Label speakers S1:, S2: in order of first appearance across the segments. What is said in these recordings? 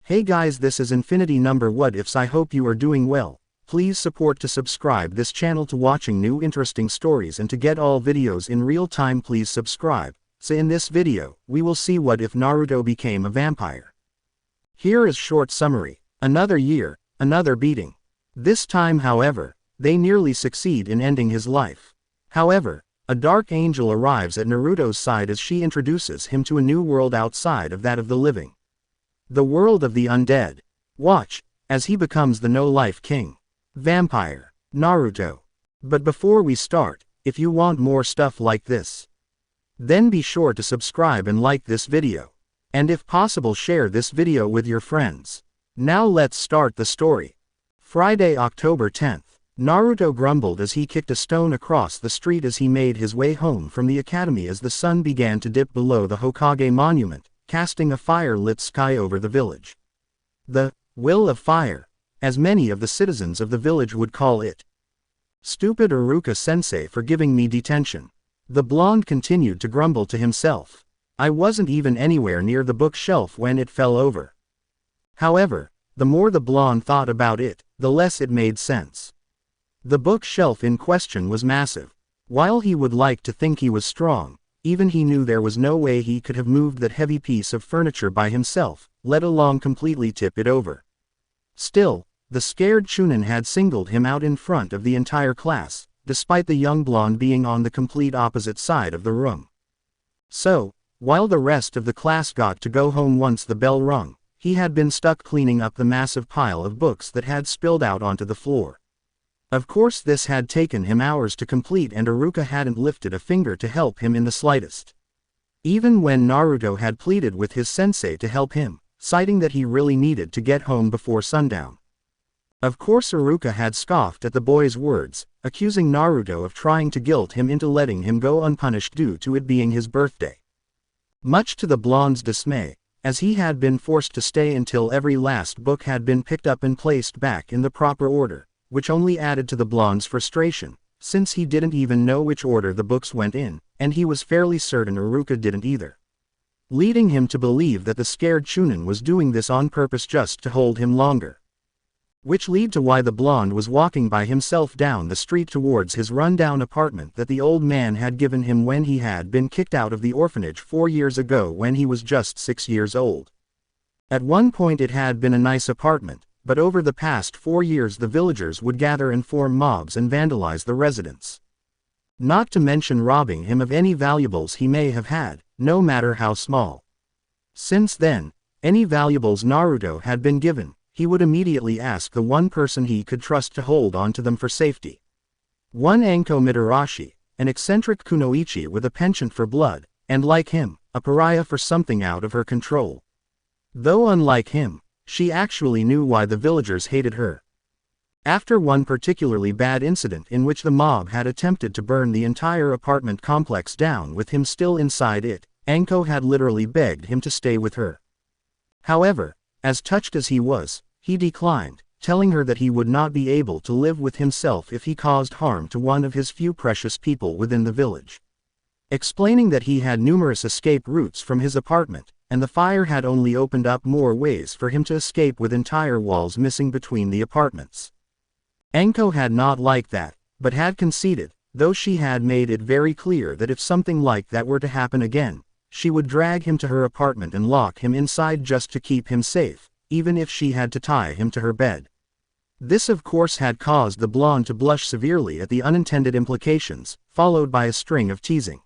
S1: Hey guys, this is Infinity Number What Ifs. I hope you are doing well. Please support to subscribe this channel to watching new interesting stories and to get all videos in real time. Please subscribe. So in this video, we will see what if Naruto became a vampire. Here is short summary. Another year, another beating. This time however, they nearly succeed in ending his life. However, a dark angel arrives at Naruto's side as she introduces him to a new world outside of that of the living. The world of the undead. Watch, as he becomes the no-life king. Vampire. Naruto. But before we start, if you want more stuff like this, then be sure to subscribe and like this video. And if possible share this video with your friends. Now let's start the story. Friday, October 10th. Naruto grumbled as he kicked a stone across the street as he made his way home from the academy as the sun began to dip below the Hokage monument, casting a fire-lit sky over the village. The will of fire, as many of the citizens of the village would call it. Stupid Iruka-sensei for giving me detention. The blonde continued to grumble to himself. I wasn't even anywhere near the bookshelf when it fell over. However, the more the blonde thought about it, the less it made sense. The bookshelf in question was massive. While he would like to think he was strong, even he knew there was no way he could have moved that heavy piece of furniture by himself, let alone completely tip it over. Still, the scared Chunin had singled him out in front of the entire class, despite the young blonde being on the complete opposite side of the room. So, while the rest of the class got to go home once the bell rung, he had been stuck cleaning up the massive pile of books that had spilled out onto the floor. Of course this had taken him hours to complete and Iruka hadn't lifted a finger to help him in the slightest. Even when Naruto had pleaded with his sensei to help him, citing that he really needed to get home before sundown. Of course Iruka had scoffed at the boy's words, accusing Naruto of trying to guilt him into letting him go unpunished due to it being his birthday. Much to the blonde's dismay, as he had been forced to stay until every last book had been picked up and placed back in the proper order, which only added to the blonde's frustration, since he didn't even know which order the books went in, and he was fairly certain Iruka didn't either. Leading him to believe that the scared Chunin was doing this on purpose just to hold him longer. Which led to why the blonde was walking by himself down the street towards his rundown apartment that the old man had given him when he had been kicked out of the orphanage 4 years ago when he was just 6 years old. At one point it had been a nice apartment, but over the past 4 years the villagers would gather and form mobs and vandalize the residence. Not to mention robbing him of any valuables he may have had, no matter how small. Since then, any valuables Naruto had been given, he would immediately ask the one person he could trust to hold on to them for safety. One Anko Mitarashi, an eccentric kunoichi with a penchant for blood, and like him, a pariah for something out of her control. Though unlike him, she actually knew why the villagers hated her. After one particularly bad incident in which the mob had attempted to burn the entire apartment complex down with him still inside it, Anko had literally begged him to stay with her. However, as touched as he was, he declined, telling her that he would not be able to live with himself if he caused harm to one of his few precious people within the village. Explaining that he had numerous escape routes from his apartment, and the fire had only opened up more ways for him to escape with entire walls missing between the apartments. Anko had not liked that, but had conceded, though she had made it very clear that if something like that were to happen again, she would drag him to her apartment and lock him inside just to keep him safe, even if she had to tie him to her bed. This of course had caused the blonde to blush severely at the unintended implications, followed by a string of teasing.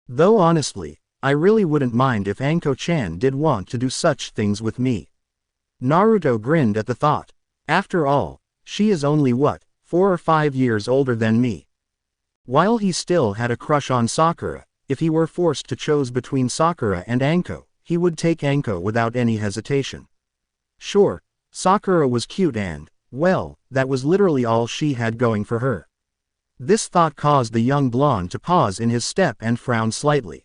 S1: Though honestly, I really wouldn't mind if Anko-chan did want to do such things with me. Naruto grinned at the thought. After all, she is only 4 or 5 years older than me. While he still had a crush on Sakura, if he were forced to choose between Sakura and Anko, he would take Anko without any hesitation. Sure, Sakura was cute and, well, that was literally all she had going for her. This thought caused the young blonde to pause in his step and frown slightly.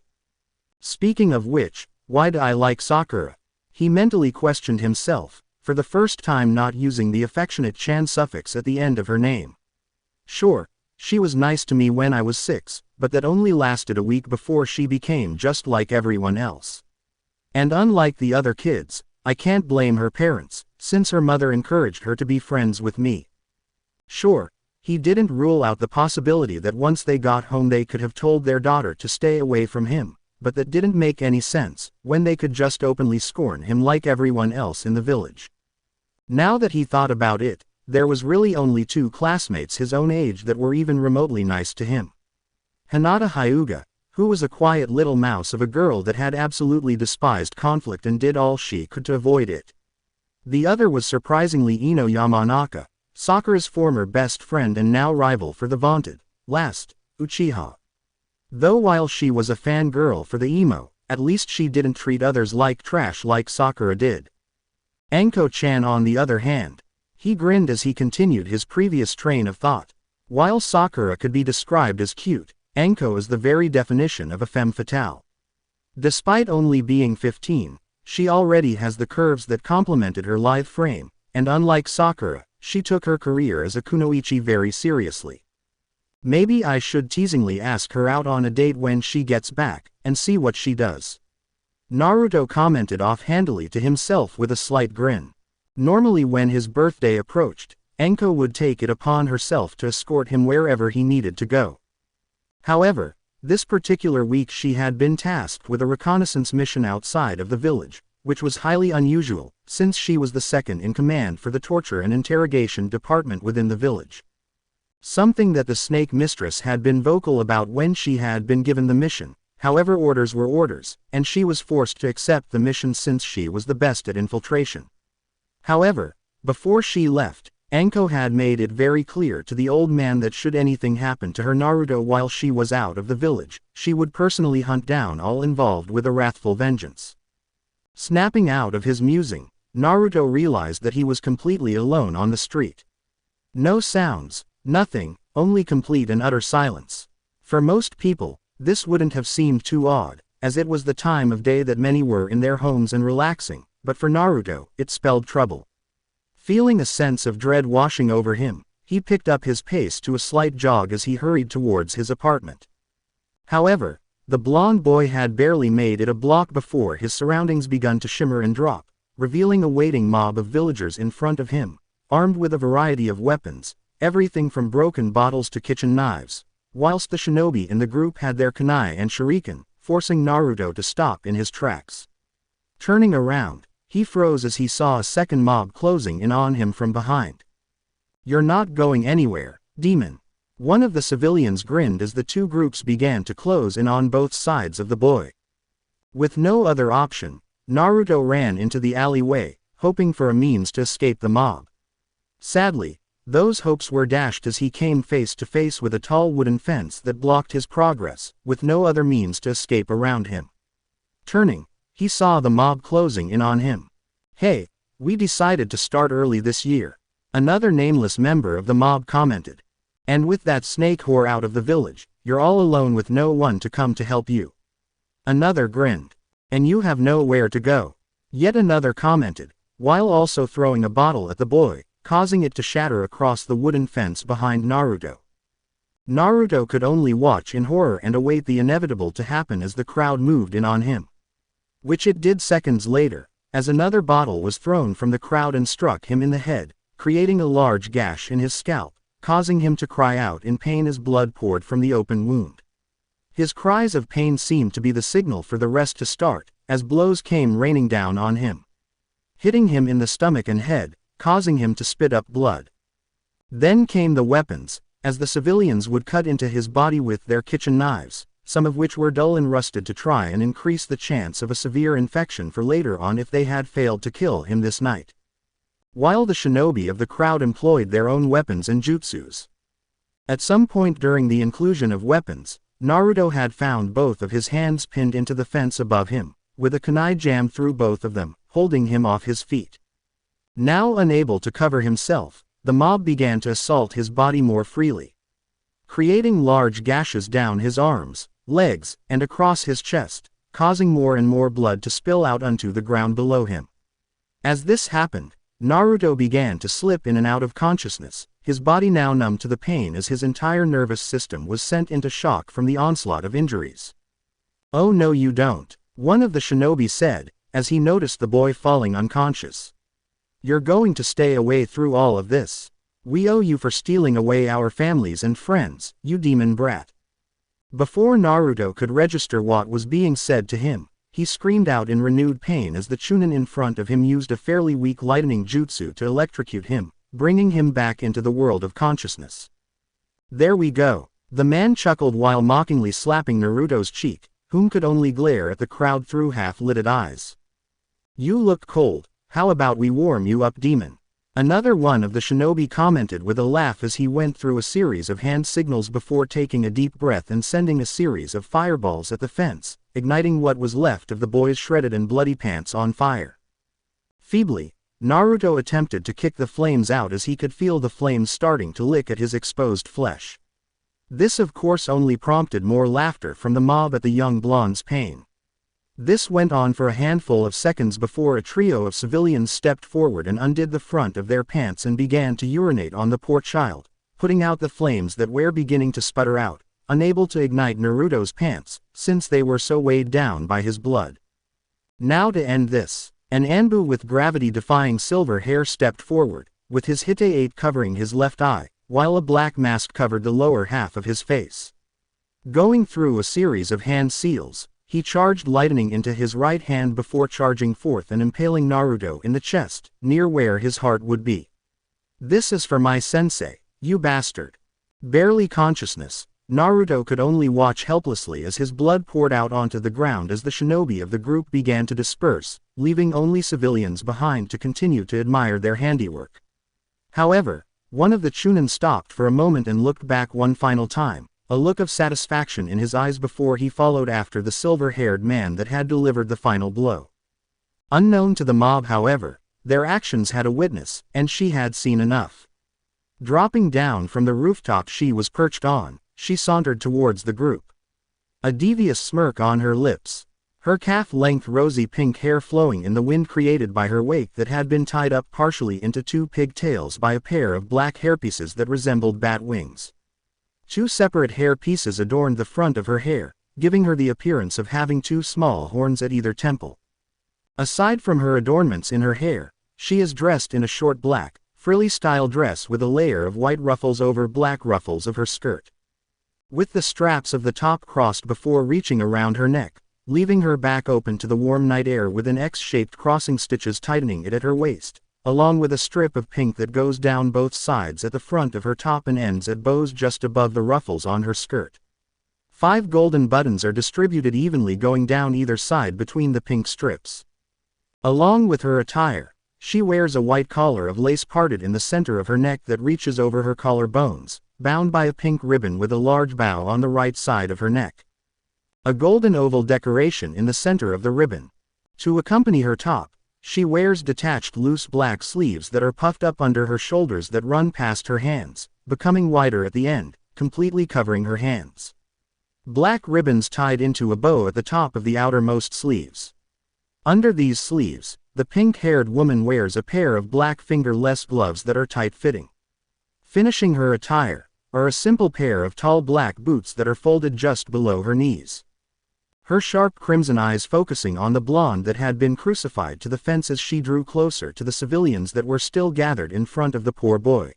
S1: Speaking of which, why do I like Sakura? He mentally questioned himself, for the first time not using the affectionate chan suffix at the end of her name. Sure, she was nice to me when I was 6, but that only lasted a week before she became just like everyone else. And unlike the other kids, I can't blame her parents, since her mother encouraged her to be friends with me. Sure, he didn't rule out the possibility that once they got home they could have told their daughter to stay away from him, but that didn't make any sense, when they could just openly scorn him like everyone else in the village. Now that he thought about it, there was really only 2 classmates his own age that were even remotely nice to him. Hinata Hyuga, who was a quiet little mouse of a girl that had absolutely despised conflict and did all she could to avoid it. The other was surprisingly Ino Yamanaka, Sakura's former best friend and now rival for the vaunted, last, Uchiha. Though while she was a fangirl for the emo, at least she didn't treat others like trash like Sakura did. Anko-chan on the other hand, he grinned as he continued his previous train of thought. While Sakura could be described as cute, Anko is the very definition of a femme fatale. Despite only being 15, she already has the curves that complemented her lithe frame, and unlike Sakura, she took her career as a kunoichi very seriously. Maybe I should teasingly ask her out on a date when she gets back, and see what she does. Naruto commented offhandedly to himself with a slight grin. Normally when his birthday approached, Anko would take it upon herself to escort him wherever he needed to go. However, this particular week she had been tasked with a reconnaissance mission outside of the village, which was highly unusual, since she was the second in command for the torture and interrogation department within the village. Something that the snake mistress had been vocal about when she had been given the mission. However, orders were orders, and she was forced to accept the mission since she was the best at infiltration. However, before she left, Anko had made it very clear to the old man that should anything happen to her Naruto while she was out of the village, she would personally hunt down all involved with a wrathful vengeance. Snapping out of his musing, Naruto realized that he was completely alone on the street. No sounds, nothing, only complete and utter silence. For most people, this wouldn't have seemed too odd, as it was the time of day that many were in their homes and relaxing, but for Naruto, it spelled trouble. Feeling a sense of dread washing over him, he picked up his pace to a slight jog as he hurried towards his apartment. However, the blonde boy had barely made it a block before his surroundings begun to shimmer and drop, revealing a waiting mob of villagers in front of him, armed with a variety of weapons, everything from broken bottles to kitchen knives, whilst the shinobi in the group had their kunai and shuriken, forcing Naruto to stop in his tracks. Turning around, he froze as he saw a second mob closing in on him from behind. "You're not going anywhere, demon." One of the civilians grinned as the 2 groups began to close in on both sides of the boy. With no other option, Naruto ran into the alleyway, hoping for a means to escape the mob. Sadly, those hopes were dashed as he came face to face with a tall wooden fence that blocked his progress, with no other means to escape around him. Turning, he saw the mob closing in on him. "Hey, we decided to start early this year," another nameless member of the mob commented. "And with that snake whore out of the village, you're all alone with no one to come to help you." Another grinned. "And you have nowhere to go." Yet another commented, while also throwing a bottle at the boy, causing it to shatter across the wooden fence behind Naruto. Naruto could only watch in horror and await the inevitable to happen as the crowd moved in on him. Which it did seconds later, as another bottle was thrown from the crowd and struck him in the head, creating a large gash in his scalp, causing him to cry out in pain as blood poured from the open wound. His cries of pain seemed to be the signal for the rest to start, as blows came raining down on him, hitting him in the stomach and head, causing him to spit up blood. Then came the weapons, as the civilians would cut into his body with their kitchen knives, some of which were dull and rusted to try and increase the chance of a severe infection for later on if they had failed to kill him this night. While the shinobi of the crowd employed their own weapons and jutsus. At some point during the inclusion of weapons, Naruto had found both of his hands pinned into the fence above him, with a kunai jammed through both of them, holding him off his feet. Now unable to cover himself, the mob began to assault his body more freely, creating large gashes down his arms, legs, and across his chest, causing more and more blood to spill out onto the ground below him. As this happened, Naruto began to slip in and out of consciousness, his body now numb to the pain as his entire nervous system was sent into shock from the onslaught of injuries. "Oh no you don't," one of the shinobi said, as he noticed the boy falling unconscious. "You're going to stay away through all of this. We owe you for stealing away our families and friends, you demon brat." Before Naruto could register what was being said to him, he screamed out in renewed pain as the Chunin in front of him used a fairly weak lightning jutsu to electrocute him, bringing him back into the world of consciousness. "There we go," the man chuckled while mockingly slapping Naruto's cheek, whom could only glare at the crowd through half-lidded eyes. "You look cold, how about we warm you up, demon?" Another one of the shinobi commented with a laugh as he went through a series of hand signals before taking a deep breath and sending a series of fireballs at the fence, igniting what was left of the boy's shredded and bloody pants on fire. Feebly, Naruto attempted to kick the flames out as he could feel the flames starting to lick at his exposed flesh. This of course only prompted more laughter from the mob at the young blonde's pain. This went on for a handful of seconds before a trio of civilians stepped forward and undid the front of their pants and began to urinate on the poor child, putting out the flames that were beginning to sputter out, unable to ignite Naruto's pants, since they were so weighed down by his blood. Now to end this, an Anbu with gravity-defying silver hair stepped forward, with his Hite-8 covering his left eye, while a black mask covered the lower half of his face. Going through a series of hand seals, he charged lightning into his right hand before charging forth and impaling Naruto in the chest, near where his heart would be. "This is for my sensei, you bastard." Barely consciousness, Naruto could only watch helplessly as his blood poured out onto the ground as the shinobi of the group began to disperse, leaving only civilians behind to continue to admire their handiwork. However, one of the Chunin stopped for a moment and looked back one final time, a look of satisfaction in his eyes before he followed after the silver-haired man that had delivered the final blow. Unknown to the mob, however, their actions had a witness, and she had seen enough. Dropping down from the rooftop she was perched on, she sauntered towards the group. A devious smirk on her lips, her calf-length rosy pink hair flowing in the wind created by her wake that had been tied up partially into two pigtails by a pair of black hairpieces that resembled bat wings. Two separate hair pieces adorned the front of her hair, giving her the appearance of having two small horns at either temple. Aside from her adornments in her hair, she is dressed in a short black, frilly-style dress with a layer of white ruffles over black ruffles of her skirt. With the straps of the top crossed before reaching around her neck, leaving her back open to the warm night air with an X-shaped crossing stitches tightening it at her waist, along with a strip of pink that goes down both sides at the front of her top and ends at bows just above the ruffles on her skirt. 5 golden buttons are distributed evenly going down either side between the pink strips. Along with her attire, she wears a white collar of lace parted in the center of her neck that reaches over her collarbones, bound by a pink ribbon with a large bow on the right side of her neck. A golden oval decoration in the center of the ribbon. To accompany her top, she wears detached loose black sleeves that are puffed up under her shoulders that run past her hands, becoming wider at the end, completely covering her hands. Black ribbons tied into a bow at the top of the outermost sleeves. Under these sleeves, the pink-haired woman wears a pair of black fingerless gloves that are tight-fitting. Finishing her attire, are a simple pair of tall black boots that are folded just below her knees. Her sharp crimson eyes focusing on the blonde that had been crucified to the fence as she drew closer to the civilians that were still gathered in front of the poor boy.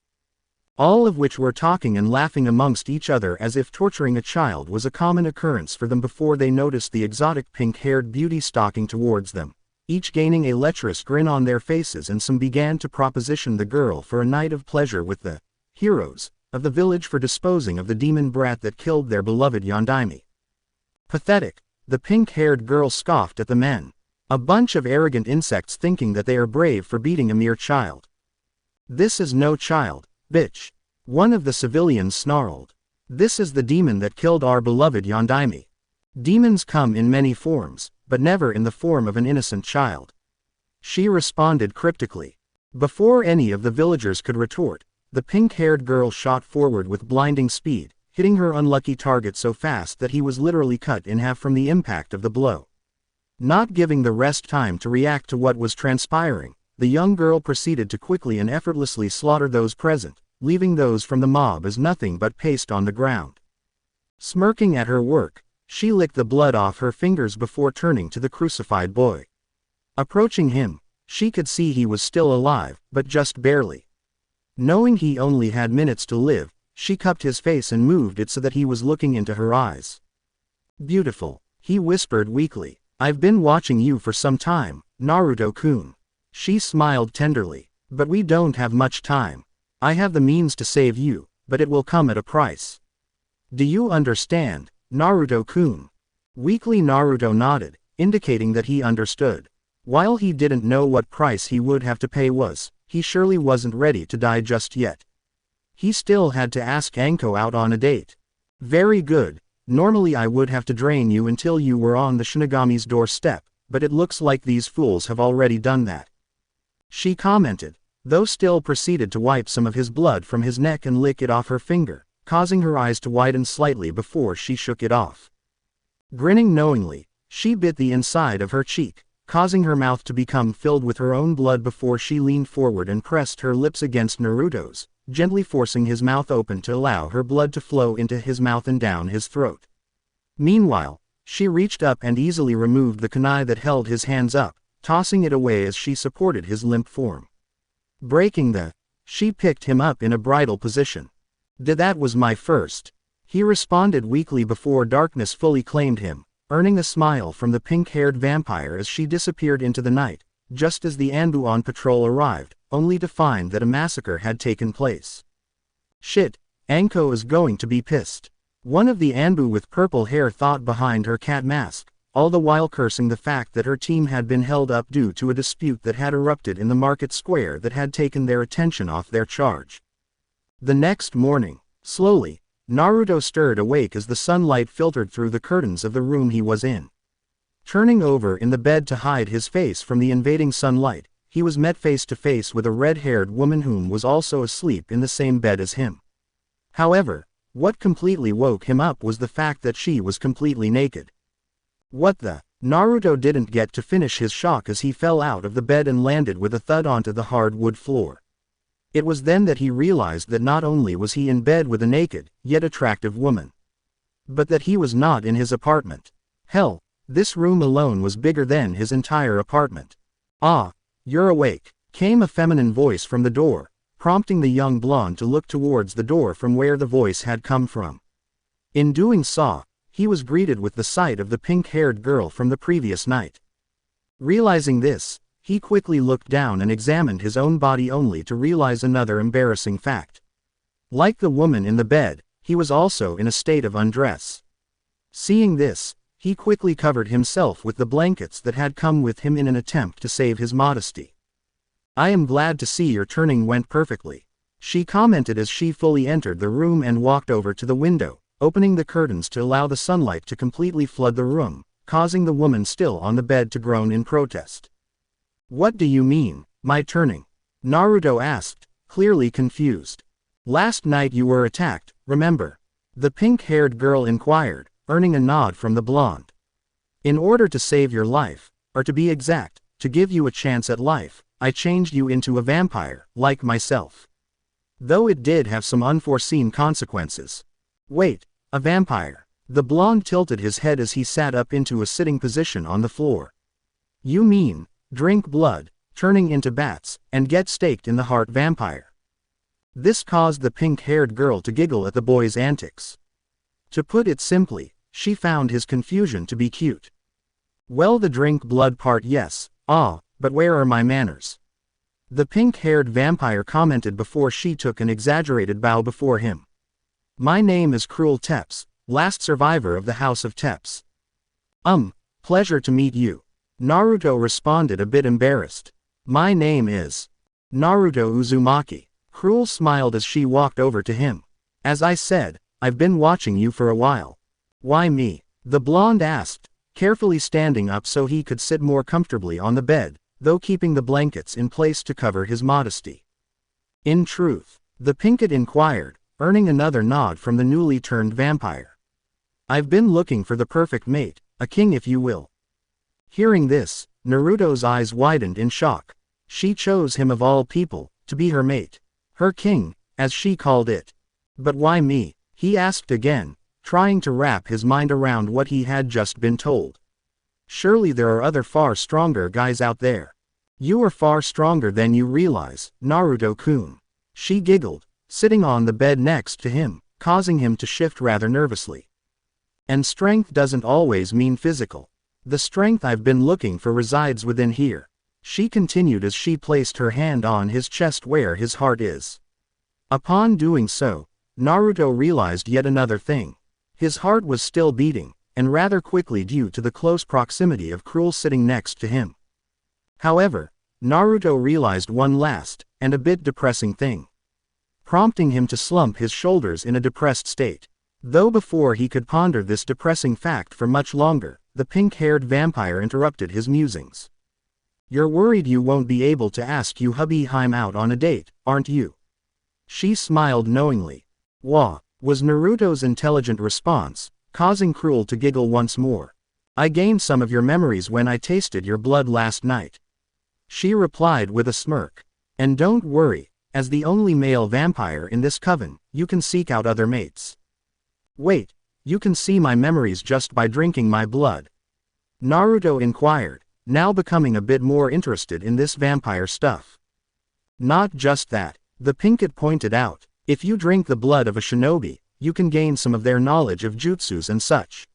S1: All of which were talking and laughing amongst each other as if torturing a child was a common occurrence for them before they noticed the exotic pink-haired beauty stalking towards them, each gaining a lecherous grin on their faces, and some began to proposition the girl for a night of pleasure with the heroes of the village for disposing of the demon brat that killed their beloved Yondaime. Pathetic, the pink-haired girl scoffed at the men. A bunch of arrogant insects thinking that they are brave for beating a mere child. "This is no child, bitch," one of the civilians snarled. "This is the demon that killed our beloved Yondaime. Demons come in many forms, but never in the form of an innocent child." She responded cryptically. Before any of the villagers could retort, the pink-haired girl shot forward with blinding speed, hitting her unlucky target so fast that he was literally cut in half from the impact of the blow. Not giving the rest time to react to what was transpiring, the young girl proceeded to quickly and effortlessly slaughter those present, leaving those from the mob as nothing but paste on the ground. Smirking at her work, she licked the blood off her fingers before turning to the crucified boy. Approaching him, she could see he was still alive, but just barely. Knowing he only had minutes to live, she cupped his face and moved it so that he was looking into her eyes. "Beautiful," he whispered weakly. "I've been watching you for some time, Naruto-kun." She smiled tenderly. "But we don't have much time. I have the means to save you, but it will come at a price. Do you understand, Naruto-kun?" Weakly Naruto nodded, indicating that he understood. While he didn't know what price he would have to pay he surely wasn't ready to die just yet. He still had to ask Anko out on a date. "Very good. Normally I would have to drain you until you were on the Shinigami's doorstep, but it looks like these fools have already done that," she commented, though still proceeded to wipe some of his blood from his neck and lick it off her finger, causing her eyes to widen slightly before she shook it off. Grinning knowingly, she bit the inside of her cheek, causing her mouth to become filled with her own blood before she leaned forward and pressed her lips against Naruto's, gently forcing his mouth open to allow her blood to flow into his mouth and down his throat. Meanwhile, she reached up and easily removed the kunai that held his hands up, tossing it away as she supported his limp form. She picked him up in a bridal position. "That was my first," he responded weakly before darkness fully claimed him, earning a smile from the pink-haired vampire as she disappeared into the night, just as the Anbu on patrol arrived, only to find that a massacre had taken place. "Shit, Anko is going to be pissed," one of the Anbu with purple hair thought behind her cat mask, all the while cursing the fact that her team had been held up due to a dispute that had erupted in the market square that had taken their attention off their charge. The next morning, slowly, Naruto stirred awake as the sunlight filtered through the curtains of the room he was in. Turning over in the bed to hide his face from the invading sunlight, he was met face to face with a red-haired woman whom was also asleep in the same bed as him. However, what completely woke him up was the fact that she was completely naked. "What the?" Naruto didn't get to finish his shock as he fell out of the bed and landed with a thud onto the hard wood floor. It was then that he realized that not only was he in bed with a naked, yet attractive woman, but that he was not in his apartment. Hell, this room alone was bigger than his entire apartment. "Ah, you're awake," came a feminine voice from the door, prompting the young blonde to look towards the door from where the voice had come from. In doing so, he was greeted with the sight of the pink-haired girl from the previous night. Realizing this, he quickly looked down and examined his own body only to realize another embarrassing fact. Like the woman in the bed, he was also in a state of undress. Seeing this, he quickly covered himself with the blankets that had come with him in an attempt to save his modesty. "I am glad to see your turning went perfectly," she commented as she fully entered the room and walked over to the window, opening the curtains to allow the sunlight to completely flood the room, causing the woman still on the bed to groan in protest. "What do you mean, my turning?" Naruto asked, clearly confused. "Last night you were attacked, remember?" the pink-haired girl inquired, earning a nod from the blonde. "In order to save your life, or to be exact, to give you a chance at life, I changed you into a vampire, like myself. Though it did have some unforeseen consequences." "Wait, a vampire?" The blonde tilted his head as he sat up into a sitting position on the floor. "You mean, drink blood, turning into bats, and get staked in the heart vampire?" This caused the pink-haired girl to giggle at the boy's antics. To put it simply, she found his confusion to be cute. "Well, the drink blood part, yes, but where are my manners?" the pink-haired vampire commented before she took an exaggerated bow before him. "My name is Cruel Teps, last survivor of the House of Teps." Pleasure to meet you." Naruto responded a bit embarrassed. "My name is Naruto Uzumaki." Cruel smiled as she walked over to him. "As I said, I've been watching you for a while." "Why me?" the blonde asked, carefully standing up so he could sit more comfortably on the bed, though keeping the blankets in place to cover his modesty. "In truth," the pinkett inquired, earning another nod from the newly turned vampire. "I've been looking for the perfect mate, a king if you will." Hearing this, Naruto's eyes widened in shock. She chose him of all people, to be her mate. Her king, as she called it. "But why me?" he asked again, trying to wrap his mind around what he had just been told. Surely there are other far stronger guys out there. You are far stronger than you realize, Naruto-kun. She giggled, sitting on the bed next to him, causing him to shift rather nervously. And strength doesn't always mean physical. The strength I've been looking for resides within here, she continued as she placed her hand on his chest where his heart is. Upon doing so, Naruto realized yet another thing. His heart was still beating, and rather quickly due to the close proximity of Cruel sitting next to him. However, Naruto realized one last, and a bit depressing thing, prompting him to slump his shoulders in a depressed state. Though before he could ponder this depressing fact for much longer, the pink-haired vampire interrupted his musings. You're worried you won't be able to ask your hubby Haim out on a date, aren't you? She smiled knowingly. Wah, was Naruto's intelligent response, causing Cruel to giggle once more. I gained some of your memories when I tasted your blood last night. She replied with a smirk. And don't worry, as the only male vampire in this coven, you can seek out other mates. Wait, you can see my memories just by drinking my blood? Naruto inquired, now becoming a bit more interested in this vampire stuff. Not just that, the Pinkett pointed out, if you drink the blood of a shinobi, you can gain some of their knowledge of jutsus and such.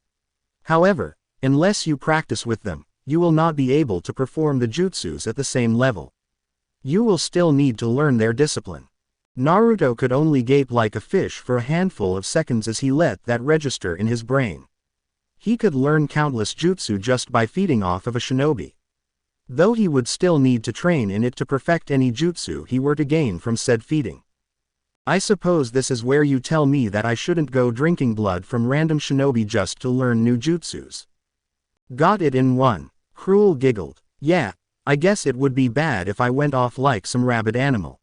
S1: However, unless you practice with them, you will not be able to perform the jutsus at the same level. You will still need to learn their discipline. Naruto could only gape like a fish for a handful of seconds as he let that register in his brain. He could learn countless jutsu just by feeding off of a shinobi, though he would still need to train in it to perfect any jutsu he were to gain from said feeding. I suppose this is where you tell me that I shouldn't go drinking blood from random shinobi just to learn new jutsus. Got it in one. Cruel giggled. Yeah, I guess it would be bad if I went off like some rabid animal.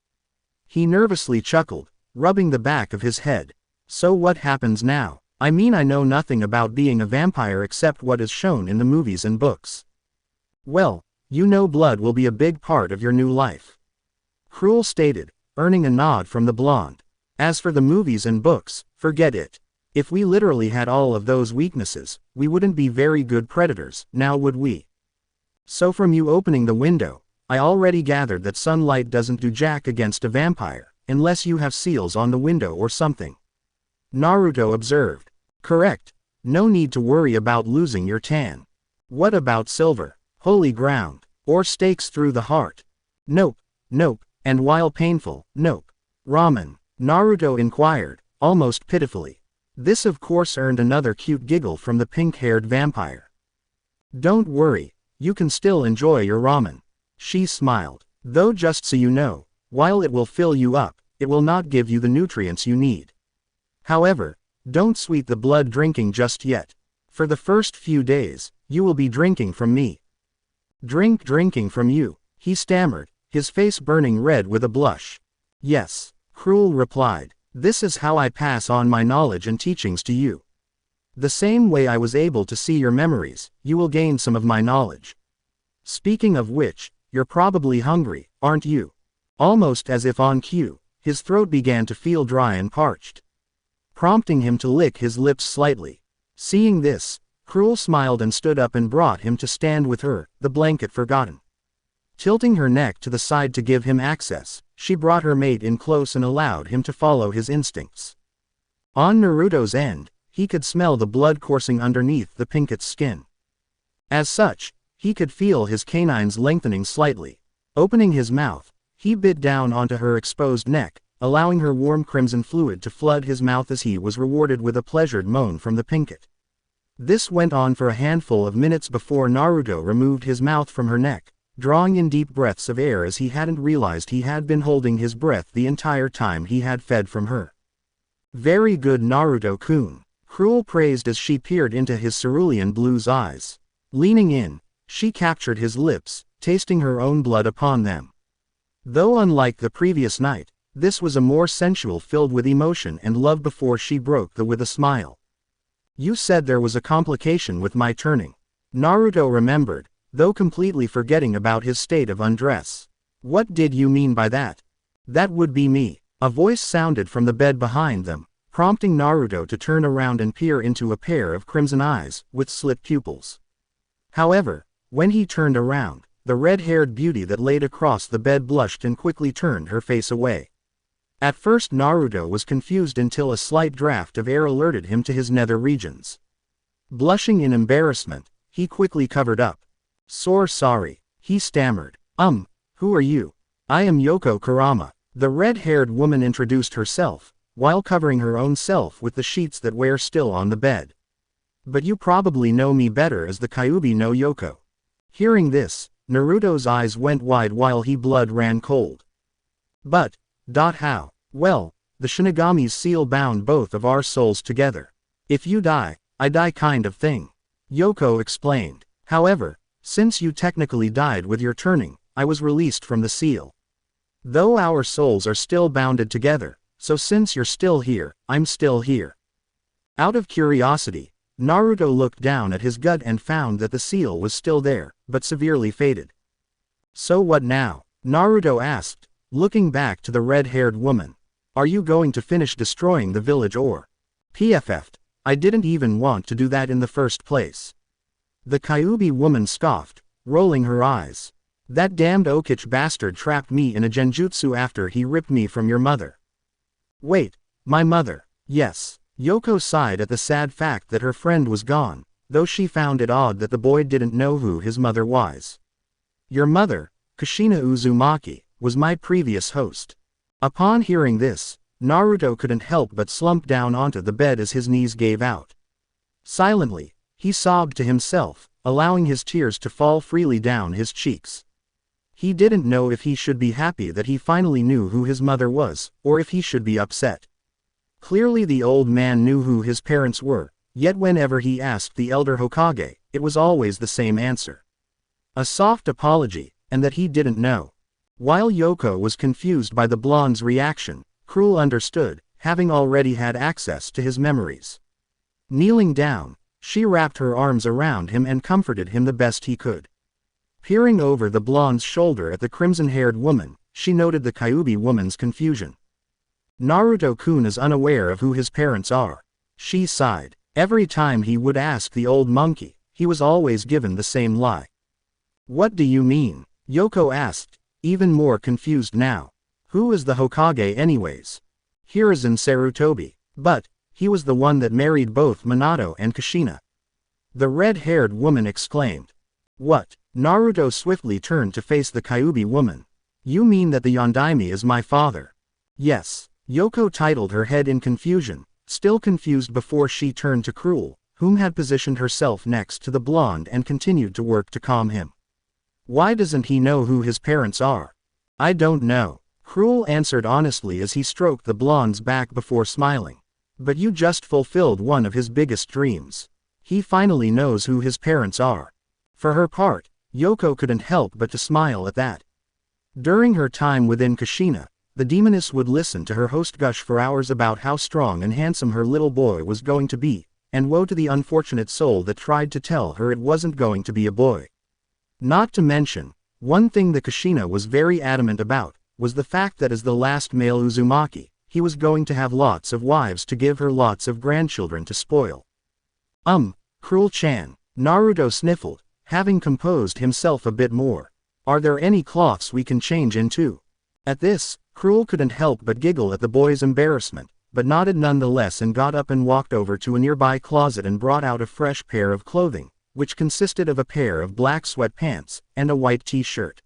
S1: He nervously chuckled, rubbing the back of his head. So what happens now? I mean, I know nothing about being a vampire except what is shown in the movies and books. Well, you know blood will be a big part of your new life. Cruel stated, earning a nod from the blonde. As for the movies and books, forget it. If we literally had all of those weaknesses, we wouldn't be very good predators, now would we? So from you opening the window, I already gathered that sunlight doesn't do jack against a vampire, unless you have seals on the window or something. Naruto observed. Correct. No need to worry about losing your tan. What about silver, holy ground, or stakes through the heart? Nope, nope, and while painful, nope. Ramen, Naruto inquired, almost pitifully. This of course earned another cute giggle from the pink-haired vampire. Don't worry, you can still enjoy your ramen. She smiled. Though just so you know, while it will fill you up, it will not give you the nutrients you need. However, don't sweet the blood drinking just yet. For the first few days, you will be drinking from me. Drinking from you, he stammered, his face burning red with a blush. Yes, Cruel replied. This is how I pass on my knowledge and teachings to you. The same way I was able to see your memories, you will gain some of my knowledge. Speaking of which, you're probably hungry, aren't you? Almost as if on cue, his throat began to feel dry and parched, prompting him to lick his lips slightly. Seeing this, Cruel smiled and stood up and brought him to stand with her, the blanket forgotten. Tilting her neck to the side to give him access, she brought her mate in close and allowed him to follow his instincts. On Naruto's end, he could smell the blood coursing underneath the Pinkett's skin. As such, he could feel his canines lengthening slightly. Opening his mouth, he bit down onto her exposed neck, allowing her warm crimson fluid to flood his mouth as he was rewarded with a pleasured moan from the Pinkett. This went on for a handful of minutes before Naruto removed his mouth from her neck, drawing in deep breaths of air as he hadn't realized he had been holding his breath the entire time he had fed from her. Very good, Naruto-kun, Cruel praised as she peered into his cerulean blue's eyes. Leaning in, she captured his lips, tasting her own blood upon them. Though unlike the previous night, this was a more sensual, filled with emotion and love. Before she broke the with a smile. You said there was a complication with my turning. Naruto remembered, though completely forgetting about his state of undress. What did you mean by that? That would be me. A voice sounded from the bed behind them, prompting Naruto to turn around and peer into a pair of crimson eyes, with slit pupils. However, when he turned around, the red-haired beauty that laid across the bed blushed and quickly turned her face away. At first Naruto was confused until a slight draft of air alerted him to his nether regions. Blushing in embarrassment, he quickly covered up. Sorry, he stammered. Who are you? I am Yoko Kurama. The red-haired woman introduced herself, while covering her own self with the sheets that were still on the bed. But you probably know me better as the Kyuubi no Yoko. Hearing this, Naruto's eyes went wide while his blood ran cold. But, how? Well, the Shinigami's seal bound both of our souls together. If you die, I die kind of thing. Yoko explained. However, since you technically died with your turning, I was released from the seal. Though our souls are still bounded together, so since you're still here, I'm still here. Out of curiosity, Naruto looked down at his gut and found that the seal was still there, but severely faded. So what now? Naruto asked, looking back to the red-haired woman. Are you going to finish destroying the village or? PFF'd, I didn't even want to do that in the first place. The Kyuubi woman scoffed, rolling her eyes. That damned Okich bastard trapped me in a genjutsu after he ripped me from your mother. Wait, my mother? Yes. Yoko sighed at the sad fact that her friend was gone, though she found it odd that the boy didn't know who his mother was. Your mother, Kushina Uzumaki, was my previous host. Upon hearing this, Naruto couldn't help but slump down onto the bed as his knees gave out. Silently, he sobbed to himself, allowing his tears to fall freely down his cheeks. He didn't know if he should be happy that he finally knew who his mother was, or if he should be upset. Clearly the old man knew who his parents were, yet whenever he asked the elder Hokage, it was always the same answer. A soft apology, and that he didn't know. While Yoko was confused by the blonde's reaction, Cruel understood, having already had access to his memories. Kneeling down, she wrapped her arms around him and comforted him the best he could. Peering over the blonde's shoulder at the crimson-haired woman, she noted the Kyuubi woman's confusion. Naruto-kun is unaware of who his parents are. She sighed. Every time he would ask the old monkey, he was always given the same lie. What do you mean? Yoko asked, even more confused now. Who is the Hokage anyways? Hiruzen Sarutobi. But, he was the one that married both Minato and Kushina. The red-haired woman exclaimed. What? Naruto swiftly turned to face the Kyuubi woman. You mean that the Yondaime is my father? Yes. Yoko titled her head in confusion, still confused before she turned to Cruel, whom had positioned herself next to the blonde and continued to work to calm him. Why doesn't he know who his parents are? I don't know. Cruel answered honestly as he stroked the blonde's back before smiling. But you just fulfilled one of his biggest dreams. He finally knows who his parents are. For her part, Yoko couldn't help but to smile at that. During her time within Kushina, the demoness would listen to her host gush for hours about how strong and handsome her little boy was going to be, and woe to the unfortunate soul that tried to tell her it wasn't going to be a boy. Not to mention, one thing the Kushina was very adamant about, was the fact that as the last male Uzumaki, he was going to have lots of wives to give her lots of grandchildren to spoil. Cruel-chan, Naruto sniffled, having composed himself a bit more. Are there any cloths we can change into? At this, Cruel couldn't help but giggle at the boy's embarrassment, but nodded nonetheless and got up and walked over to a nearby closet and brought out a fresh pair of clothing, which consisted of a pair of black sweatpants and a white t-shirt.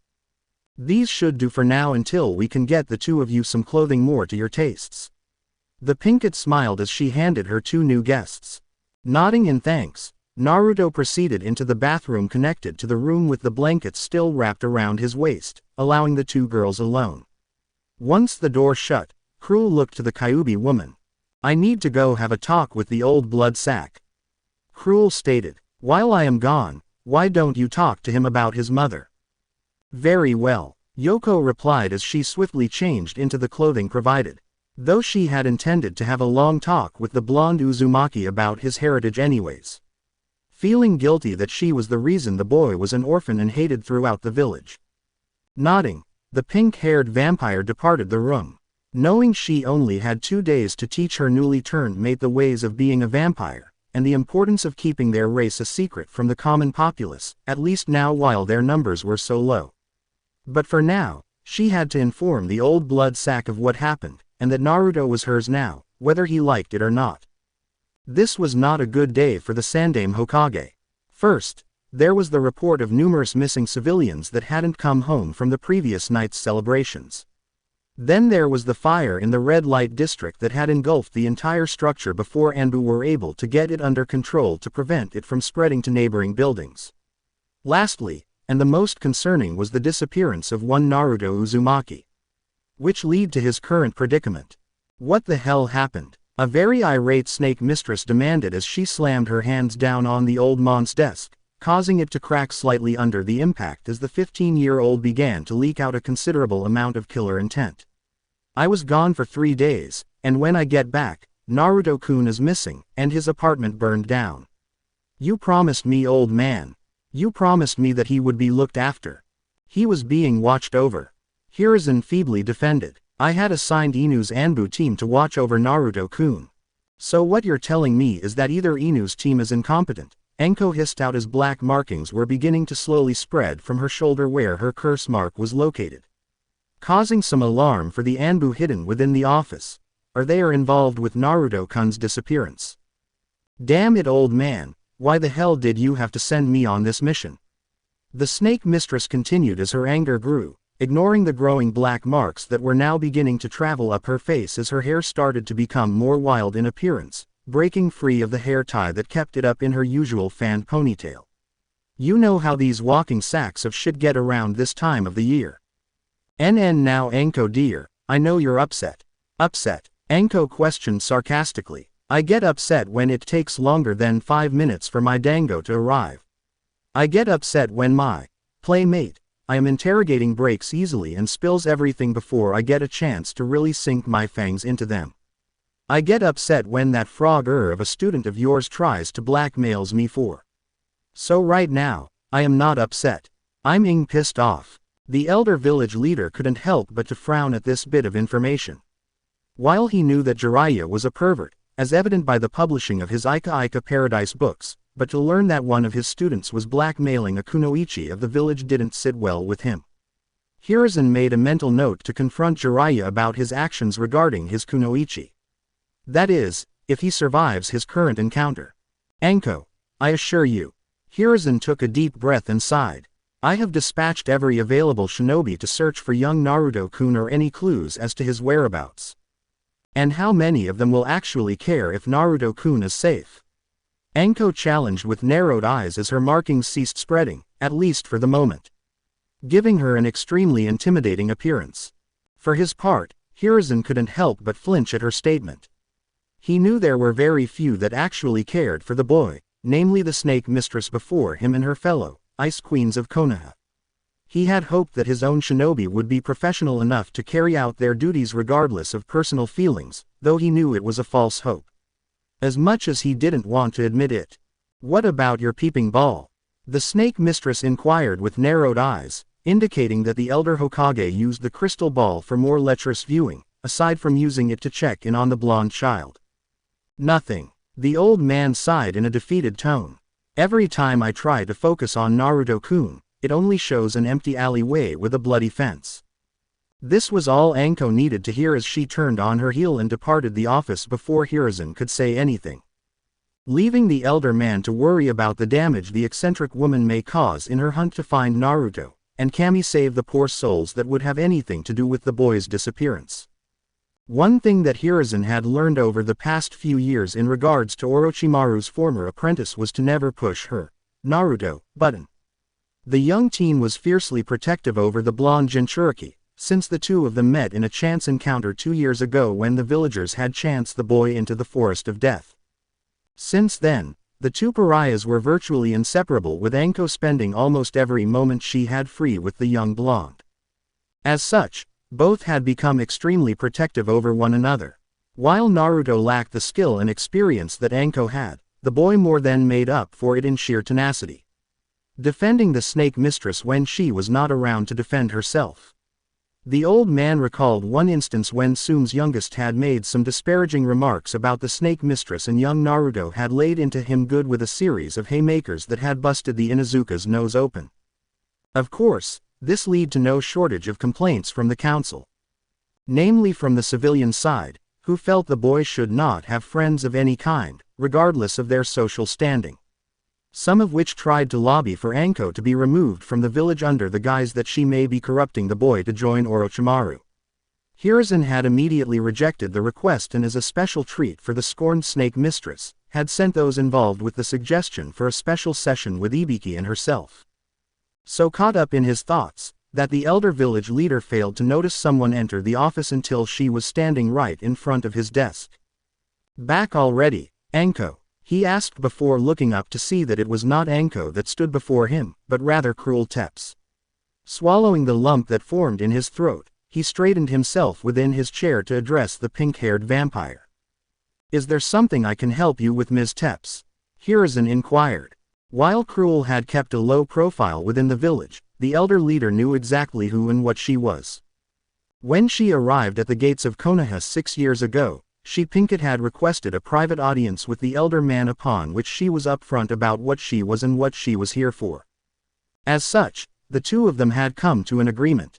S1: These should do for now until we can get the two of you some clothing more to your tastes. The Pinkett smiled as she handed her two new guests. Nodding in thanks, Naruto proceeded into the bathroom connected to the room with the blankets still wrapped around his waist, allowing the two girls alone. Once the door shut, Cruel looked to the Kyuubi woman. I need to go have a talk with the old blood sack. Cruel stated, while I am gone, why don't you talk to him about his mother? Very well, Yoko replied as she swiftly changed into the clothing provided. Though she had intended to have a long talk with the blonde Uzumaki about his heritage anyways. Feeling guilty that she was the reason the boy was an orphan and hated throughout the village. Nodding, the pink-haired vampire departed the room. Knowing she only had 2 days to teach her newly turned mate the ways of being a vampire, and the importance of keeping their race a secret from the common populace, at least now while their numbers were so low. But for now, she had to inform the old blood sack of what happened, and that Naruto was hers now, whether he liked it or not. This was not a good day for the Sandaime Hokage. First, there was the report of numerous missing civilians that hadn't come home from the previous night's celebrations. Then there was the fire in the red light district that had engulfed the entire structure before Anbu were able to get it under control to prevent it from spreading to neighboring buildings. Lastly, and the most concerning, was the disappearance of one Naruto Uzumaki, which led to his current predicament. What the hell happened? A very irate snake mistress demanded as she slammed her hands down on the old man's desk, causing it to crack slightly under the impact as the 15-year-old began to leak out a considerable amount of killer intent. I was gone for 3 days, and when I get back, Naruto-kun is missing, and his apartment burned down. You promised me, old man. You promised me that he would be looked after. He was being watched over. Hiruzen feebly defended. I had assigned Inu's Anbu team to watch over Naruto-kun. So what you're telling me is that either Inu's team is incompetent. Enko hissed out as black markings were beginning to slowly spread from her shoulder where her curse mark was located, causing some alarm for the Anbu hidden within the office, or they are involved with Naruto-kun's disappearance. Damn it, old man, why the hell did you have to send me on this mission? The snake mistress continued as her anger grew, ignoring the growing black marks that were now beginning to travel up her face as her hair started to become more wild in appearance, breaking free of the hair tie that kept it up in her usual fanned ponytail. You know how these walking sacks of shit get around this time of the year. Now Anko dear, I know you're upset. Upset? Anko questioned sarcastically. I get upset when it takes longer than 5 minutes for my dango to arrive. I get upset when my playmate I am interrogating breaks easily and spills everything before I get a chance to really sink my fangs into them. I get upset when that frog of a student of yours tries to blackmails me for. So right now, I am not upset. I'm pissed off. The elder village leader couldn't help but to frown at this bit of information. While he knew that Jiraiya was a pervert, as evident by the publishing of his Ika Ika Paradise books, but to learn that one of his students was blackmailing a kunoichi of the village didn't sit well with him. Hiruzen made a mental note to confront Jiraiya about his actions regarding his kunoichi. That is, if he survives his current encounter. Anko, I assure you. Hiruzen took a deep breath and sighed. I have dispatched every available shinobi to search for young Naruto-kun or any clues as to his whereabouts. And how many of them will actually care if Naruto-kun is safe? Anko challenged with narrowed eyes as her markings ceased spreading, at least for the moment, giving her an extremely intimidating appearance. For his part, Hiruzen couldn't help but flinch at her statement. He knew there were very few that actually cared for the boy, namely the snake mistress before him and her fellow ice queens of Konoha. He had hoped that his own shinobi would be professional enough to carry out their duties regardless of personal feelings, though he knew it was a false hope, as much as he didn't want to admit it. What about your peeping ball? The snake mistress inquired with narrowed eyes, indicating that the elder Hokage used the crystal ball for more lecherous viewing, aside from using it to check in on the blonde child. Nothing. The old man sighed in a defeated tone. Every time I try to focus on Naruto-kun, it only shows an empty alleyway with a bloody fence. This was all Anko needed to hear as she turned on her heel and departed the office before Hiruzen could say anything, leaving the elder man to worry about the damage the eccentric woman may cause in her hunt to find Naruto, and Kami save the poor souls that would have anything to do with the boy's disappearance. One thing that Hiruzen had learned over the past few years in regards to Orochimaru's former apprentice was to never push her Naruto button. The young teen was fiercely protective over the blonde Jinchuriki, since the two of them met in a chance encounter 2 years ago when the villagers had chanced the boy into the forest of death. Since then, the two pariahs were virtually inseparable, with Anko spending almost every moment she had free with the young blonde. As such, both had become extremely protective over one another. While Naruto lacked the skill and experience that Anko had, the boy more than made up for it in sheer tenacity, defending the snake mistress when she was not around to defend herself. The old man recalled one instance when Tsume's youngest had made some disparaging remarks about the snake mistress, and young Naruto had laid into him good with a series of haymakers that had busted the Inuzuka's nose open. Of course, this led to no shortage of complaints from the council. Namely from the civilian side, who felt the boy should not have friends of any kind, regardless of their social standing. Some of which tried to lobby for Anko to be removed from the village under the guise that she may be corrupting the boy to join Orochimaru. Hiruzen had immediately rejected the request, and as a special treat for the scorned snake mistress, had sent those involved with the suggestion for a special session with Ibiki and herself. So caught up in his thoughts, that the elder village leader failed to notice someone enter the office until she was standing right in front of his desk. "Back already, Anko?" he asked before looking up to see that it was not Anko that stood before him, but rather Cruel Teps. Swallowing the lump that formed in his throat, he straightened himself within his chair to address the pink-haired vampire. "Is there something I can help you with, Ms. Teps?" Hiruzen inquired. While Cruel had kept a low profile within the village, the elder leader knew exactly who and what she was. When she arrived at the gates of Konoha 6 years ago, Pinkett had requested a private audience with the elder man, upon which she was upfront about what she was and what she was here for. As such, the two of them had come to an agreement.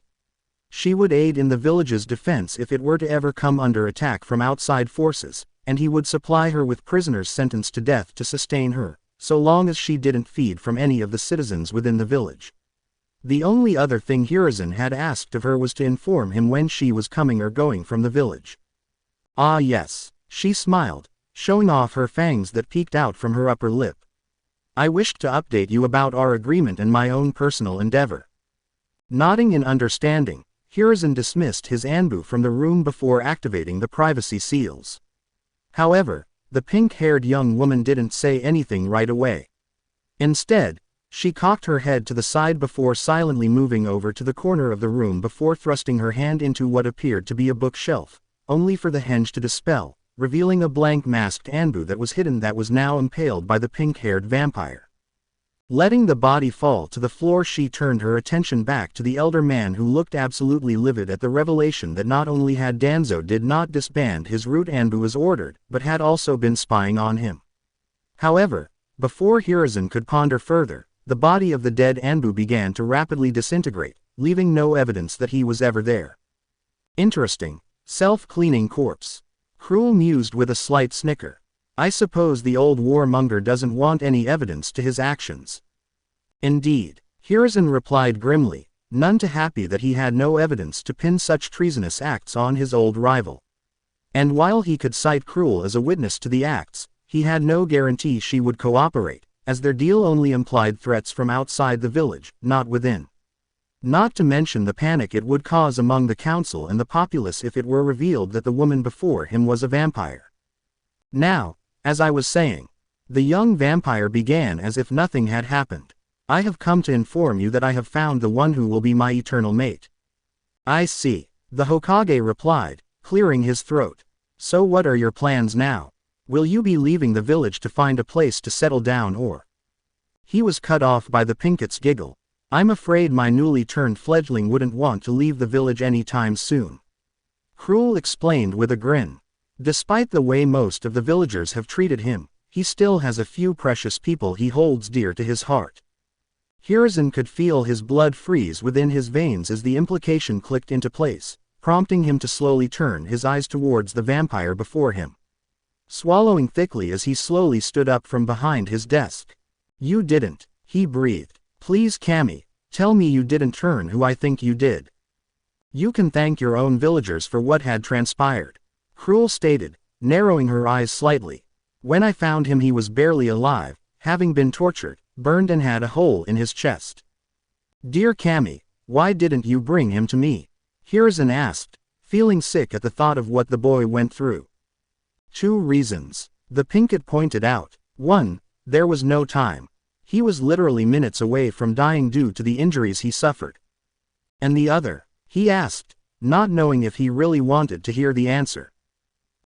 S1: She would aid in the village's defense if it were to ever come under attack from outside forces, and he would supply her with prisoners sentenced to death to sustain her, so long as she didn't feed from any of the citizens within the village. The only other thing Hiruzen had asked of her was to inform him when she was coming or going from the village. "Ah yes," she smiled, showing off her fangs that peeked out from her upper lip. "I wished to update you about our agreement and my own personal endeavor." Nodding in understanding, Hiruzen dismissed his Anbu from the room before activating the privacy seals. However, the pink-haired young woman didn't say anything right away. Instead, she cocked her head to the side before silently moving over to the corner of the room before thrusting her hand into what appeared to be a bookshelf, only for the hinge to dispel, revealing a blank masked Anbu that was hidden that was now impaled by the pink-haired vampire. Letting the body fall to the floor, she turned her attention back to the elder man, who looked absolutely livid at the revelation that not only had Danzo did not disband his root Anbu as ordered, but had also been spying on him. However, before Hiruzen could ponder further, the body of the dead Anbu began to rapidly disintegrate, leaving no evidence that he was ever there. "Interesting. Self-cleaning corpse." Cruel mused with a slight snicker. "I suppose the old warmonger doesn't want any evidence to his actions." "Indeed," Hiruzen replied grimly, none too happy that he had no evidence to pin such treasonous acts on his old rival. And while he could cite Cruel as a witness to the acts, he had no guarantee she would cooperate, as their deal only implied threats from outside the village, not within. Not to mention the panic it would cause among the council and the populace if it were revealed that the woman before him was a vampire. "Now, as I was saying," the young vampire began as if nothing had happened, "I have come to inform you that I have found the one who will be my eternal mate." "I see," the Hokage replied, clearing his throat. "So what are your plans now? Will you be leaving the village to find a place to settle down, or?" He was cut off by the Pinket's giggle. "I'm afraid my newly turned fledgling wouldn't want to leave the village anytime soon," Cruel explained with a grin. "Despite the way most of the villagers have treated him, he still has a few precious people he holds dear to his heart." Hiruzen could feel his blood freeze within his veins as the implication clicked into place, prompting him to slowly turn his eyes towards the vampire before him. Swallowing thickly as he slowly stood up from behind his desk. "You didn't," he breathed. "Please, Kami, tell me you didn't turn who I think you did." "You can thank your own villagers for what had transpired," Cruel stated, narrowing her eyes slightly. "When I found him he was barely alive, having been tortured, burned and had a hole in his chest." "Dear Kami, why didn't you bring him to me?" Hiruzen asked, feeling sick at the thought of what the boy went through. "2 reasons," the Pinket pointed out. "1, there was no time. He was literally minutes away from dying due to the injuries he suffered." "And the other?" he asked, not knowing if he really wanted to hear the answer.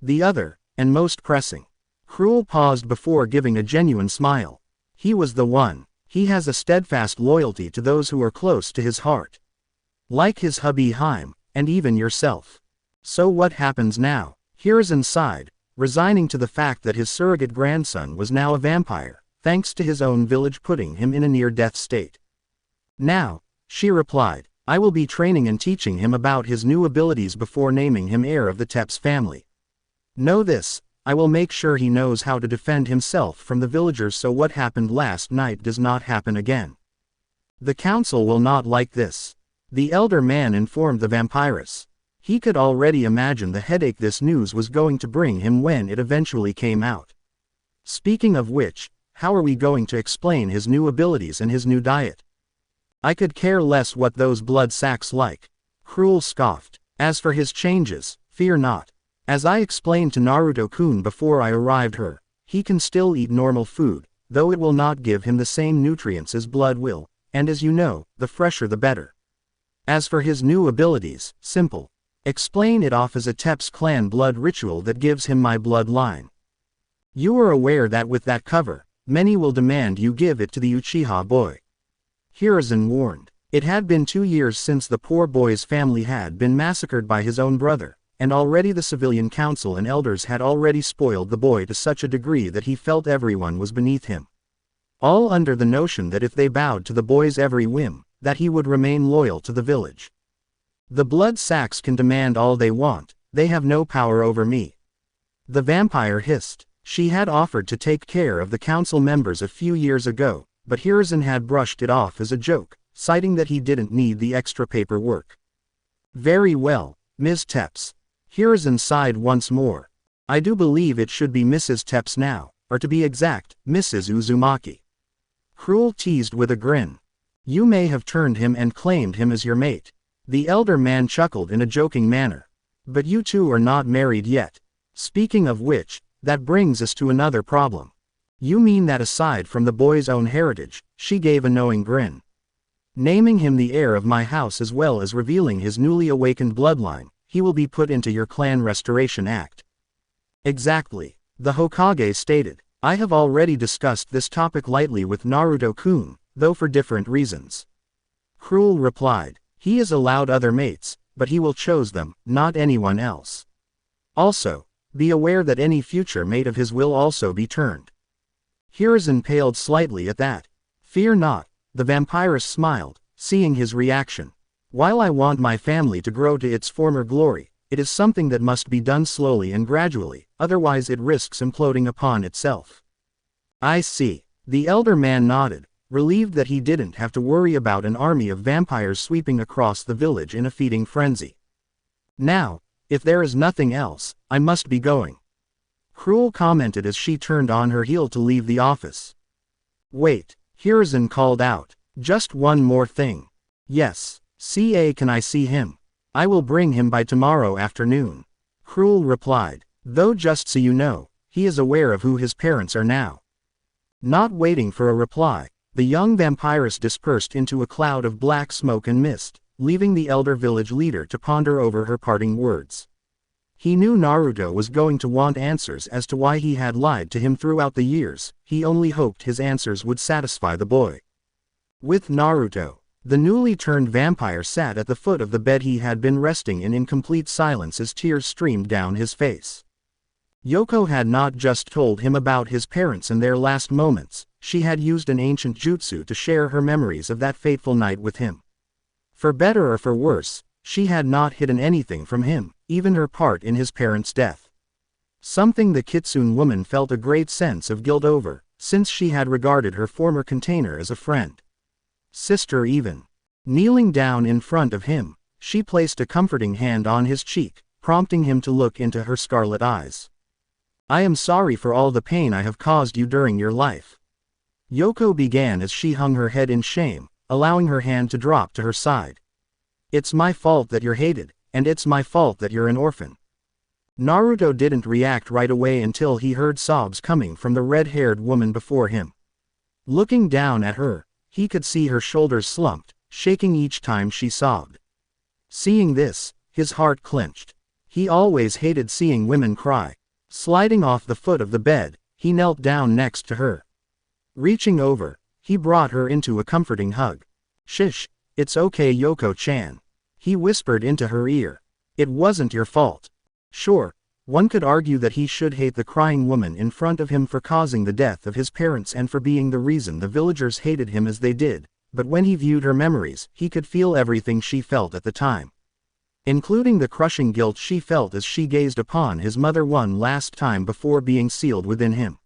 S1: "The other, and most pressing." Cruel paused before giving a genuine smile. "He was the one. He has a steadfast loyalty to those who are close to his heart. Like his hubby Haim, and even yourself. So what happens now? Hiruzen sighed, resigning to the fact that his surrogate grandson was now a vampire, thanks to his own village putting him in a near-death state. Now, she replied, I will be training and teaching him about his new abilities before naming him heir of the Tepes family. Know this, I will make sure he knows how to defend himself from the villagers so what happened last night does not happen again. The council will not like this. The elder man informed the vampiress. He could already imagine the headache this news was going to bring him when it eventually came out. Speaking of which, how are we going to explain his new abilities and his new diet? I could care less what those blood sacks like. Cruel scoffed. As for his changes, fear not. As I explained to Naruto-kun before I arrived here, he can still eat normal food, though it will not give him the same nutrients as blood will, and as you know, the fresher the better. As for his new abilities, simple. Explain it off as a Tepes clan blood ritual that gives him my bloodline. You are aware that with that cover, many will demand you give it to the Uchiha boy. Hiruzen warned. It had been 2 years since the poor boy's family had been massacred by his own brother, and already the civilian council and elders had already spoiled the boy to such a degree that he felt everyone was beneath him. All under the notion that if they bowed to the boy's every whim, that he would remain loyal to the village. The blood sacks can demand all they want, they have no power over me. The vampire hissed. She had offered to take care of the council members a few years ago, but Hiruzen had brushed it off as a joke, citing that he didn't need the extra paperwork. Very well, Ms. Tepes. Hiruzen sighed once more. I do believe it should be Mrs. Tepes now, or to be exact, Mrs. Uzumaki. Cruel teased with a grin. You may have turned him and claimed him as your mate. The elder man chuckled in a joking manner. But you two are not married yet. Speaking of which, that brings us to another problem. You mean that aside from the boy's own heritage, she gave a knowing grin. Naming him the heir of my house as well as revealing his newly awakened bloodline, he will be put into your clan restoration act. Exactly, the Hokage stated. I have already discussed this topic lightly with Naruto-kun, though for different reasons. Cruel replied, he is allowed other mates, but he will choose them, not anyone else. Also, be aware that any future mate of his will also be turned. Hiruzen paled slightly at that. Fear not, the vampiress smiled, seeing his reaction. While I want my family to grow to its former glory, it is something that must be done slowly and gradually, otherwise it risks imploding upon itself. I see. The elder man nodded, relieved that he didn't have to worry about an army of vampires sweeping across the village in a feeding frenzy. Now, if there is nothing else, I must be going. Cruel commented as she turned on her heel to leave the office. Wait, Hiruzen called out, just one more thing. Yes, can I see him? I will bring him by tomorrow afternoon. Cruel replied, though just so you know, he is aware of who his parents are now. Not waiting for a reply, the young vampiress dispersed into a cloud of black smoke and mist, leaving the elder village leader to ponder over her parting words. He knew Naruto was going to want answers as to why he had lied to him throughout the years, he only hoped his answers would satisfy the boy. With Naruto, the newly turned vampire sat at the foot of the bed he had been resting in complete silence as tears streamed down his face. Yoko had not just told him about his parents and their last moments, she had used an ancient jutsu to share her memories of that fateful night with him. For better or for worse, she had not hidden anything from him, even her part in his parents' death. Something the Kitsune woman felt a great sense of guilt over, since she had regarded her former container as a friend. Sister even. Kneeling down in front of him, she placed a comforting hand on his cheek, prompting him to look into her scarlet eyes. I am sorry for all the pain I have caused you during your life. Yoko began as she hung her head in shame, allowing her hand to drop to her side. It's my fault that you're hated, and it's my fault that you're an orphan. Naruto didn't react right away until he heard sobs coming from the red-haired woman before him. Looking down at her, he could see her shoulders slumped, shaking each time she sobbed. Seeing this, his heart clenched. He always hated seeing women cry. Sliding off the foot of the bed, he knelt down next to her. Reaching over, he brought her into a comforting hug. Shish, it's okay Yoko-chan. He whispered into her ear. It wasn't your fault. Sure, one could argue that he should hate the crying woman in front of him for causing the death of his parents and for being the reason the villagers hated him as they did, but when he viewed her memories, he could feel everything she felt at the time. Including the crushing guilt she felt as she gazed upon his mother one last time before being sealed within him.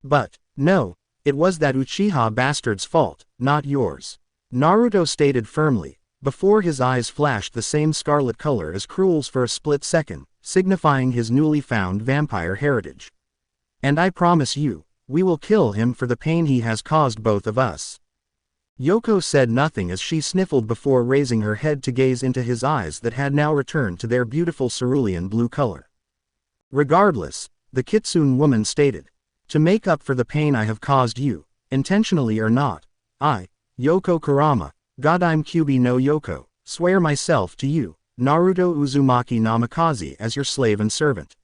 S1: But, no, it was that Uchiha bastard's fault, not yours. Naruto stated firmly, before his eyes flashed the same scarlet color as Cruel's for a split second, signifying his newly found vampire heritage. And I promise you, we will kill him for the pain he has caused both of us. Yoko said nothing as she sniffled before raising her head to gaze into his eyes that had now returned to their beautiful cerulean blue color. Regardless, the Kitsune woman stated, to make up for the pain I have caused you, intentionally or not, I, Yoko Kurama, Godime Kyubi no Yoko, swear myself to you, Naruto Uzumaki Namikaze as your slave and servant.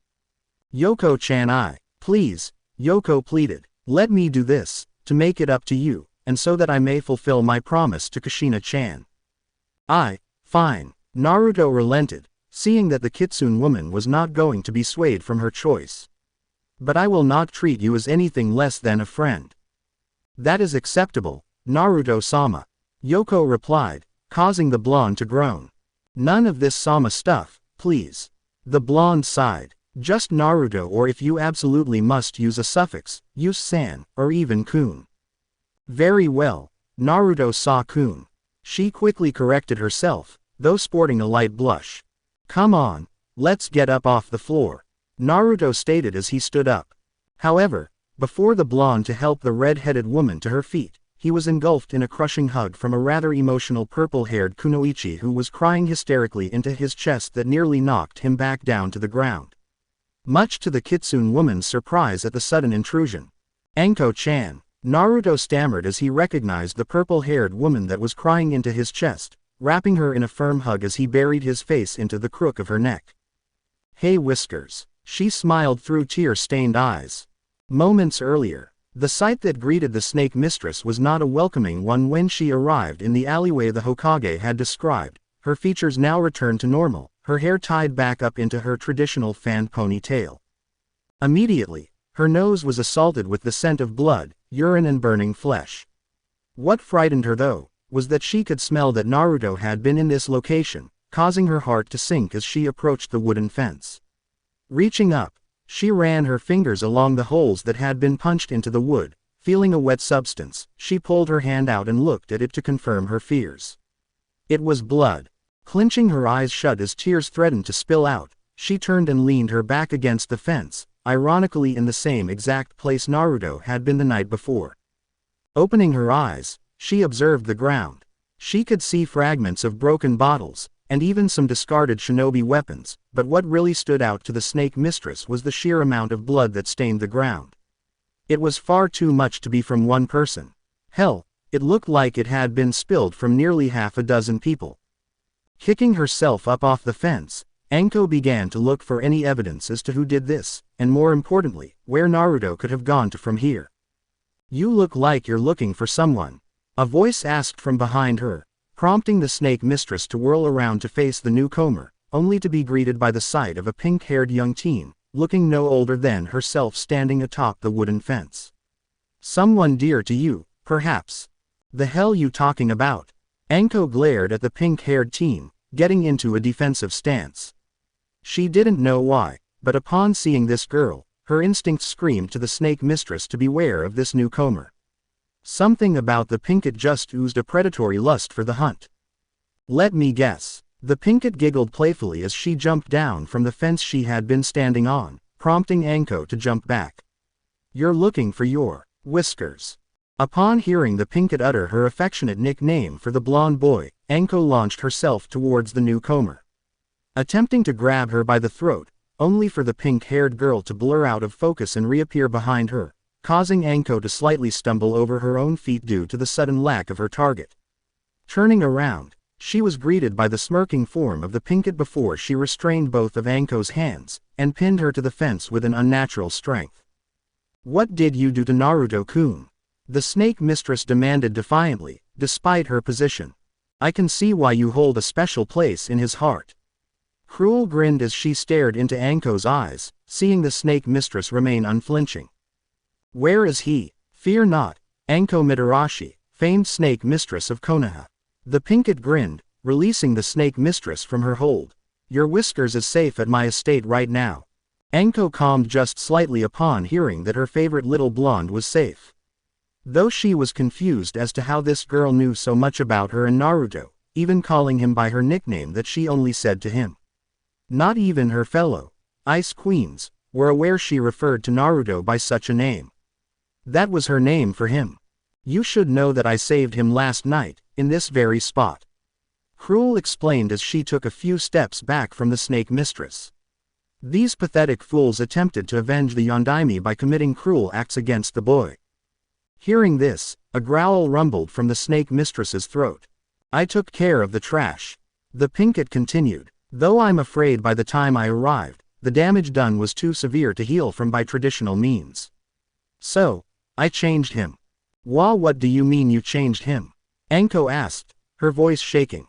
S1: Yoko-chan please, Yoko pleaded, let me do this, to make it up to you, and so that I may fulfill my promise to Kushina-chan. Fine. Naruto relented, seeing that the Kitsune woman was not going to be swayed from her choice. But I will not treat you as anything less than a friend. That is acceptable, Naruto-sama. Yoko replied, causing the blonde to groan. None of this sama stuff, please. The blonde sighed. Just Naruto, or if you absolutely must use a suffix, use san, or even kun. Very well, Naruto-sa-kun. She quickly corrected herself, though sporting a light blush. Come on, let's get up off the floor, Naruto stated as he stood up. However, before the blonde to help the red-headed woman to her feet, he was engulfed in a crushing hug from a rather emotional purple-haired kunoichi who was crying hysterically into his chest that nearly knocked him back down to the ground. Much to the Kitsune woman's surprise at the sudden intrusion. Anko-chan, Naruto stammered as he recognized the purple-haired woman that was crying into his chest, wrapping her in a firm hug as he buried his face into the crook of her neck. Hey Whiskers, she smiled through tear-stained eyes. Moments earlier, the sight that greeted the snake mistress was not a welcoming one when she arrived in the alleyway the Hokage had described. Her features now returned to normal, her hair tied back up into her traditional fan ponytail. Immediately, her nose was assaulted with the scent of blood, urine and burning flesh. What frightened her though, was that she could smell that Naruto had been in this location, causing her heart to sink as she approached the wooden fence. Reaching up, she ran her fingers along the holes that had been punched into the wood, feeling a wet substance. She pulled her hand out and looked at it to confirm her fears. It was blood. Clenching her eyes shut as tears threatened to spill out, she turned and leaned her back against the fence, ironically in the same exact place Naruto had been the night before. Opening her eyes, she observed the ground. She could see fragments of broken bottles, and even some discarded shinobi weapons, but what really stood out to the snake mistress was the sheer amount of blood that stained the ground. It was far too much to be from one person. Hell, it looked like it had been spilled from nearly half a dozen people. Kicking herself up off the fence, Anko began to look for any evidence as to who did this, and more importantly, where Naruto could have gone to from here. You look like you're looking for someone, a voice asked from behind her, prompting the snake mistress to whirl around to face the newcomer, only to be greeted by the sight of a pink-haired young teen, looking no older than herself standing atop the wooden fence. Someone dear to you, perhaps. The hell you talking about? Anko glared at the pink-haired teen, getting into a defensive stance. She didn't know why, but upon seeing this girl, her instincts screamed to the snake mistress to beware of this newcomer. Something about the Pinkett just oozed a predatory lust for the hunt. Let me guess. The Pinkett giggled playfully as she jumped down from the fence she had been standing on, prompting Anko to jump back. You're looking for your Whiskers. Upon hearing the Pinkett utter her affectionate nickname for the blonde boy, Anko launched herself towards the newcomer. Attempting to grab her by the throat, only for the pink-haired girl to blur out of focus and reappear behind her, causing Anko to slightly stumble over her own feet due to the sudden lack of her target. Turning around, she was greeted by the smirking form of the Pinkett before she restrained both of Anko's hands, and pinned her to the fence with an unnatural strength. What did you do to Naruto-kun? The snake mistress demanded defiantly, despite her position. I can see why you hold a special place in his heart. Cruel grinned as she stared into Anko's eyes, seeing the snake mistress remain unflinching. Where is he? Fear not, Anko Mitarashi, famed snake mistress of Konoha. The Pinkett grinned, releasing the snake mistress from her hold. Your Whiskers is safe at my estate right now. Anko calmed just slightly upon hearing that her favorite little blonde was safe. Though she was confused as to how this girl knew so much about her and Naruto, even calling him by her nickname that she only said to him. Not even her fellow Ice Queens were aware she referred to Naruto by such a name. That was her name for him. You should know that I saved him last night, in this very spot. Cruel explained as she took a few steps back from the snake mistress. These pathetic fools attempted to avenge the Yondaime by committing cruel acts against the boy. Hearing this, a growl rumbled from the snake mistress's throat. I took care of the trash. The Pinkett continued. Though I'm afraid by the time I arrived, the damage done was too severe to heal from by traditional means. So, I changed him. What do you mean you changed him? Anko asked, her voice shaking.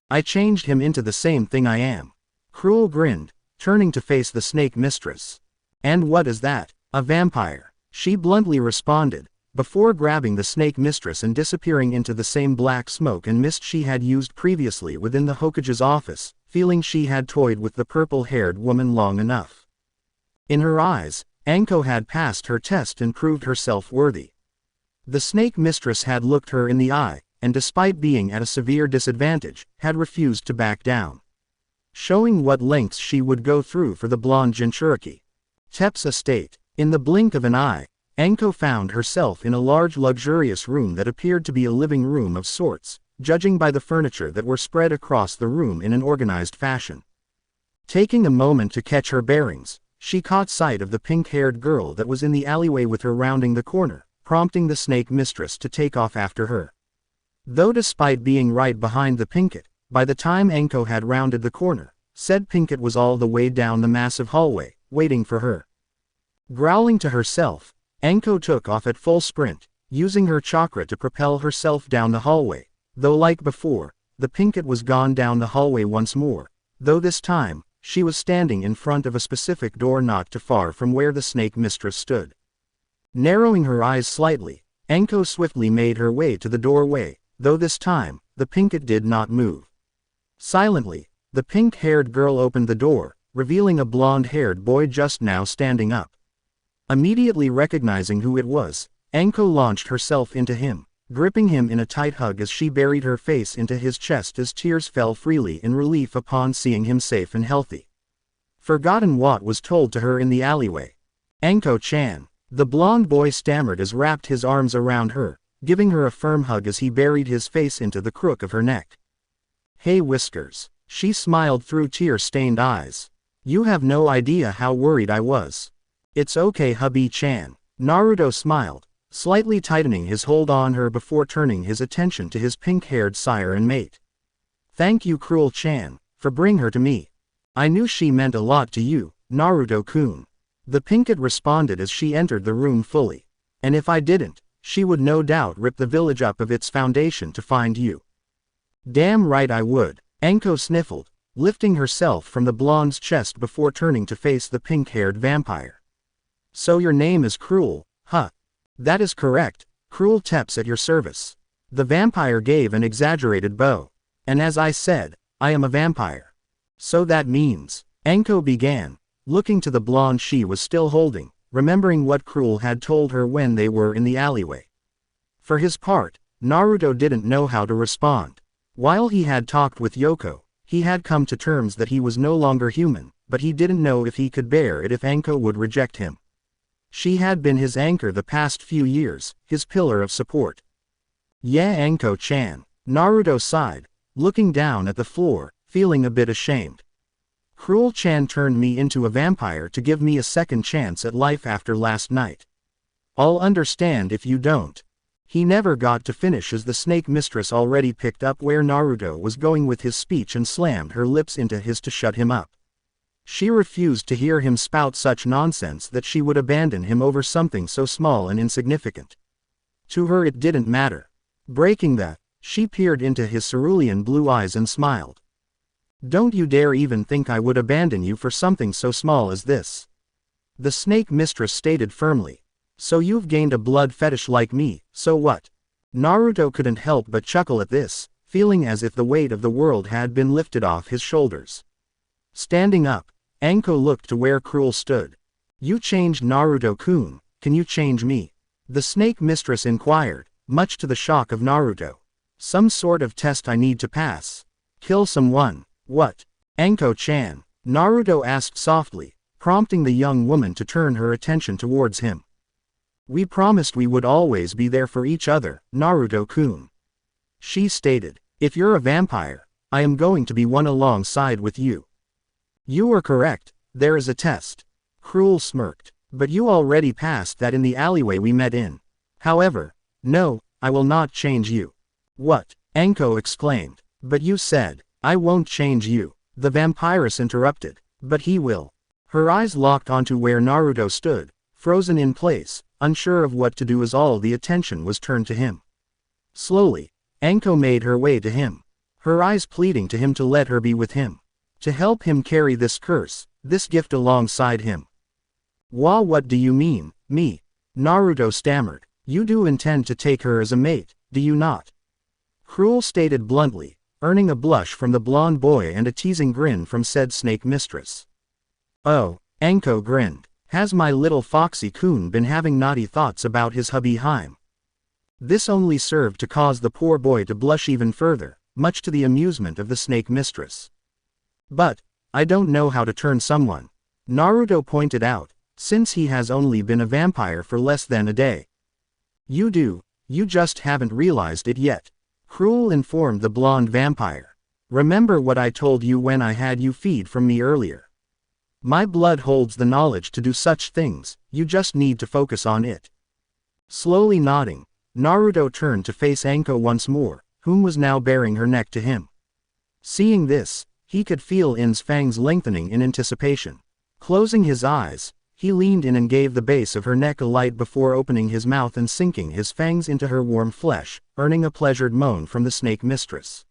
S1: I changed him into the same thing I am. Cruel grinned, turning to face the snake mistress. And what is that? A vampire, she bluntly responded, before grabbing the snake mistress and disappearing into the same black smoke and mist she had used previously within the Hokage's office, feeling she had toyed with the purple-haired woman long enough. In her eyes, Anko had passed her test and proved herself worthy. The snake mistress had looked her in the eye, and despite being at a severe disadvantage, had refused to back down. Showing what lengths she would go through for the blonde Jinchuriki. Tep's estate. In the blink of an eye, Anko found herself in a large luxurious room that appeared to be a living room of sorts, judging by the furniture that were spread across the room in an organized fashion. Taking a moment to catch her bearings, she caught sight of the pink-haired girl that was in the alleyway with her rounding the corner, prompting the snake mistress to take off after her. Though despite being right behind the Pinkett, by the time Anko had rounded the corner, said Pinkett was all the way down the massive hallway, waiting for her. Growling to herself, Anko took off at full sprint, using her chakra to propel herself down the hallway, though like before, the Pinkett was gone down the hallway once more, though this time, she was standing in front of a specific door not too far from where the snake mistress stood. Narrowing her eyes slightly, Anko swiftly made her way to the doorway, though this time, the Pinkett did not move. Silently, the pink-haired girl opened the door, revealing a blonde-haired boy just now standing up. Immediately recognizing who it was, Anko launched herself into him, gripping him in a tight hug as she buried her face into his chest as tears fell freely in relief upon seeing him safe and healthy. Forgotten what was told to her in the alleyway. Anko-chan, the blonde boy stammered as wrapped his arms around her, giving her a firm hug as he buried his face into the crook of her neck. Hey Whiskers, she smiled through tear-stained eyes. You have no idea how worried I was. It's okay hubby-chan. Naruto smiled, slightly tightening his hold on her before turning his attention to his pink-haired sire and mate. Thank you Cruel-chan, for bringing her to me. I knew she meant a lot to you, Naruto-kun. The Pinkett responded as she entered the room fully. And if I didn't, she would no doubt rip the village up of its foundation to find you. Damn right I would, Anko sniffled, lifting herself from the blonde's chest before turning to face the pink-haired vampire. So your name is Cruel, huh? That is correct, Cruel Teps at your service. The vampire gave an exaggerated bow. And as I said, I am a vampire. So that means, Anko began, looking to the blonde she was still holding, remembering what Cruel had told her when they were in the alleyway. For his part, Naruto didn't know how to respond. While he had talked with Yoko, he had come to terms that he was no longer human, but he didn't know if he could bear it if Anko would reject him. She had been his anchor the past few years, his pillar of support. Yeah Anko-chan, Naruto sighed, looking down at the floor, feeling a bit ashamed. Cruel-chan turned me into a vampire to give me a second chance at life after last night. I'll understand if you don't. He never got to finish as the snake mistress already picked up where Naruto was going with his speech and slammed her lips into his to shut him up. She refused to hear him spout such nonsense that she would abandon him over something so small and insignificant. To her it didn't matter. Breaking that, She peered into his cerulean blue eyes and smiled. Don't you dare even think I would abandon you for something so small as this. The snake mistress stated firmly. So you've gained a blood fetish like me, so what? Naruto couldn't help but chuckle at this, feeling as if the weight of the world had been lifted off his shoulders. Standing up, Anko looked to where Cruel stood. You changed Naruto-kun, can you change me? The snake mistress inquired, much to the shock of Naruto. Some sort of test I need to pass. Kill someone. What? Anko-chan, Naruto asked softly, prompting the young woman to turn her attention towards him. We promised we would always be there for each other, Naruto-kun. She stated, if you're a vampire, I am going to be one alongside with you. You were correct, there is a test. Cruel smirked, but you already passed that in the alleyway we met in. However, no, I will not change you. What? Anko exclaimed, but you said, I won't change you. The vampiress interrupted, but he will. Her eyes locked onto where Naruto stood, frozen in place, unsure of what to do as all the attention was turned to him. Slowly, Anko made her way to him, her eyes pleading to him to let her be with him. To help him carry this curse, this gift alongside him. What do you mean, me? Naruto stammered. You do intend to take her as a mate, do you not? Cruel stated bluntly, earning a blush from the blonde boy and a teasing grin from said snake mistress. Oh, Anko grinned. Has my little foxy-kun been having naughty thoughts about his hubby Haim? This only served to cause the poor boy to blush even further, much to the amusement of the snake mistress. But, I don't know how to turn someone, Naruto pointed out, since he has only been a vampire for less than a day. You do, you just haven't realized it yet. Cruel informed the blonde vampire. Remember what I told you when I had you feed from me earlier. My blood holds the knowledge to do such things, you just need to focus on it. Slowly nodding, Naruto turned to face Anko once more, whom was now baring her neck to him. Seeing this, he could feel In's fangs lengthening in anticipation. Closing his eyes, he leaned in and gave the base of her neck a light before opening his mouth and sinking his fangs into her warm flesh, earning a pleasured moan from the snake mistress.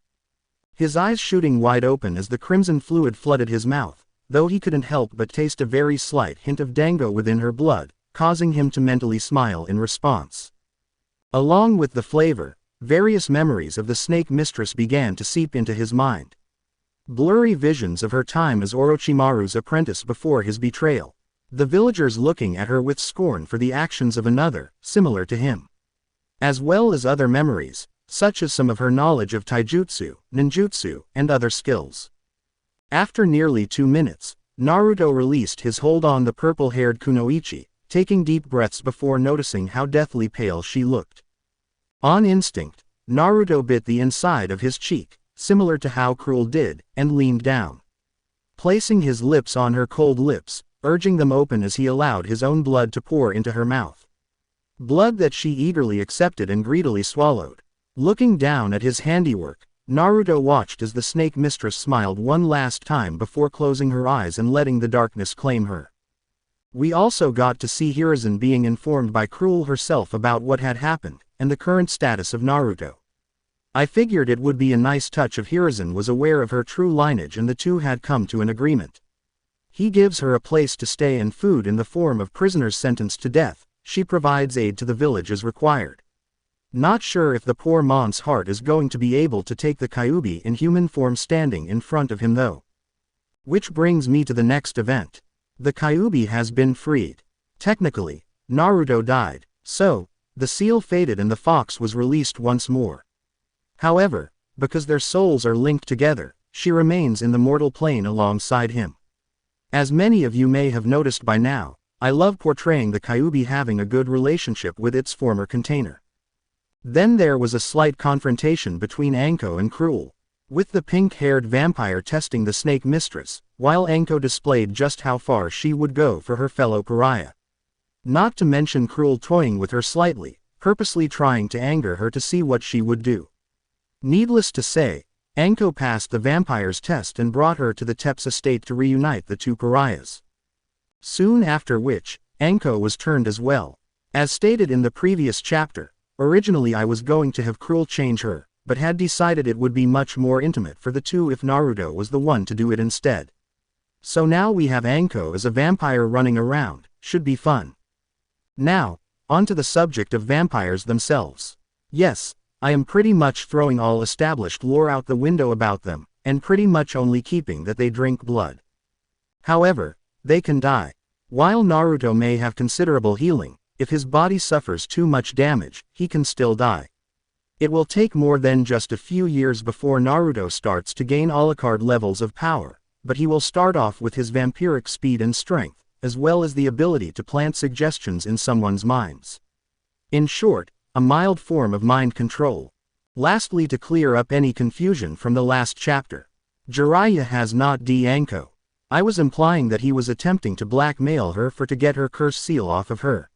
S1: His eyes shooting wide open as the crimson fluid flooded his mouth, though he couldn't help but taste a very slight hint of dango within her blood, causing him to mentally smile in response. Along with the flavor, various memories of the snake mistress began to seep into his mind. Blurry visions of her time as Orochimaru's apprentice before his betrayal. The villagers looking at her with scorn for the actions of another, similar to him. As well as other memories, such as some of her knowledge of taijutsu, ninjutsu, and other skills. After nearly 2 minutes, Naruto released his hold on the purple-haired Kunoichi, taking deep breaths before noticing how deathly pale she looked. On instinct, Naruto bit the inside of his cheek, similar to how Cruel did, and leaned down. Placing his lips on her cold lips, urging them open as he allowed his own blood to pour into her mouth. Blood that she eagerly accepted and greedily swallowed. Looking down at his handiwork, Naruto watched as the snake mistress smiled one last time before closing her eyes and letting the darkness claim her. We also got to see Hiruzen being informed by Cruel herself about what had happened, and the current status of Naruto. I figured it would be a nice touch if Hiruzen was aware of her true lineage and the two had come to an agreement. He gives her a place to stay and food in the form of prisoners sentenced to death, she provides aid to the village as required. Not sure if the poor Mon's heart is going to be able to take the Kyuubi in human form standing in front of him though. Which brings me to the next event. The Kyuubi has been freed. Technically, Naruto died, so, the seal faded and the fox was released once more. However, because their souls are linked together, she remains in the mortal plane alongside him. As many of you may have noticed by now, I love portraying the Kyuubi having a good relationship with its former container. Then there was a slight confrontation between Anko and Cruel, with the pink-haired vampire testing the snake mistress, while Anko displayed just how far she would go for her fellow pariah. Not to mention Cruel toying with her slightly, purposely trying to anger her to see what she would do. Needless to say, Anko passed the vampire's test and brought her to the Tep's estate to reunite the two pariahs. Soon after which, Anko was turned as well. As stated in the previous chapter, originally I was going to have Cruel change her, but had decided it would be much more intimate for the two if Naruto was the one to do it instead. So now we have Anko as a vampire running around, should be fun. Now, on to the subject of vampires themselves. Yes, I am pretty much throwing all established lore out the window about them, and pretty much only keeping that they drink blood. However, they can die. While Naruto may have considerable healing, if his body suffers too much damage, he can still die. It will take more than just a few years before Naruto starts to gain Alucard levels of power, but he will start off with his vampiric speed and strength, as well as the ability to plant suggestions in someone's minds. In short, a mild form of mind control. Lastly, to clear up any confusion from the last chapter, Jiraiya has not Anko. I was implying that he was attempting to blackmail her to get her curse seal off of her.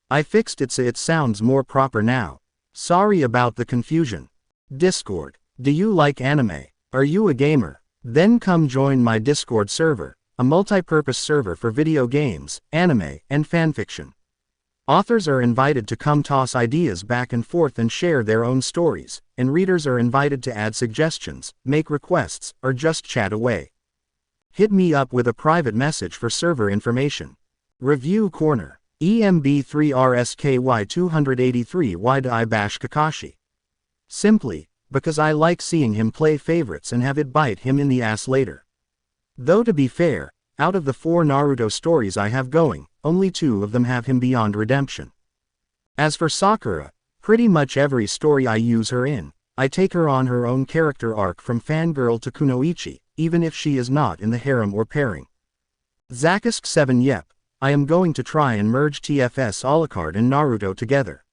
S1: I fixed it so it sounds more proper now. Sorry about the confusion. Discord. Do you like anime? Are you a gamer? Then come join my Discord server, a multi-purpose server for video games, anime, and fanfiction. Authors are invited to come toss ideas back and forth and share their own stories, and readers are invited to add suggestions, make requests, or just chat away. Hit me up with a private message for server information. Review Corner. EMB3RSKY283 Why do I bash Kakashi? Simply, because I like seeing him play favorites and have it bite him in the ass later. Though to be fair, out of the 4 Naruto stories I have going, only 2 of them have him beyond redemption. As for Sakura, pretty much every story I use her in, I take her on her own character arc from fangirl to kunoichi, even if she is not in the harem or pairing. Zakisk 7 Yep. I am going to try and merge TFS Alucard and Naruto together.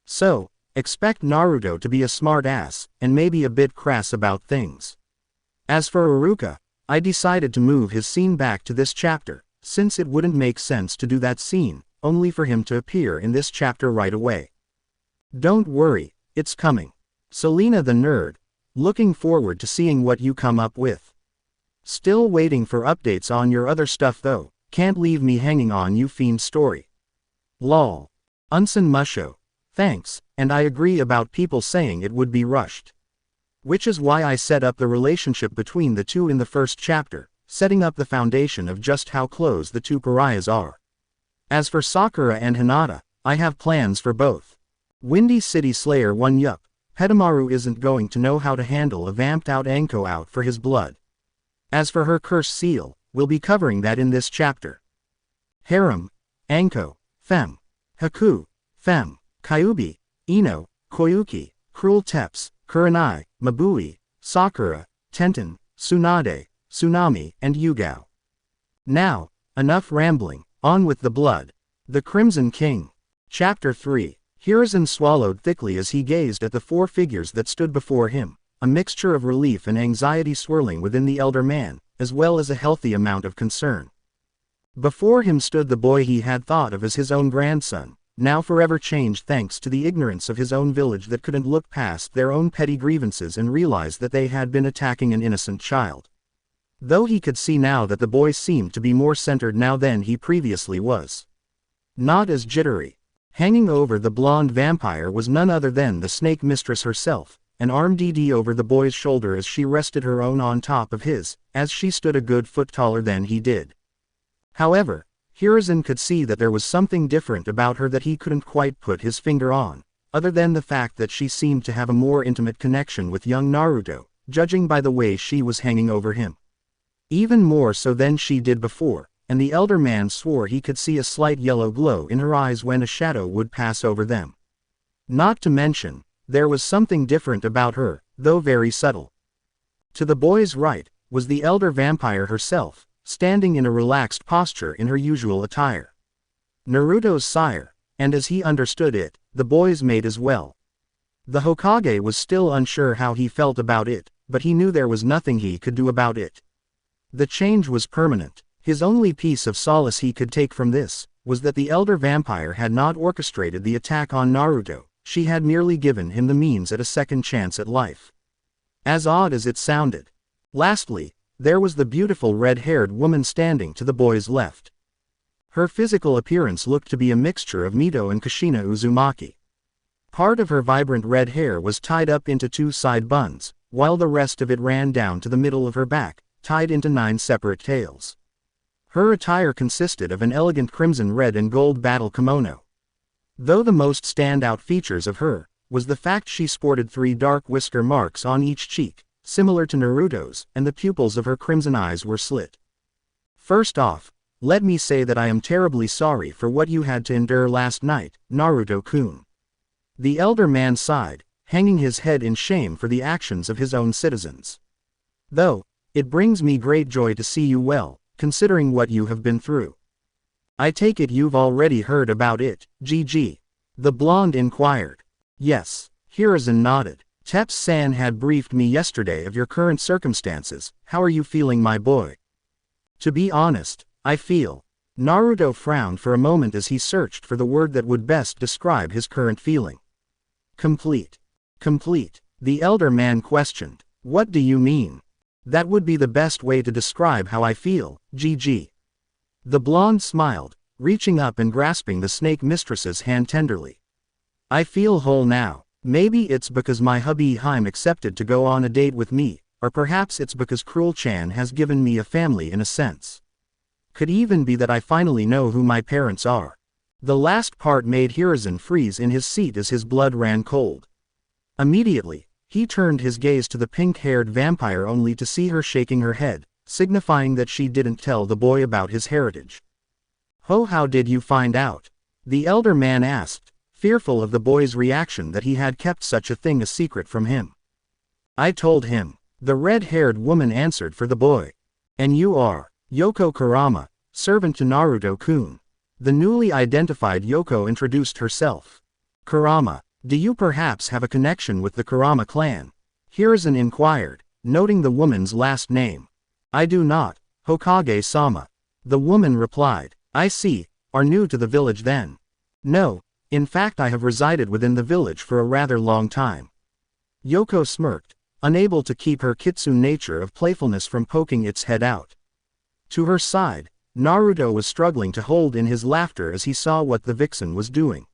S1: So, expect Naruto to be a smart ass, and maybe a bit crass about things. As for Iruka, I decided to move his scene back to this chapter, since it wouldn't make sense to do that scene, only for him to appear in this chapter right away. Don't worry, it's coming. Selena the Nerd. Looking forward to seeing what you come up with. Still waiting for updates on your other stuff though. Can't leave me hanging on you fiend story. Lol. Unsen Musho. Thanks, and I agree about people saying it would be rushed. Which is why I set up the relationship between the two in the first chapter, setting up the foundation of just how close the two pariahs are. As for Sakura and Hinata, I have plans for both. Windy City Slayer 1 Yup. Petamaru isn't going to know how to handle a vamped out Anko out for his blood. As for her curse seal, we'll be covering that in this chapter. Harem, Anko, Fem, Haku, Fem, Kyubi, Ino, Koyuki, Cruel Teps, Kurenai, Mabui, Sakura, Tenten, Tsunade, Tsunami, and Yugao. Now, enough rambling, on with the blood. The Crimson King. Chapter 3. Hiruzen swallowed thickly as he gazed at the 4 figures that stood before him, a mixture of relief and anxiety swirling within the elder man, as well as a healthy amount of concern. Before him stood the boy he had thought of as his own grandson, now forever changed thanks to the ignorance of his own village that couldn't look past their own petty grievances and realize that they had been attacking an innocent child. Though he could see now that the boy seemed to be more centered now than he previously was. Not as jittery. Hanging over the blonde vampire was none other than the snake mistress herself, an arm over the boy's shoulder as she rested her own on top of his, as she stood a good foot taller than he did. However, Hiruzen could see that there was something different about her that he couldn't quite put his finger on, other than the fact that she seemed to have a more intimate connection with young Naruto, judging by the way she was hanging over him. Even more so than she did before, and the elder man swore he could see a slight yellow glow in her eyes when a shadow would pass over them. Not to mention, there was something different about her, though very subtle. To the boy's right, was the elder vampire herself, standing in a relaxed posture in her usual attire. Naruto's sire, and as he understood it, the boy's mate as well. The Hokage was still unsure how he felt about it, but he knew there was nothing he could do about it. The change was permanent. His only piece of solace he could take from this, was that the elder vampire had not orchestrated the attack on Naruto, she had merely given him the means at a second chance at life. As odd as it sounded. Lastly, there was the beautiful red-haired woman standing to the boy's left. Her physical appearance looked to be a mixture of Mito and Kushina Uzumaki. Part of her vibrant red hair was tied up into 2 side buns, while the rest of it ran down to the middle of her back, tied into 9 separate tails. Her attire consisted of an elegant crimson red and gold battle kimono. Though the most standout features of her was the fact she sported 3 dark whisker marks on each cheek, similar to Naruto's, and the pupils of her crimson eyes were slit. First off, let me say that I am terribly sorry for what you had to endure last night, Naruto-kun. The elder man sighed, hanging his head in shame for the actions of his own citizens. Though, it brings me great joy to see you well, considering what you have been through. I take it you've already heard about it, GG. The blonde inquired. Yes, Hiruzen nodded. Teps-san had briefed me yesterday of your current circumstances. How are you feeling, my boy? To be honest, I feel. Naruto frowned for a moment as he searched for the word that would best describe his current feeling. Complete. Complete, the elder man questioned. What do you mean? That would be the best way to describe how I feel, GG. The blonde smiled, reaching up and grasping the snake mistress's hand tenderly. I feel whole now. Maybe it's because my hubby Haim accepted to go on a date with me, or perhaps it's because Cruel-chan has given me a family in a sense. Could even be that I finally know who my parents are. The last part made Hiruzen freeze in his seat as his blood ran cold. Immediately, he turned his gaze to the pink-haired vampire only to see her shaking her head, signifying that she didn't tell the boy about his heritage. How did you find out? The elder man asked, fearful of the boy's reaction that he had kept such a thing a secret from him. I told him, the red-haired woman answered for the boy. And you are Yoko Kurama, servant to Naruto-kun. The newly identified Yoko introduced herself. Kurama, do you perhaps have a connection with the Kurama clan? Hiruzen inquired, noting the woman's last name. I do not, Hokage-sama. The woman replied. I see, are new to the village then? No, in fact I have resided within the village for a rather long time. Yoko smirked, unable to keep her kitsune nature of playfulness from poking its head out. To her side, Naruto was struggling to hold in his laughter as he saw what the vixen was doing.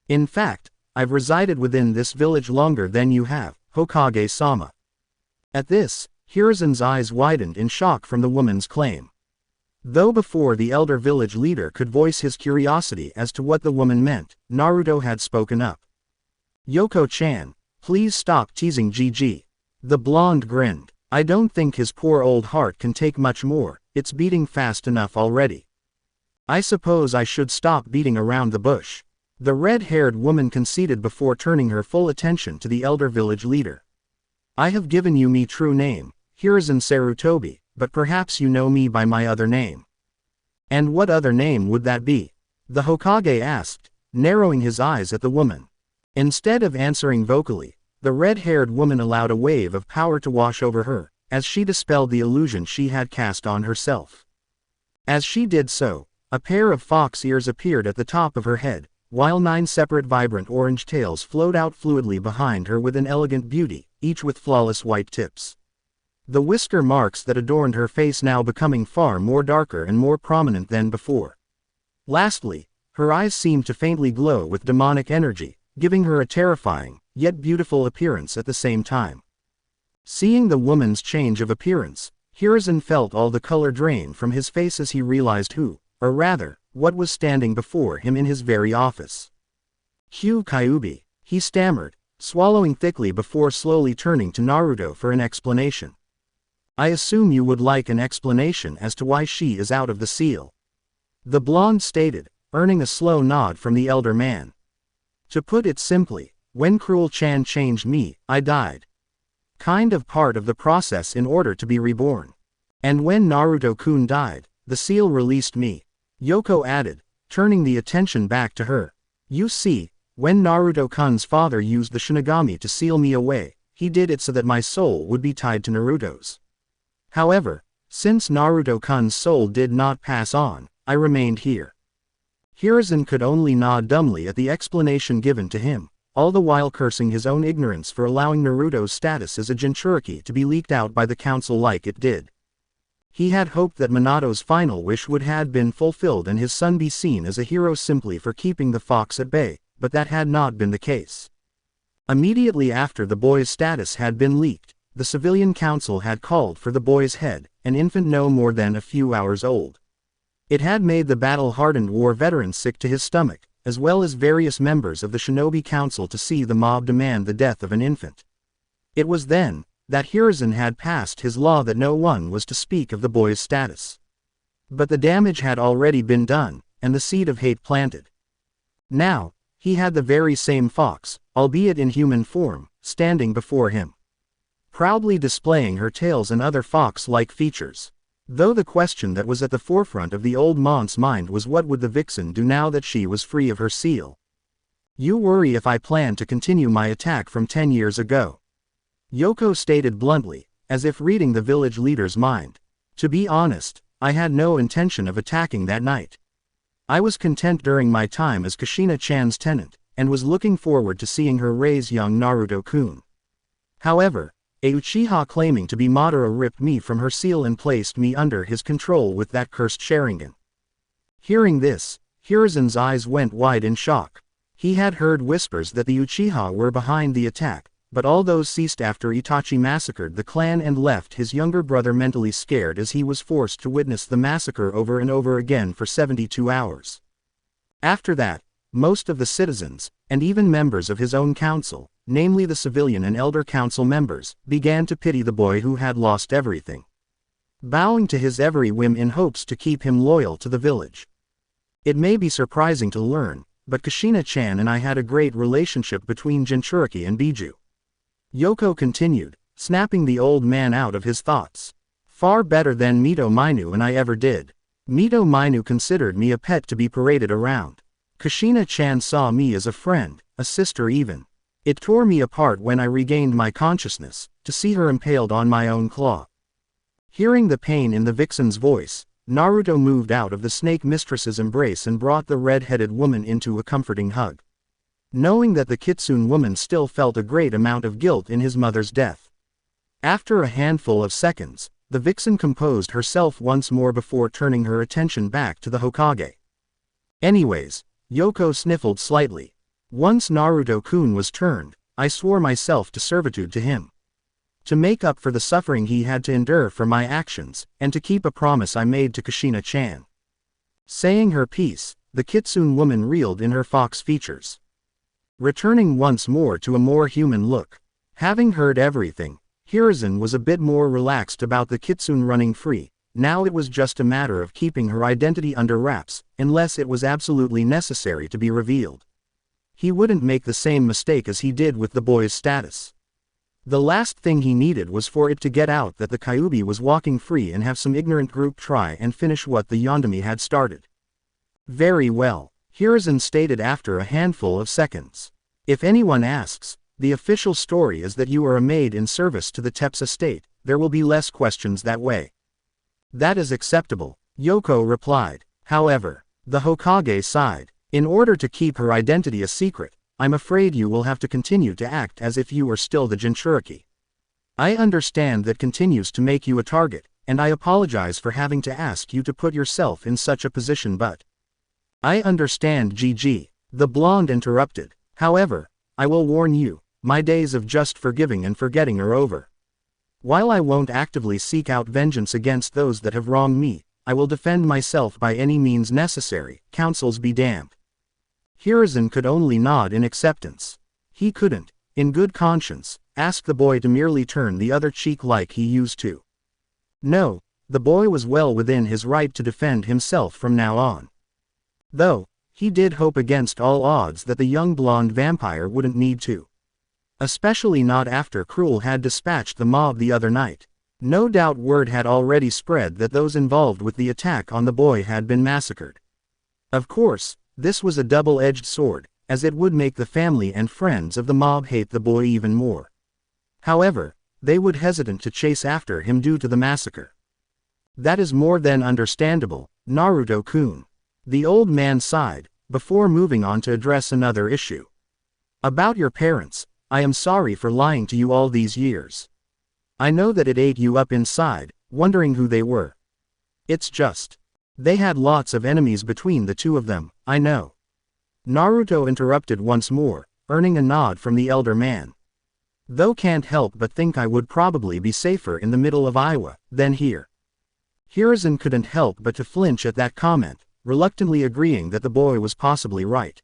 S1: In fact, I've resided within this village longer than you have, Hokage-sama. At this, Hiruzen's eyes widened in shock from the woman's claim. Though before the elder village leader could voice his curiosity as to what the woman meant, Naruto had spoken up. Yoko-chan, please stop teasing GG. The blonde grinned. I don't think his poor old heart can take much more, it's beating fast enough already. I suppose I should stop beating around the bush. The red-haired woman conceded before turning her full attention to the elder village leader. I have given you me true name, Hiruzen Sarutobi, but perhaps you know me by my other name. And what other name would that be? The Hokage asked, narrowing his eyes at the woman. Instead of answering vocally, the red-haired woman allowed a wave of power to wash over her, as she dispelled the illusion she had cast on herself. As she did so, a pair of fox ears appeared at the top of her head, while 9 separate vibrant orange tails flowed out fluidly behind her with an elegant beauty, each with flawless white tips. The whisker marks that adorned her face now becoming far more darker and more prominent than before. Lastly, her eyes seemed to faintly glow with demonic energy, giving her a terrifying, yet beautiful appearance at the same time. Seeing the woman's change of appearance, Hiruzen felt all the color drain from his face as he realized who, or rather, what was standing before him in his very office. Hugh Kyubi, he stammered, swallowing thickly before slowly turning to Naruto for an explanation. I assume you would like an explanation as to why she is out of the seal. The blonde stated, earning a slow nod from the elder man. To put it simply, when Cruel-chan changed me, I died. Kind of part of the process in order to be reborn. And when Naruto-kun died, the seal released me. Yoko added, turning the attention back to her. You see, when Naruto-kun's father used the Shinigami to seal me away, he did it so that my soul would be tied to Naruto's. However, since Naruto-kun's soul did not pass on, I remained here. Hiruzen could only nod dumbly at the explanation given to him, all the while cursing his own ignorance for allowing Naruto's status as a Jinchuriki to be leaked out by the council like it did. He had hoped that Minato's final wish would have been fulfilled and his son be seen as a hero simply for keeping the fox at bay, but that had not been the case. Immediately after the boy's status had been leaked, the civilian council had called for the boy's head, an infant no more than a few hours old. It had made the battle-hardened war veteran sick to his stomach, as well as various members of the Shinobi Council to see the mob demand the death of an infant. It was then that Hiruzen had passed his law that no one was to speak of the boy's status. But the damage had already been done, and the seed of hate planted. Now, he had the very same fox, albeit in human form, standing before him, proudly displaying her tails and other fox-like features. Though the question that was at the forefront of the old mont's mind was what would the vixen do now that she was free of her seal. You worry if I plan to continue my attack from 10 years ago. Yoko stated bluntly, as if reading the village leader's mind. To be honest, I had no intention of attacking that night. I was content during my time as Kushina-chan's tenant, and was looking forward to seeing her raise young Naruto-kun. However, a Uchiha claiming to be Madara ripped me from her seal and placed me under his control with that cursed Sharingan. Hearing this, Hiruzen's eyes went wide in shock. He had heard whispers that the Uchiha were behind the attack, but all those ceased after Itachi massacred the clan and left his younger brother mentally scared as he was forced to witness the massacre over and over again for 72 hours. After that, most of the citizens, and even members of his own council, namely the civilian and elder council members, began to pity the boy who had lost everything, bowing to his every whim in hopes to keep him loyal to the village. It may be surprising to learn, but Kushina-chan and I had a great relationship between Jinchuriki and Biju. Yoko continued, snapping the old man out of his thoughts. Far better than Mito Mainu and I ever did. Mito Mainu considered me a pet to be paraded around. Kushina-chan saw me as a friend, a sister even. It tore me apart when I regained my consciousness, to see her impaled on my own claw. Hearing the pain in the vixen's voice, Naruto moved out of the snake mistress's embrace and brought the red-headed woman into a comforting hug, knowing that the Kitsune woman still felt a great amount of guilt in his mother's death. After a handful of seconds, the vixen composed herself once more before turning her attention back to the Hokage. Anyways, Yoko sniffled slightly. Once Naruto-kun was turned, I swore myself to servitude to him. To make up for the suffering he had to endure for my actions, and to keep a promise I made to Kushina-chan. Saying her piece, the Kitsune woman reeled in her fox features, returning once more to a more human look. Having heard everything, Hiruzen was a bit more relaxed about the Kitsune running free. Now it was just a matter of keeping her identity under wraps, unless it was absolutely necessary to be revealed. He wouldn't make the same mistake as he did with the boy's status. The last thing he needed was for it to get out that the Kyuubi was walking free and have some ignorant group try and finish what the Yondaime had started. Very well, Hiruzen stated after a handful of seconds. If anyone asks, the official story is that you are a maid in service to the Tepsa state. There will be less questions that way. That is acceptable, Yoko replied. However, the Hokage sighed. In order to keep her identity a secret, I'm afraid you will have to continue to act as if you are still the Jinchuriki. I understand that continues to make you a target, and I apologize for having to ask you to put yourself in such a position, but I understand, GG, the blonde interrupted. However, I will warn you, my days of just forgiving and forgetting are over. While I won't actively seek out vengeance against those that have wronged me, I will defend myself by any means necessary, councils be damned. Hiruzen could only nod in acceptance. He couldn't, in good conscience, ask the boy to merely turn the other cheek like he used to. No, the boy was well within his right to defend himself from now on. Though, he did hope against all odds that the young blonde vampire wouldn't need to. Especially not after Cruel had dispatched the mob the other night. No doubt word had already spread that those involved with the attack on the boy had been massacred. Of course, this was a double-edged sword, as it would make the family and friends of the mob hate the boy even more. However, they would hesitate to chase after him due to the massacre. That is more than understandable, Naruto-kun. The old man sighed, before moving on to address another issue. About your parents, I am sorry for lying to you all these years. I know that it ate you up inside, wondering who they were. It's just, they had lots of enemies between the two of them, I know. Naruto interrupted once more, earning a nod from the elder man. Though can't help but think I would probably be safer in the middle of Iowa than here. Hiruzen couldn't help but to flinch at that comment, reluctantly agreeing that the boy was possibly right.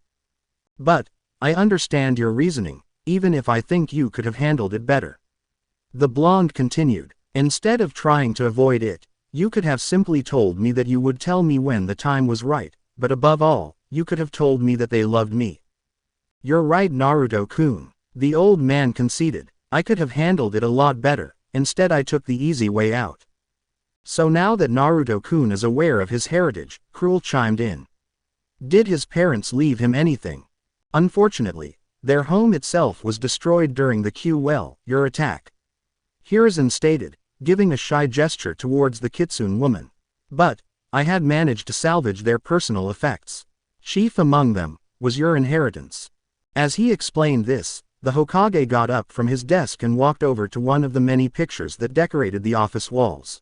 S1: But, I understand your reasoning, even if I think you could have handled it better. The blonde continued. Instead of trying to avoid it, you could have simply told me that you would tell me when the time was right, but above all, you could have told me that they loved me. You're right, Naruto-kun. The old man conceded. I could have handled it a lot better, instead I took the easy way out. So now that Naruto-kun is aware of his heritage, Cruel chimed in. Did his parents leave him anything? Unfortunately, their home itself was destroyed during the your attack. Hiruzen stated, giving a shy gesture towards the Kitsune woman. But, I had managed to salvage their personal effects. Chief among them, was your inheritance. As he explained this, the Hokage got up from his desk and walked over to one of the many pictures that decorated the office walls.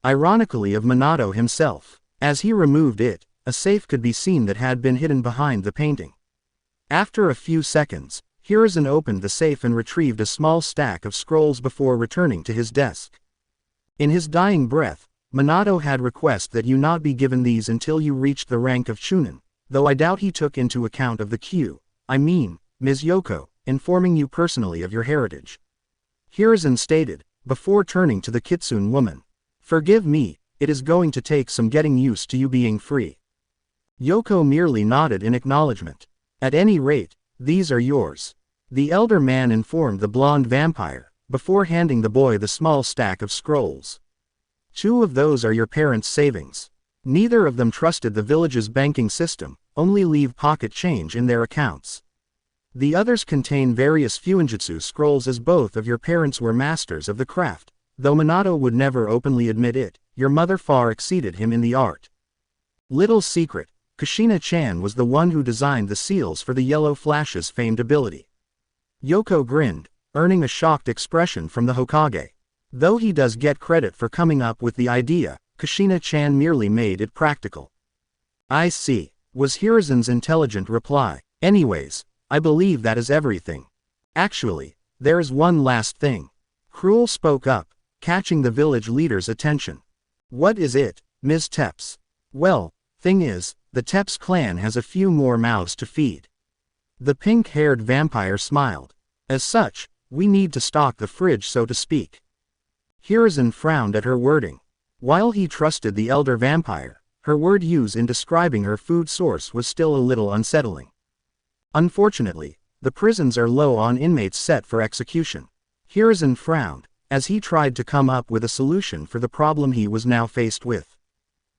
S1: Ironically of Minato himself. As he removed it, a safe could be seen that had been hidden behind the painting. After a few seconds, Hiruzen opened the safe and retrieved a small stack of scrolls before returning to his desk. In his dying breath, Minato had requested that you not be given these until you reached the rank of Chunin, though I doubt he took into account of the Ms. Yoko, informing you personally of your heritage. Hiruzen stated, before turning to the Kitsune woman. Forgive me, it is going to take some getting used to you being free. Yoko merely nodded in acknowledgement. At any rate, these are yours. The elder man informed the blonde vampire, before handing the boy the small stack of scrolls. 2 of those are your parents' savings. Neither of them trusted the village's banking system, only leave pocket change in their accounts. The others contain various Fuinjutsu scrolls as both of your parents were masters of the craft, though Minato would never openly admit it, your mother far exceeded him in the art. Little secret, Kushina-chan was the one who designed the seals for the Yellow Flash's famed ability. Yoko grinned, earning a shocked expression from the Hokage. Though he does get credit for coming up with the idea, Kushina-chan merely made it practical. I see, was Hiruzen's intelligent reply. Anyways, I believe that is everything. Actually, there is one last thing. Cruel spoke up, catching the village leader's attention. What is it, Ms. Tepps? Well, thing is, the Tepps clan has a few more mouths to feed. The pink-haired vampire smiled. As such, we need to stock the fridge, so to speak. Hiruzen frowned at her wording. While he trusted the elder vampire, her word use in describing her food source was still a little unsettling. Unfortunately, the prisons are low on inmates set for execution. Hiruzen frowned, as he tried to come up with a solution for the problem he was now faced with.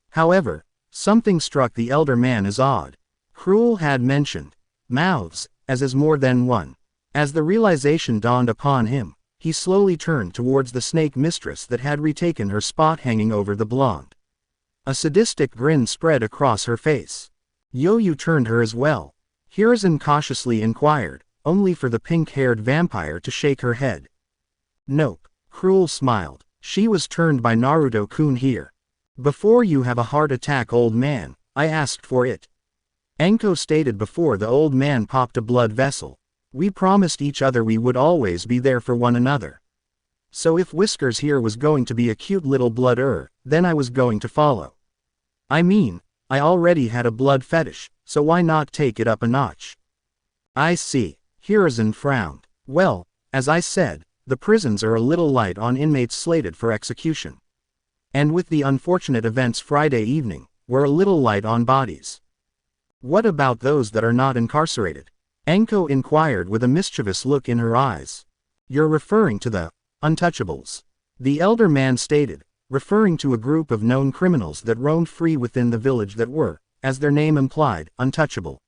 S1: However, something struck the elder man as odd. Cruel had mentioned mouths, as is more than one. As the realization dawned upon him, he slowly turned towards the snake mistress that had retaken her spot hanging over the blonde. A sadistic grin spread across her face. You turned her as well? Hiruzen cautiously inquired, only for the pink-haired vampire to shake her head. Nope, Cruel smiled. She was turned by Naruto-kun here. Before you have a heart attack, old man, I asked for it. Enko stated before the old man popped a blood vessel. We promised each other we would always be there for one another. So if Whiskers here was going to be a cute little blood then I was going to follow. I mean, I already had a blood fetish, so why not take it up a notch? I see. Hiruzen frowned. Well, as I said, the prisons are a little light on inmates slated for execution. And with the unfortunate events Friday evening, we're a little light on bodies. What about those that are not incarcerated? Enko inquired with a mischievous look in her eyes. You're referring to the untouchables. The elder man stated, referring to a group of known criminals that roamed free within the village that were, as their name implied, untouchable.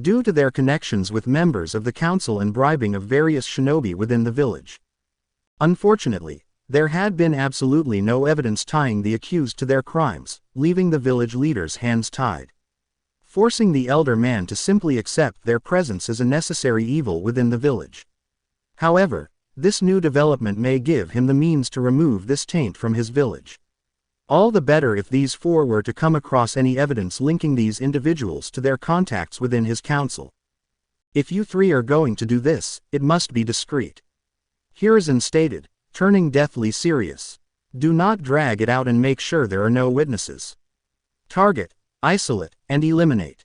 S1: Due to their connections with members of the council and bribing of various shinobi within the village. Unfortunately, there had been absolutely no evidence tying the accused to their crimes, leaving the village leaders' hands tied. Forcing the elder man to simply accept their presence as a necessary evil within the village. However, this new development may give him the means to remove this taint from his village. All the better if these 4 were to come across any evidence linking these individuals to their contacts within his council. If you three are going to do this, it must be discreet. Hiruzen stated, turning deathly serious. Do not drag it out and make sure there are no witnesses. Target, isolate, and eliminate.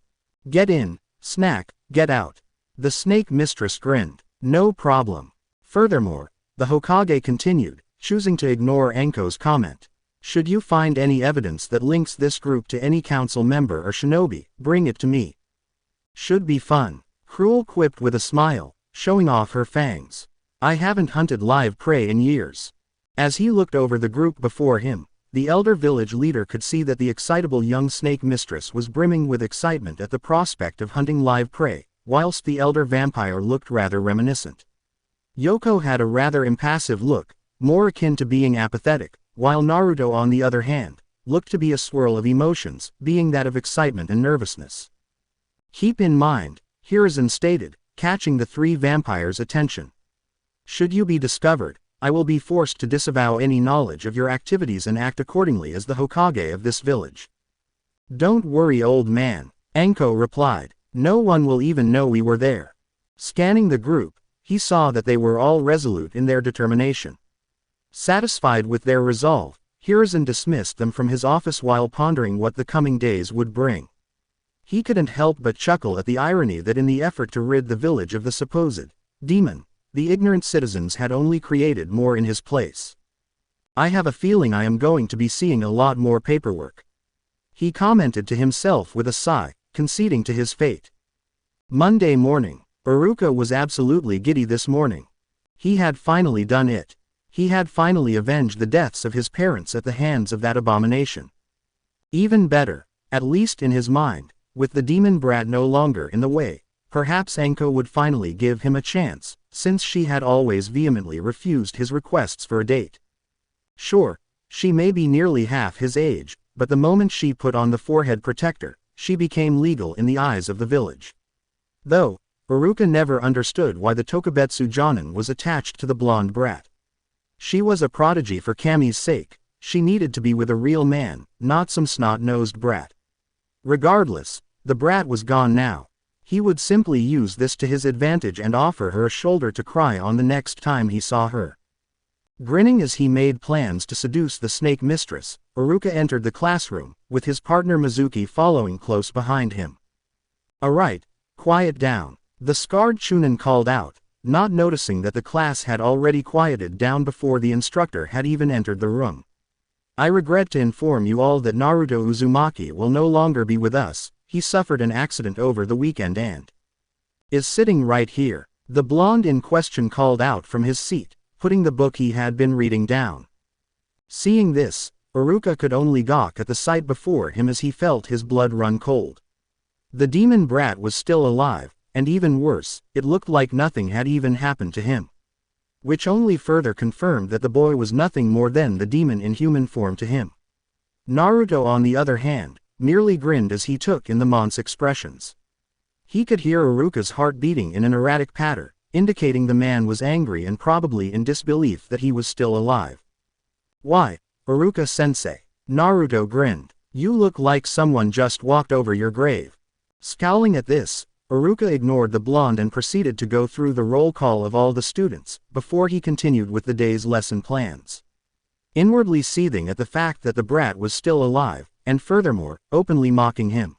S1: Get in, snack, get out. The snake mistress grinned. No problem. Furthermore, the Hokage continued, choosing to ignore Anko's comment. Should you find any evidence that links this group to any council member or shinobi, bring it to me. Should be fun. Cruel quipped with a smile, showing off her fangs. I haven't hunted live prey in years. As he looked over the group before him, the elder village leader could see that the excitable young snake mistress was brimming with excitement at the prospect of hunting live prey, whilst the elder vampire looked rather reminiscent. Yoko had a rather impassive look, more akin to being apathetic, while Naruto on the other hand, looked to be a swirl of emotions, being that of excitement and nervousness. Keep in mind, Hiruzen stated, catching the three vampires' attention. Should you be discovered, I will be forced to disavow any knowledge of your activities and act accordingly as the Hokage of this village. Don't worry, old man, Anko replied. No one will even know we were there. Scanning the group, he saw that they were all resolute in their determination. Satisfied with their resolve, Hiruzen dismissed them from his office while pondering what the coming days would bring. He couldn't help but chuckle at the irony that in the effort to rid the village of the supposed demon, the ignorant citizens had only created more in his place. I have a feeling I am going to be seeing a lot more paperwork. He commented to himself with a sigh, conceding to his fate. Monday morning, Iruka was absolutely giddy this morning. He had finally done it. He had finally avenged the deaths of his parents at the hands of that abomination. Even better, at least in his mind, with the demon brat no longer in the way, perhaps Anko would finally give him a chance, since she had always vehemently refused his requests for a date. Sure, she may be nearly half his age, but the moment she put on the forehead protector, she became legal in the eyes of the village. Though, Iruka never understood why the Tokubetsu Jonin was attached to the blonde brat. She was a prodigy for Kami's sake, she needed to be with a real man, not some snot-nosed brat. Regardless, the brat was gone now. He would simply use this to his advantage and offer her a shoulder to cry on the next time he saw her. Grinning as he made plans to seduce the snake mistress, Iruka entered the classroom, with his partner Mizuki following close behind him. Alright, quiet down, the scarred Chunin called out, not noticing that the class had already quieted down before the instructor had even entered the room. I regret to inform you all that Naruto Uzumaki will no longer be with us. He suffered an accident over the weekend and is sitting right here. The blonde in question called out from his seat, putting the book he had been reading down. Seeing this, Iruka could only gawk at the sight before him as he felt his blood run cold. The demon brat was still alive, and even worse, it looked like nothing had even happened to him. Which only further confirmed that the boy was nothing more than the demon in human form to him. Naruto on the other hand, merely grinned as he took in the mont's expressions. He could hear Iruka's heart beating in an erratic patter, indicating the man was angry and probably in disbelief that he was still alive. Why, Iruka-sensei, Naruto grinned, you look like someone just walked over your grave. Scowling at this, Iruka ignored the blonde and proceeded to go through the roll call of all the students, before he continued with the day's lesson plans. Inwardly seething at the fact that the brat was still alive, and furthermore, openly mocking him.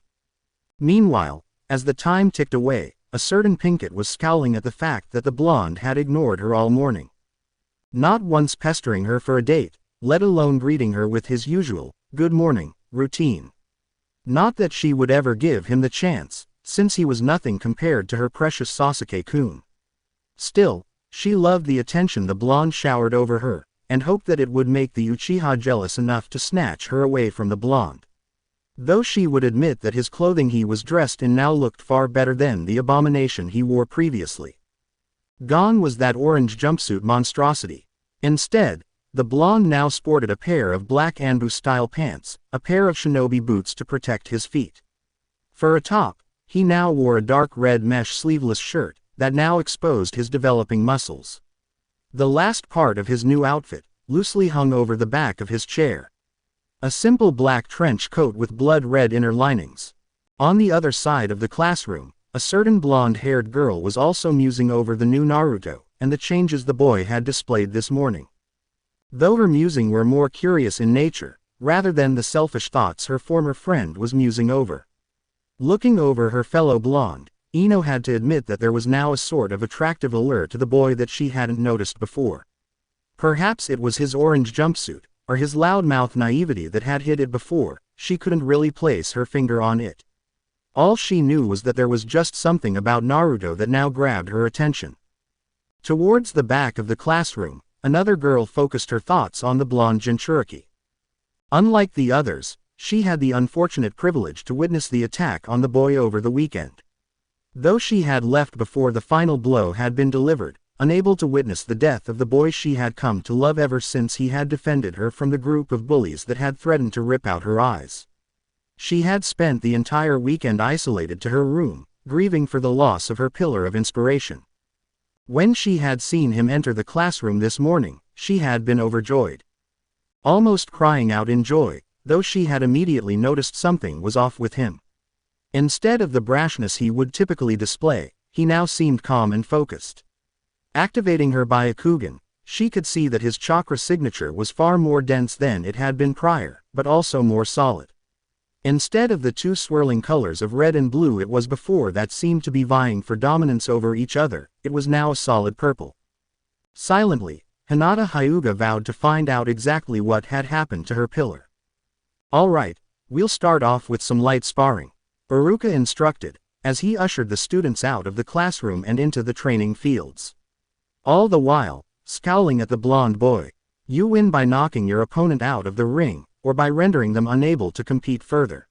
S1: Meanwhile, as the time ticked away, a certain Pinkett was scowling at the fact that the blonde had ignored her all morning. Not once pestering her for a date, let alone greeting her with his usual, good morning, routine. Not that she would ever give him the chance, since he was nothing compared to her precious Sasuke-kun. Still, she loved the attention the blonde showered over her, and hoped that it would make the Uchiha jealous enough to snatch her away from the blonde. Though she would admit that his clothing he was dressed in now looked far better than the abomination he wore previously. Gone was that orange jumpsuit monstrosity. Instead, the blonde now sported a pair of black Anbu-style pants, a pair of shinobi boots to protect his feet. For a top, he now wore a dark red mesh sleeveless shirt, that now exposed his developing muscles. The last part of his new outfit, loosely hung over the back of his chair. A simple black trench coat with blood-red inner linings. On the other side of the classroom, A certain blonde-haired girl was also musing over the new Naruto, and the changes the boy had displayed this morning. Though her musing were more curious in nature, rather than the selfish thoughts her former friend was musing over. Looking over her fellow blonde, Ino had to admit that there was now a sort of attractive allure to the boy that she hadn't noticed before. Perhaps it was his orange jumpsuit, or his loudmouth naivety that had hid it before. She couldn't really place her finger on it. All she knew was that there was just something about Naruto that now grabbed her attention. Towards the back of the classroom, another girl focused her thoughts on the blonde Jinchuriki. Unlike the others, she had the unfortunate privilege to witness the attack on the boy over the weekend. Though she had left before the final blow had been delivered, unable to witness the death of the boy she had come to love ever since he had defended her from the group of bullies that had threatened to rip out her eyes. She had spent the entire weekend isolated to her room, grieving for the loss of her pillar of inspiration. When she had seen him enter the classroom this morning, she had been overjoyed. Almost crying out in joy, though she had immediately noticed something was off with him. Instead of the brashness he would typically display, he now seemed calm and focused. Activating her Byakugan, she could see that his chakra signature was far more dense than it had been prior, but also more solid. Instead of the two swirling colors of red and blue it was before that seemed to be vying for dominance over each other, it was now a solid purple. Silently, Hinata Hyuga vowed to find out exactly what had happened to her pillar. "Alright, we'll start off with some light sparring," Iruka instructed, as he ushered the students out of the classroom and into the training fields. All the while, scowling at the blonde boy. "You win by knocking your opponent out of the ring, or by rendering them unable to compete further."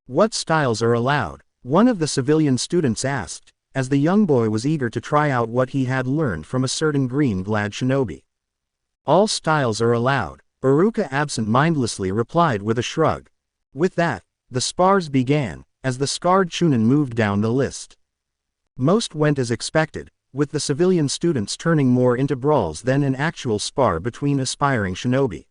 S1: "What styles are allowed?" one of the civilian students asked, as the young boy was eager to try out what he had learned from a certain green-clad shinobi. "All styles are allowed," Iruka absent-mindedly replied with a shrug. With that, the spars began, as the scarred Chunin moved down the list. Most went as expected, with the civilian students turning more into brawls than an actual spar between aspiring shinobi.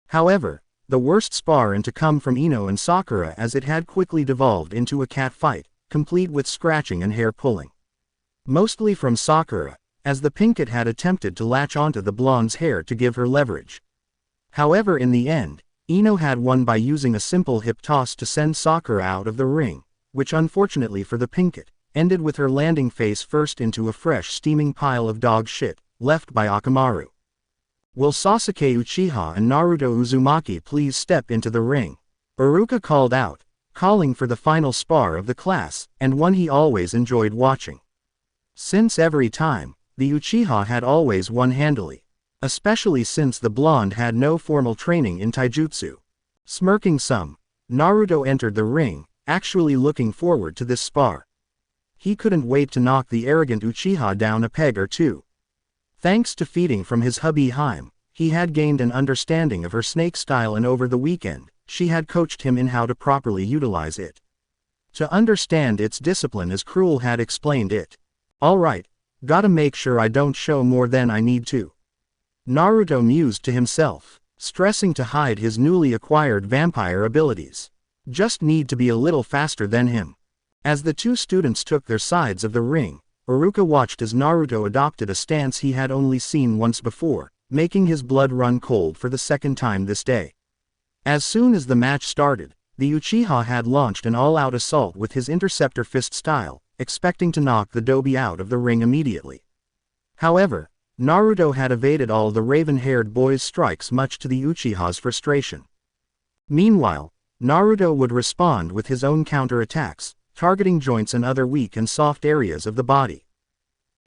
S1: However, the worst spar and to come from Ino and Sakura, as it had quickly devolved into a cat fight, complete with scratching and hair pulling. Mostly from Sakura, as the pinkett had attempted to latch onto the blonde's hair to give her leverage. However, in the end, Ino had won by using a simple hip toss to send Sakura out of the ring, which unfortunately for the pinkett, ended with her landing face first into a fresh steaming pile of dog shit, left by Akamaru. "Will Sasuke Uchiha and Naruto Uzumaki please step into the ring?" Iruka called out, calling for the final spar of the class, and one he always enjoyed watching. Since every time, the Uchiha had always won handily. Especially since the blonde had no formal training in taijutsu. Smirking some, Naruto entered the ring, actually looking forward to this spar. He couldn't wait to knock the arrogant Uchiha down a peg or two. Thanks to feeding from his hubby Haim, he had gained an understanding of her snake style, and over the weekend, she had coached him in how to properly utilize it. To understand its discipline, as Cruel had explained it. "Alright, gotta make sure I don't show more than I need to," Naruto mused to himself, stressing to hide his newly acquired vampire abilities. "Just need to be a little faster than him." As the two students took their sides of the ring, Iruka watched as Naruto adopted a stance he had only seen once before, making his blood run cold for the second time this day. As soon as the match started, the Uchiha had launched an all-out assault with his interceptor fist style, expecting to knock the dobi out of the ring immediately. However, Naruto had evaded all the raven-haired boy's strikes, much to the Uchiha's frustration. Meanwhile, Naruto would respond with his own counter-attacks, targeting joints and other weak and soft areas of the body,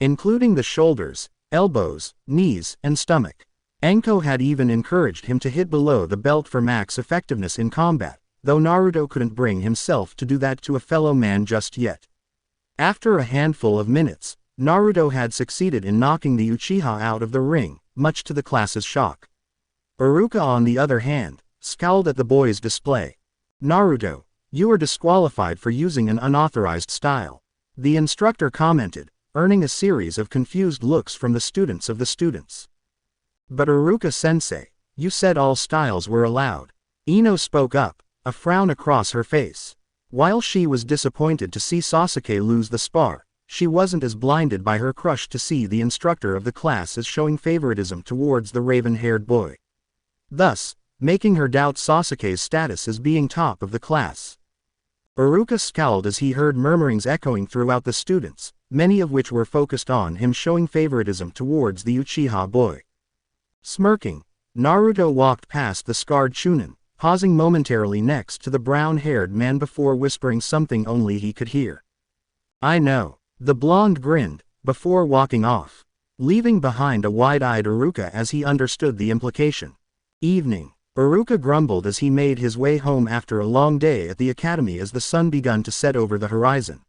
S1: including the shoulders, elbows, knees, and stomach. Anko had even encouraged him to hit below the belt for max effectiveness in combat, though Naruto couldn't bring himself to do that to a fellow man just yet. After a handful of minutes, Naruto had succeeded in knocking the Uchiha out of the ring, much to the class's shock. Iruka, on the other hand, scowled at the boy's display. "Naruto, you are disqualified for using an unauthorized style," the instructor commented, earning a series of confused looks from the students of the students. "But Iruka-sensei, you said all styles were allowed." Ino spoke up, a frown across her face. While she was disappointed to see Sasuke lose the spar, she wasn't as blinded by her crush to see the instructor of the class as showing favoritism towards the raven-haired boy, thus making her doubt Sasuke's status as being top of the class. Iruka scowled as he heard murmurings echoing throughout the students, many of which were focused on him showing favoritism towards the Uchiha boy. Smirking, Naruto walked past the scarred Chunin, pausing momentarily next to the brown-haired man before whispering something only he could hear. "I know." The blonde grinned, before walking off, leaving behind a wide-eyed Iruka as he understood the implication. Evening. Iruka grumbled as he made his way home after a long day at the academy as the sun begun to set over the horizon.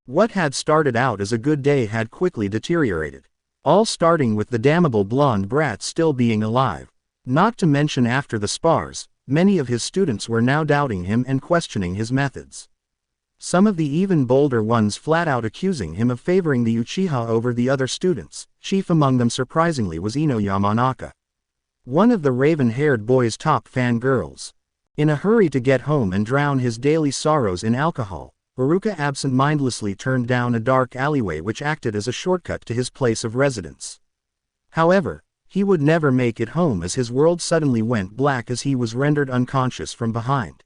S1: What had started out as a good day had quickly deteriorated, all starting with the damnable blonde brat still being alive. Not to mention after the spars, many of his students were now doubting him and questioning his methods. Some of the even bolder ones flat out accusing him of favoring the Uchiha over the other students. Chief among them surprisingly was Ino Yamanaka, one of the raven-haired boy's top fangirls. In a hurry to get home and drown his daily sorrows in alcohol, Iruka absent-mindedly turned down a dark alleyway which acted as a shortcut to his place of residence. However, he would never make it home as his world suddenly went black as he was rendered unconscious from behind.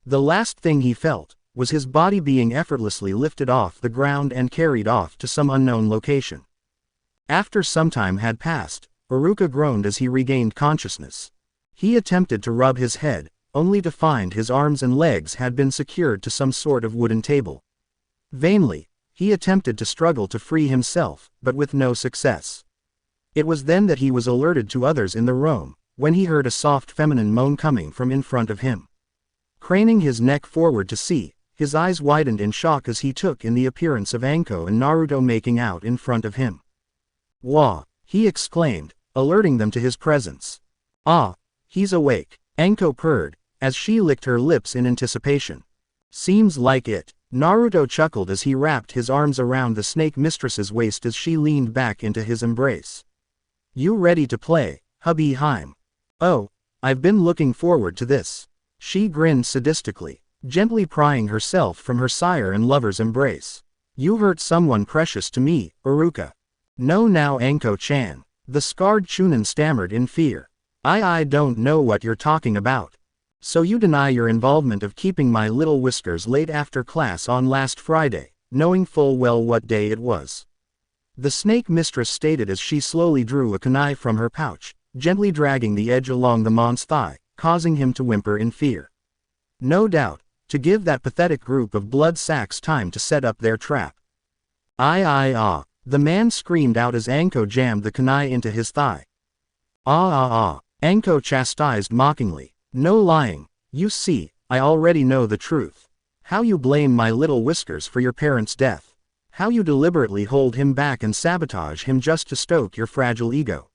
S1: The last thing he felt was his body being effortlessly lifted off the ground and carried off to some unknown location. After some time had passed, Iruka groaned as he regained consciousness. He attempted to rub his head, only to find his arms and legs had been secured to some sort of wooden table. Vainly, he attempted to struggle to free himself, but with no success. It was then that he was alerted to others in the room, when he heard a soft feminine moan coming from in front of him. Craning his neck forward to see, his eyes widened in shock as he took in the appearance of Anko and Naruto making out in front of him. "Wah!" he exclaimed, alerting them to his presence. "Ah, he's awake," Anko purred, as she licked her lips in anticipation. "Seems like it." Naruto chuckled as he wrapped his arms around the snake mistress's waist as she leaned back into his embrace. "You ready to play, hubby Heim?" "Oh, I've been looking forward to this." She grinned sadistically, gently prying herself from her sire and lover's embrace. "You hurt someone precious to me, Iruka." "No now Anko-chan." The scarred Chunin stammered in fear. I don't know what you're talking about." "So you deny your involvement of keeping my little whiskers late after class on last Friday, knowing full well what day it was?" The snake mistress stated as she slowly drew a kunai from her pouch, gently dragging the edge along the man's thigh, causing him to whimper in fear. No doubt, to give that pathetic group of blood sacks time to set up their trap. Ah. The man screamed out as Anko jammed the kunai into his thigh. Ah. Anko chastised mockingly. "No lying, you see, I already know the truth. How you blame my little whiskers for your parents' death. How you deliberately hold him back and sabotage him just to stoke your fragile ego.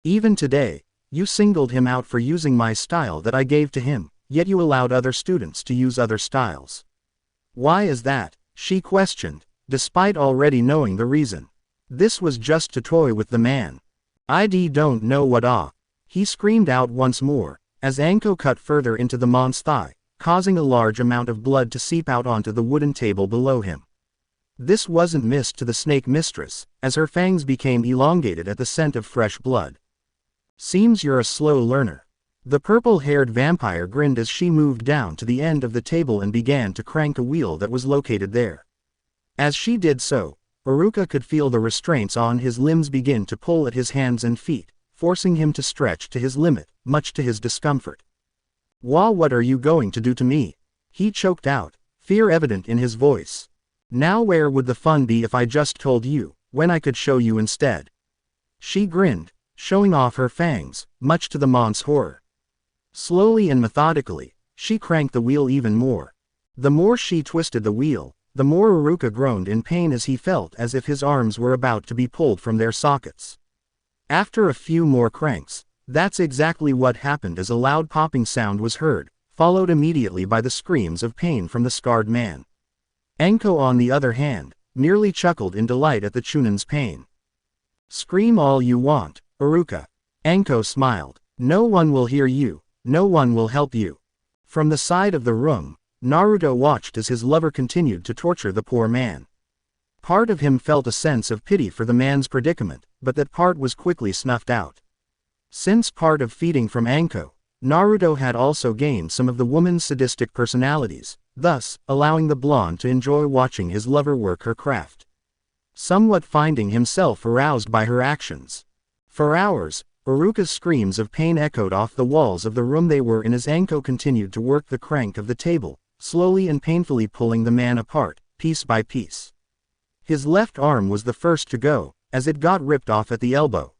S1: Even today, you singled him out for using my style that I gave to him, yet you allowed other students to use other styles. Why is that?" she questioned, despite already knowing the reason. This was just to toy with the man. "I don't know what he screamed out once more, as Anko cut further into the man's thigh, causing a large amount of blood to seep out onto the wooden table below him. This wasn't missed to the snake mistress, as her fangs became elongated at the scent of fresh blood. "Seems you're a slow learner." The purple-haired vampire grinned as she moved down to the end of the table and began to crank a wheel that was located there. As she did so, Iruka could feel the restraints on his limbs begin to pull at his hands and feet, forcing him to stretch to his limit, much to his discomfort. "Wah, what are you going to do to me?" he choked out, fear evident in his voice. "Now where would the fun be if I just told you, when I could show you instead?" She grinned, showing off her fangs, much to the man's horror. Slowly and methodically, she cranked the wheel even more. The more she twisted the wheel, the more Iruka groaned in pain as he felt as if his arms were about to be pulled from their sockets. After a few more cranks, that's exactly what happened as a loud popping sound was heard, followed immediately by the screams of pain from the scarred man. Anko on the other hand, merely chuckled in delight at the Chunin's pain. "Scream all you want, Iruka." Anko smiled. "No one will hear you, no one will help you." From the side of the room, Naruto watched as his lover continued to torture the poor man. Part of him felt a sense of pity for the man's predicament, but that part was quickly snuffed out. Since part of feeding from Anko, Naruto had also gained some of the woman's sadistic personalities, thus, allowing the blonde to enjoy watching his lover work her craft. Somewhat finding himself aroused by her actions. For hours, Iruka's screams of pain echoed off the walls of the room they were in as Anko continued to work the crank of the table, slowly and painfully pulling the man apart, piece by piece. His left arm was the first to go, as it got ripped off at the elbow.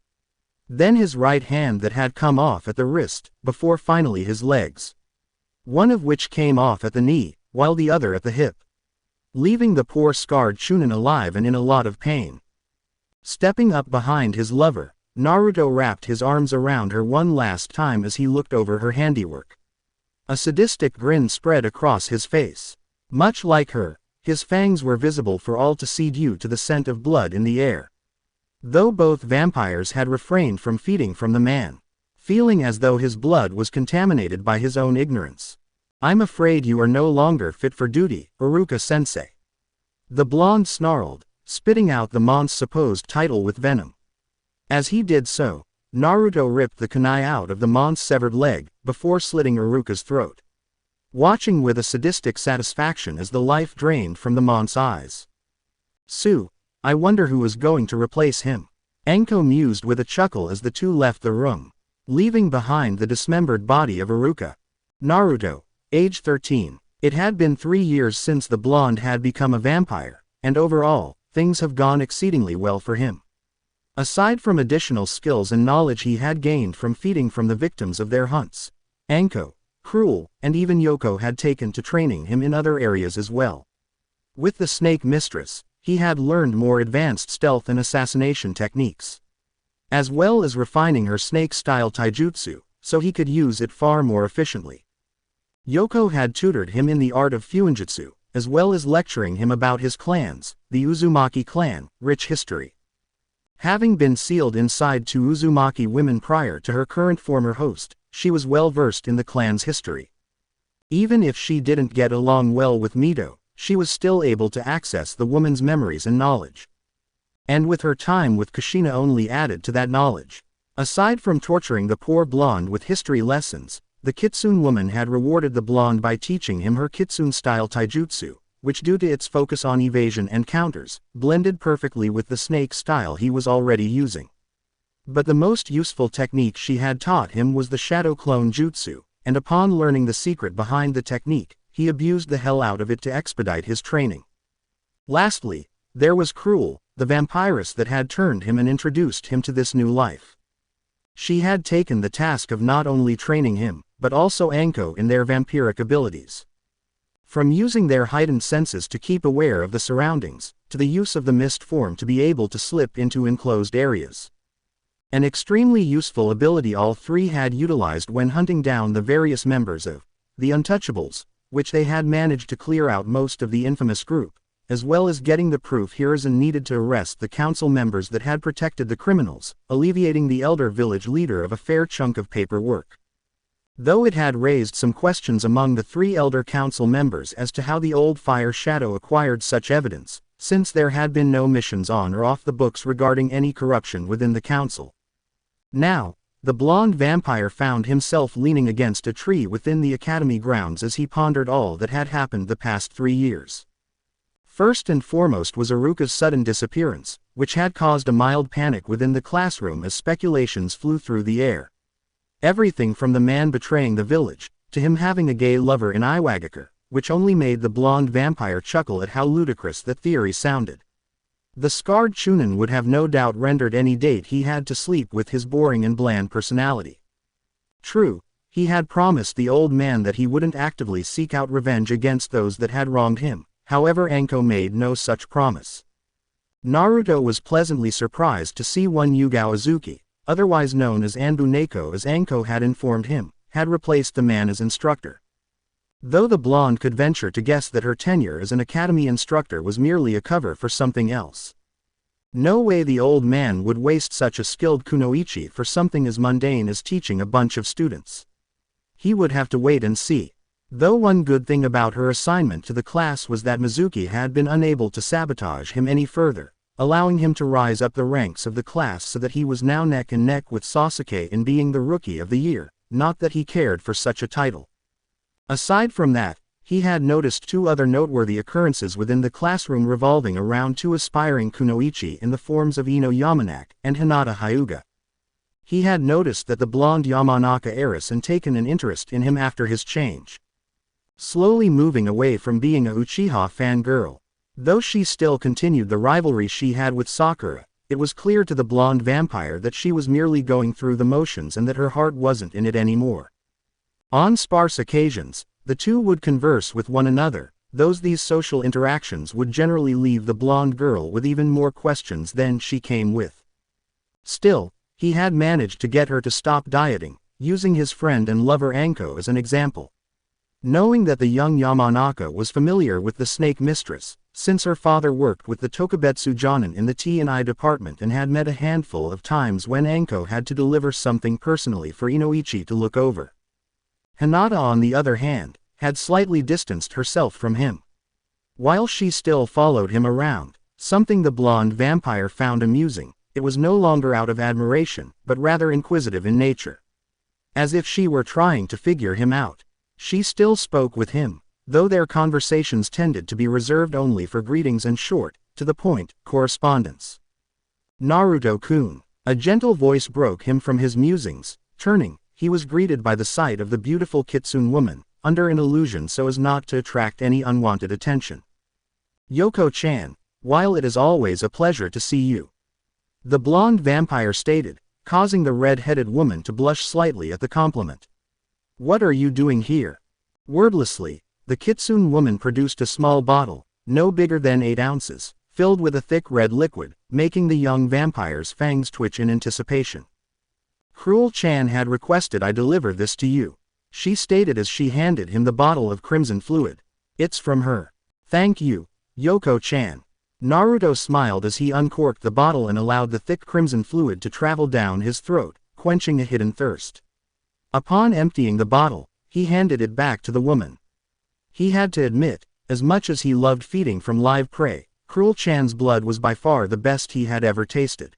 S1: Then his right hand that had come off at the wrist, before finally his legs. One of which came off at the knee, while the other at the hip. Leaving the poor scarred Chunin alive and in a lot of pain. Stepping up behind his lover, Naruto wrapped his arms around her one last time as he looked over her handiwork. A sadistic grin spread across his face. Much like her, his fangs were visible for all to see due to the scent of blood in the air. Though both vampires had refrained from feeding from the man, feeling as though his blood was contaminated by his own ignorance. "I'm afraid you are no longer fit for duty, Iruka-sensei." The blonde snarled, spitting out the mon's supposed title with venom. As he did so, Naruto ripped the kunai out of the mon's severed leg, before slitting Iruka's throat. Watching with a sadistic satisfaction as the life drained from the mon's eyes. I wonder who is going to replace him. Anko mused with a chuckle as the two left the room, leaving behind the dismembered body of Iruka. Naruto, age 13. It had been 3 years since the blonde had become a vampire, and overall, things have gone exceedingly well for him. Aside from additional skills and knowledge he had gained from feeding from the victims of their hunts, Anko, Cruel, and even Yoko had taken to training him in other areas as well. With the snake mistress, he had learned more advanced stealth and assassination techniques, as well as refining her snake-style taijutsu, so he could use it far more efficiently. Yoko had tutored him in the art of fuinjutsu, as well as lecturing him about his clan's, the Uzumaki clan, rich history. Having been sealed inside 2 Uzumaki women prior to her current former host, she was well versed in the clan's history. Even if she didn't get along well with Mito, she was still able to access the woman's memories and knowledge. And with her time with Kushina only added to that knowledge. Aside from torturing the poor blonde with history lessons, the Kitsune woman had rewarded the blonde by teaching him her Kitsune-style taijutsu, which due to its focus on evasion and counters, blended perfectly with the snake style he was already using. But the most useful technique she had taught him was the shadow clone jutsu, and upon learning the secret behind the technique, he abused the hell out of it to expedite his training. Lastly, there was Cruel, the vampiress that had turned him and introduced him to this new life. She had taken the task of not only training him, but also Anko in their vampiric abilities. From using their heightened senses to keep aware of the surroundings, to the use of the mist form to be able to slip into enclosed areas. An extremely useful ability all three had utilized when hunting down the various members of the Untouchables, which they had managed to clear out most of the infamous group, as well as getting the proof Hiruzen needed to arrest the council members that had protected the criminals, alleviating the elder village leader of a fair chunk of paperwork. Though it had raised some questions among the 3 elder council members as to how the old Fire Shadow acquired such evidence, since there had been no missions on or off the books regarding any corruption within the council. Now, the blonde vampire found himself leaning against a tree within the academy grounds as he pondered all that had happened the past 3 years. First and foremost was Iruka's sudden disappearance, which had caused a mild panic within the classroom as speculations flew through the air. Everything from the man betraying the village, to him having a gay lover in Iwagakure, which only made the blonde vampire chuckle at how ludicrous the theory sounded. The scarred Chunin would have no doubt rendered any date he had to sleep with his boring and bland personality. True, he had promised the old man that he wouldn't actively seek out revenge against those that had wronged him, however Anko made no such promise. Naruto was pleasantly surprised to see one Yugao Azuki, otherwise known as Anbuneko as Anko had informed him, had replaced the man as instructor. Though the blonde could venture to guess that her tenure as an academy instructor was merely a cover for something else. No way the old man would waste such a skilled kunoichi for something as mundane as teaching a bunch of students. He would have to wait and see. Though one good thing about her assignment to the class was that Mizuki had been unable to sabotage him any further, allowing him to rise up the ranks of the class so that he was now neck and neck with Sasuke in being the Rookie of the Year, not that he cared for such a title. Aside from that, he had noticed two other noteworthy occurrences within the classroom revolving around two aspiring kunoichi in the forms of Ino Yamanaka and Hinata Hyuga. He had noticed that the blonde Yamanaka heiress had taken an interest in him after his change. Slowly moving away from being a Uchiha fangirl. Though she still continued the rivalry she had with Sakura, it was clear to the blonde vampire that she was merely going through the motions and that her heart wasn't in it anymore. On sparse occasions, the two would converse with one another, though these social interactions would generally leave the blonde girl with even more questions than she came with. Still, he had managed to get her to stop dieting, using his friend and lover Anko as an example. Knowing that the young Yamanaka was familiar with the snake mistress, since her father worked with the Tokubetsu Jonin in the T&I department and had met a handful of times when Anko had to deliver something personally for Inoichi to look over. Hinata, on the other hand, had slightly distanced herself from him. While she still followed him around, something the blonde vampire found amusing, it was no longer out of admiration, but rather inquisitive in nature. As if she were trying to figure him out. She still spoke with him, though their conversations tended to be reserved only for greetings and short, to the point, correspondence. Naruto-kun. A gentle voice broke him from his musings. Turning, he was greeted by the sight of the beautiful Kitsune woman, under an illusion so as not to attract any unwanted attention. Yoko-chan, while it is always a pleasure to see you. The blonde vampire stated, causing the red-headed woman to blush slightly at the compliment. What are you doing here? Wordlessly, the Kitsune woman produced a small bottle, no bigger than 8 ounces, filled with a thick red liquid, making the young vampire's fangs twitch in anticipation. Cruel-chan had requested I deliver this to you, she stated as she handed him the bottle of crimson fluid. It's from her. Thank you, Yoko-chan. Naruto smiled as he uncorked the bottle and allowed the thick crimson fluid to travel down his throat, quenching a hidden thirst. Upon emptying the bottle, he handed it back to the woman. He had to admit, as much as he loved feeding from live prey, Cruel-chan's blood was by far the best he had ever tasted.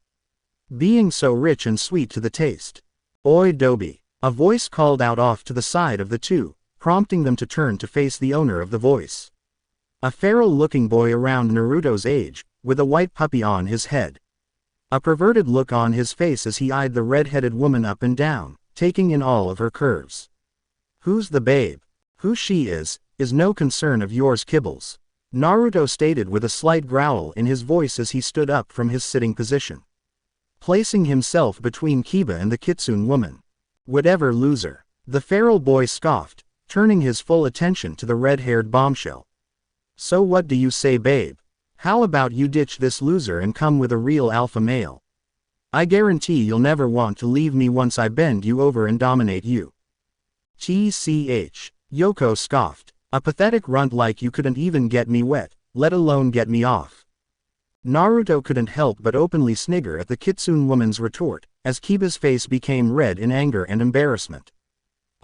S1: Being so rich and sweet to the taste. Oi Dobi, a voice called out off to the side of the two, prompting them to turn to face the owner of the voice. A feral-looking boy around Naruto's age, with a white puppy on his head. A perverted look on his face as he eyed the red-headed woman up and down, taking in all of her curves. Who's the babe? Who she is no concern of yours, Kibbles. Naruto stated with a slight growl in his voice as he stood up from his sitting position. Placing himself between Kiba and the Kitsune woman. Whatever, loser. The feral boy scoffed, turning his full attention to the red-haired bombshell. So what do you say, babe? How about you ditch this loser and come with a real alpha male? I guarantee you'll never want to leave me once I bend you over and dominate you. TCH. Yoko scoffed. A pathetic runt like you couldn't even get me wet, let alone get me off. Naruto couldn't help but openly snigger at the Kitsune woman's retort, as Kiba's face became red in anger and embarrassment.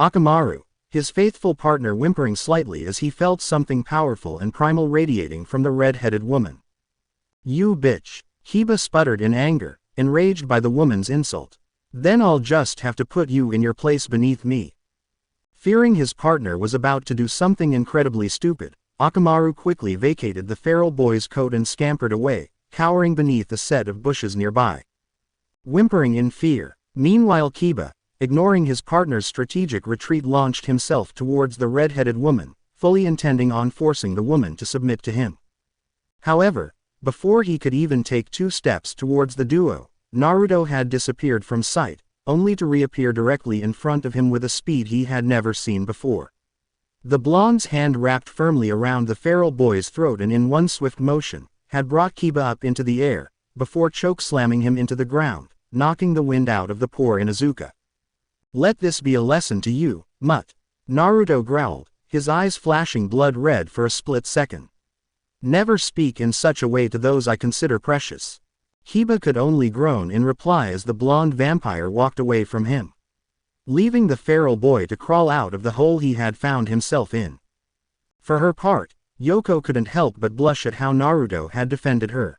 S1: Akamaru, his faithful partner, whimpering slightly as he felt something powerful and primal radiating from the red-headed woman. You bitch, Kiba sputtered in anger, enraged by the woman's insult. Then I'll just have to put you in your place beneath me. Fearing his partner was about to do something incredibly stupid, Akamaru quickly vacated the feral boy's coat and scampered away, cowering beneath a set of bushes nearby. Whimpering in fear, meanwhile Kiba, ignoring his partner's strategic retreat, launched himself towards the red-headed woman, fully intending on forcing the woman to submit to him. However, before he could even take 2 steps towards the duo, Naruto had disappeared from sight, only to reappear directly in front of him with a speed he had never seen before. The blonde's hand wrapped firmly around the feral boy's throat and in one swift motion, had brought Kiba up into the air, before choke-slamming him into the ground, knocking the wind out of the poor Inuzuka. Let this be a lesson to you, mutt. Naruto growled, his eyes flashing blood red for a split second. Never speak in such a way to those I consider precious. Kiba could only groan in reply as the blonde vampire walked away from him. leaving the feral boy to crawl out of the hole he had found himself in. For her part, Yoko couldn't help but blush at how Naruto had defended her.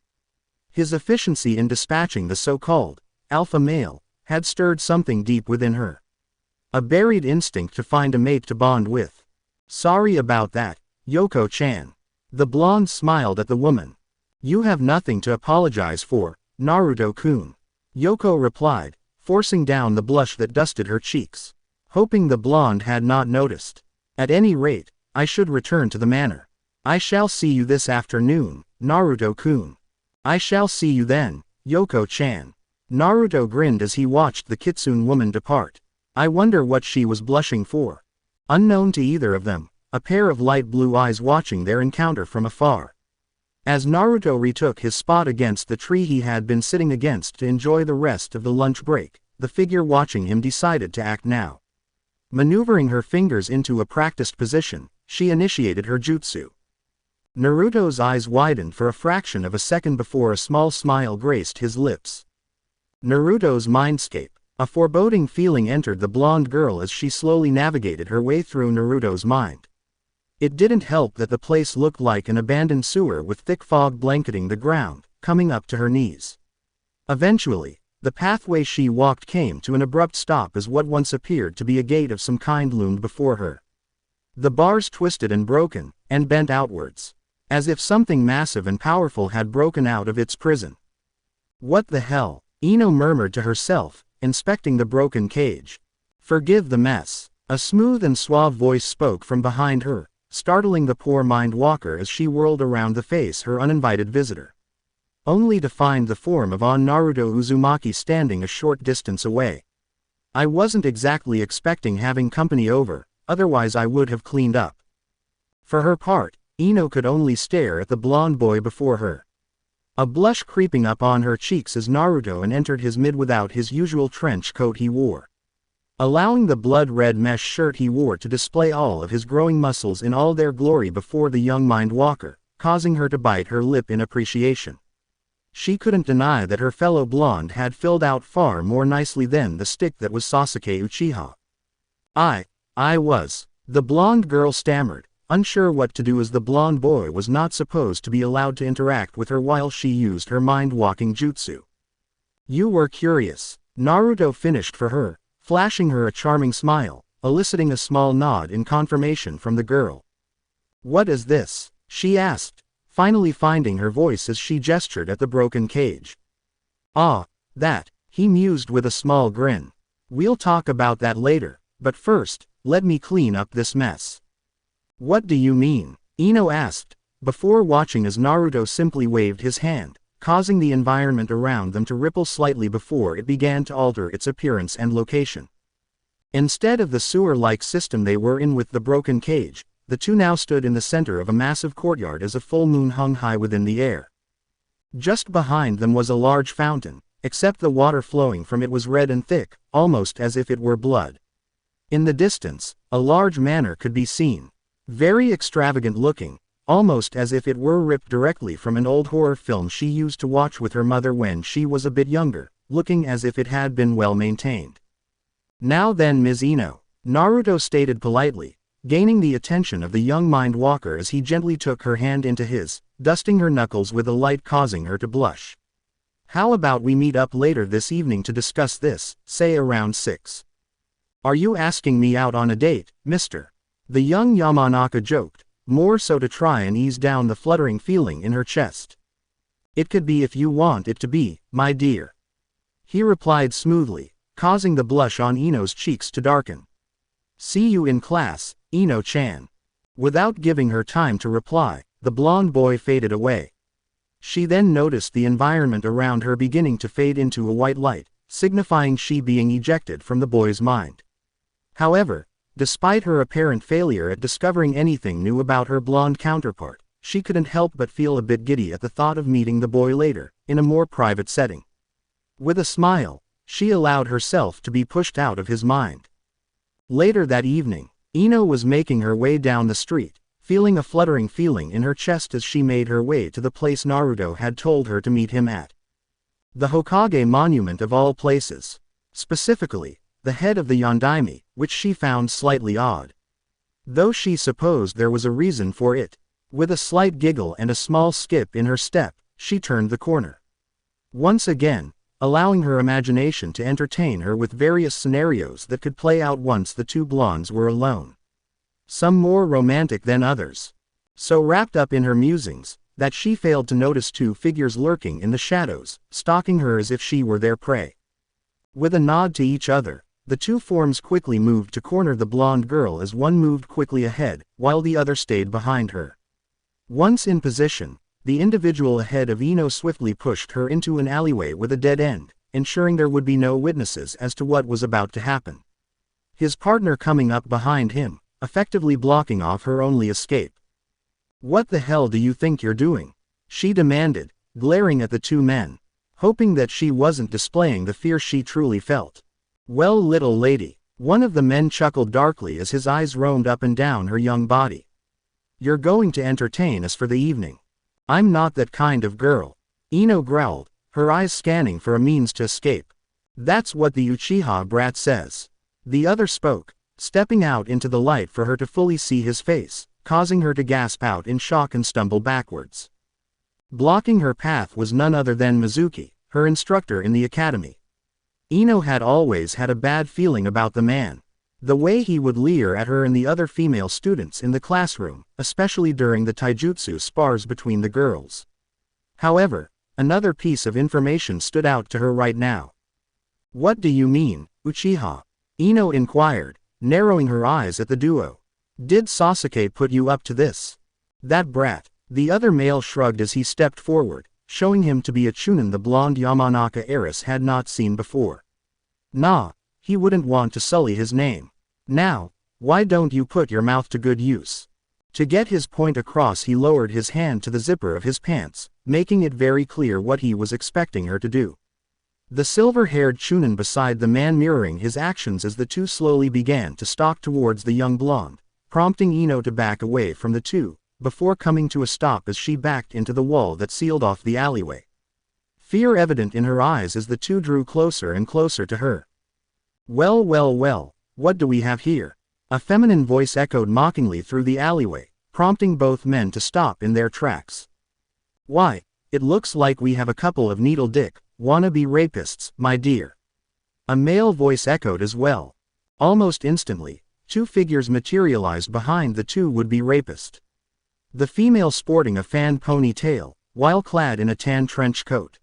S1: His efficiency in dispatching the so-called alpha male had stirred something deep within her. A buried instinct to find a mate to bond with. Sorry about that, Yoko-chan. The blonde smiled at the woman. You have nothing to apologize for, Naruto-kun. Yoko replied, forcing down the blush that dusted her cheeks. Hoping the blonde had not noticed. At any rate, I should return to the manor. I shall see you this afternoon, Naruto-kun. I shall see you then, Yoko-chan. Naruto grinned as he watched the kitsune woman depart. I wonder what she was blushing for. Unknown to either of them, a pair of light blue eyes watching their encounter from afar. As Naruto retook his spot against the tree he had been sitting against to enjoy the rest of the lunch break, the figure watching him decided to act now. Maneuvering her fingers into a practiced position, she initiated her jutsu. Naruto's eyes widened for a fraction of a second before a small smile graced his lips. Naruto's mindscape. A foreboding feeling entered the blonde girl as she slowly navigated her way through Naruto's mind. It didn't help that the place looked like an abandoned sewer with thick fog blanketing the ground, coming up to her knees. Eventually, the pathway she walked came to an abrupt stop as what once appeared to be a gate of some kind loomed before her. The bars twisted and broken, and bent outwards, as if something massive and powerful had broken out of its prison. What the hell? Ino murmured to herself, inspecting the broken cage. Forgive the mess. A smooth and suave voice spoke from behind her, startling the poor mind walker as she whirled around to face her uninvited visitor. Only to find the form of Naruto Uzumaki standing a short distance away. I wasn't exactly expecting having company over, otherwise I would have cleaned up. For her part, Ino could only stare at the blonde boy before her. A blush creeping up on her cheeks as Naruto entered his mid without his usual trench coat he wore, allowing the blood-red mesh shirt he wore to display all of his growing muscles in all their glory before the young mind walker, causing her to bite her lip in appreciation. She couldn't deny that her fellow blonde had filled out far more nicely than the stick that was Sasuke Uchiha. The blonde girl stammered, unsure what to do as the blonde boy was not supposed to be allowed to interact with her while she used her mind-walking jutsu. You were curious. Naruto finished for her, flashing her a charming smile, eliciting a small nod in confirmation from the girl. What is this? She asked, finally finding her voice as she gestured at the broken cage. That, he mused with a small grin. We'll talk about that later, but first, let me clean up this mess. What do you mean? Ino asked, before watching as Naruto simply waved his hand, causing the environment around them to ripple slightly before it began to alter its appearance and location. Instead of the sewer-like system they were in with the broken cage, the two now stood in the center of a massive courtyard as a full moon hung high within the air. Just behind them was a large fountain, except the water flowing from it was red and thick, almost as if it were blood. In the distance, a large manor could be seen. Very extravagant looking, almost as if it were ripped directly from an old horror film she used to watch with her mother when she was a bit younger, looking as if it had been well maintained. Now then, Ms. Ino, Naruto stated politely, gaining the attention of the young mind walker as he gently took her hand into his, dusting her knuckles with a light causing her to blush. How about we meet up later this evening to discuss this, say around 6. Are you asking me out on a date, mister? The young Yamanaka joked, more so to try and ease down the fluttering feeling in her chest. It could be if you want it to be, my dear. He replied smoothly, causing the blush on Ino's cheeks to darken. See you in class, Ino-chan. Without giving her time to reply, the blonde boy faded away. She then noticed the environment around her beginning to fade into a white light, signifying she being ejected from the boy's mind. However, despite her apparent failure at discovering anything new about her blonde counterpart, she couldn't help but feel a bit giddy at the thought of meeting the boy later, in a more private setting. With a smile, she allowed herself to be pushed out of his mind. Later that evening, Ino was making her way down the street, feeling a fluttering feeling in her chest as she made her way to the place Naruto had told her to meet him at. The Hokage monument of all places. Specifically, the head of the Yondaime, which she found slightly odd. Though she supposed there was a reason for it. With a slight giggle and a small skip in her step, she turned the corner. Once again, allowing her imagination to entertain her with various scenarios that could play out once the two blondes were alone. Some more romantic than others. So wrapped up in her musings, that she failed to notice two figures lurking in the shadows, stalking her as if she were their prey. With a nod to each other, the two forms quickly moved to corner the blonde girl as one moved quickly ahead, while the other stayed behind her. Once in position, the individual ahead of Ino swiftly pushed her into an alleyway with a dead end, ensuring there would be no witnesses as to what was about to happen. His partner coming up behind him, effectively blocking off her only escape. "What the hell do you think you're doing?" she demanded, glaring at the two men, hoping that she wasn't displaying the fear she truly felt. "Well, little lady," one of the men chuckled darkly as his eyes roamed up and down her young body. "You're going to entertain us for the evening." "I'm not that kind of girl," Ino growled, her eyes scanning for a means to escape. "That's what the Uchiha brat says." The other spoke, stepping out into the light for her to fully see his face, causing her to gasp out in shock and stumble backwards. Blocking her path was none other than Mizuki, her instructor in the academy. Ino had always had a bad feeling about the man. The way he would leer at her and the other female students in the classroom, especially during the taijutsu spars between the girls. However, another piece of information stood out to her right now. "What do you mean, Uchiha?" Ino inquired, narrowing her eyes at the duo. "Did Sasuke put you up to this?" "That brat," the other male shrugged as he stepped forward, showing him to be a Chunin the blonde Yamanaka heiress had not seen before. "Nah. He wouldn't want to sully his name. Now, why don't you put your mouth to good use?" To get his point across, he lowered his hand to the zipper of his pants, making it very clear what he was expecting her to do. The silver-haired Chunin beside the man mirroring his actions as the two slowly began to stalk towards the young blonde, prompting Ino to back away from the two, before coming to a stop as she backed into the wall that sealed off the alleyway. Fear evident in her eyes as the two drew closer and closer to her. "Well, well, well, what do we have here?" A feminine voice echoed mockingly through the alleyway, prompting both men to stop in their tracks. "Why, it looks like we have a couple of needle-dick, wannabe rapists, my dear." A male voice echoed as well. Almost instantly, two figures materialized behind the two would-be rapists. The female sporting a fan ponytail, while clad in a tan trench coat.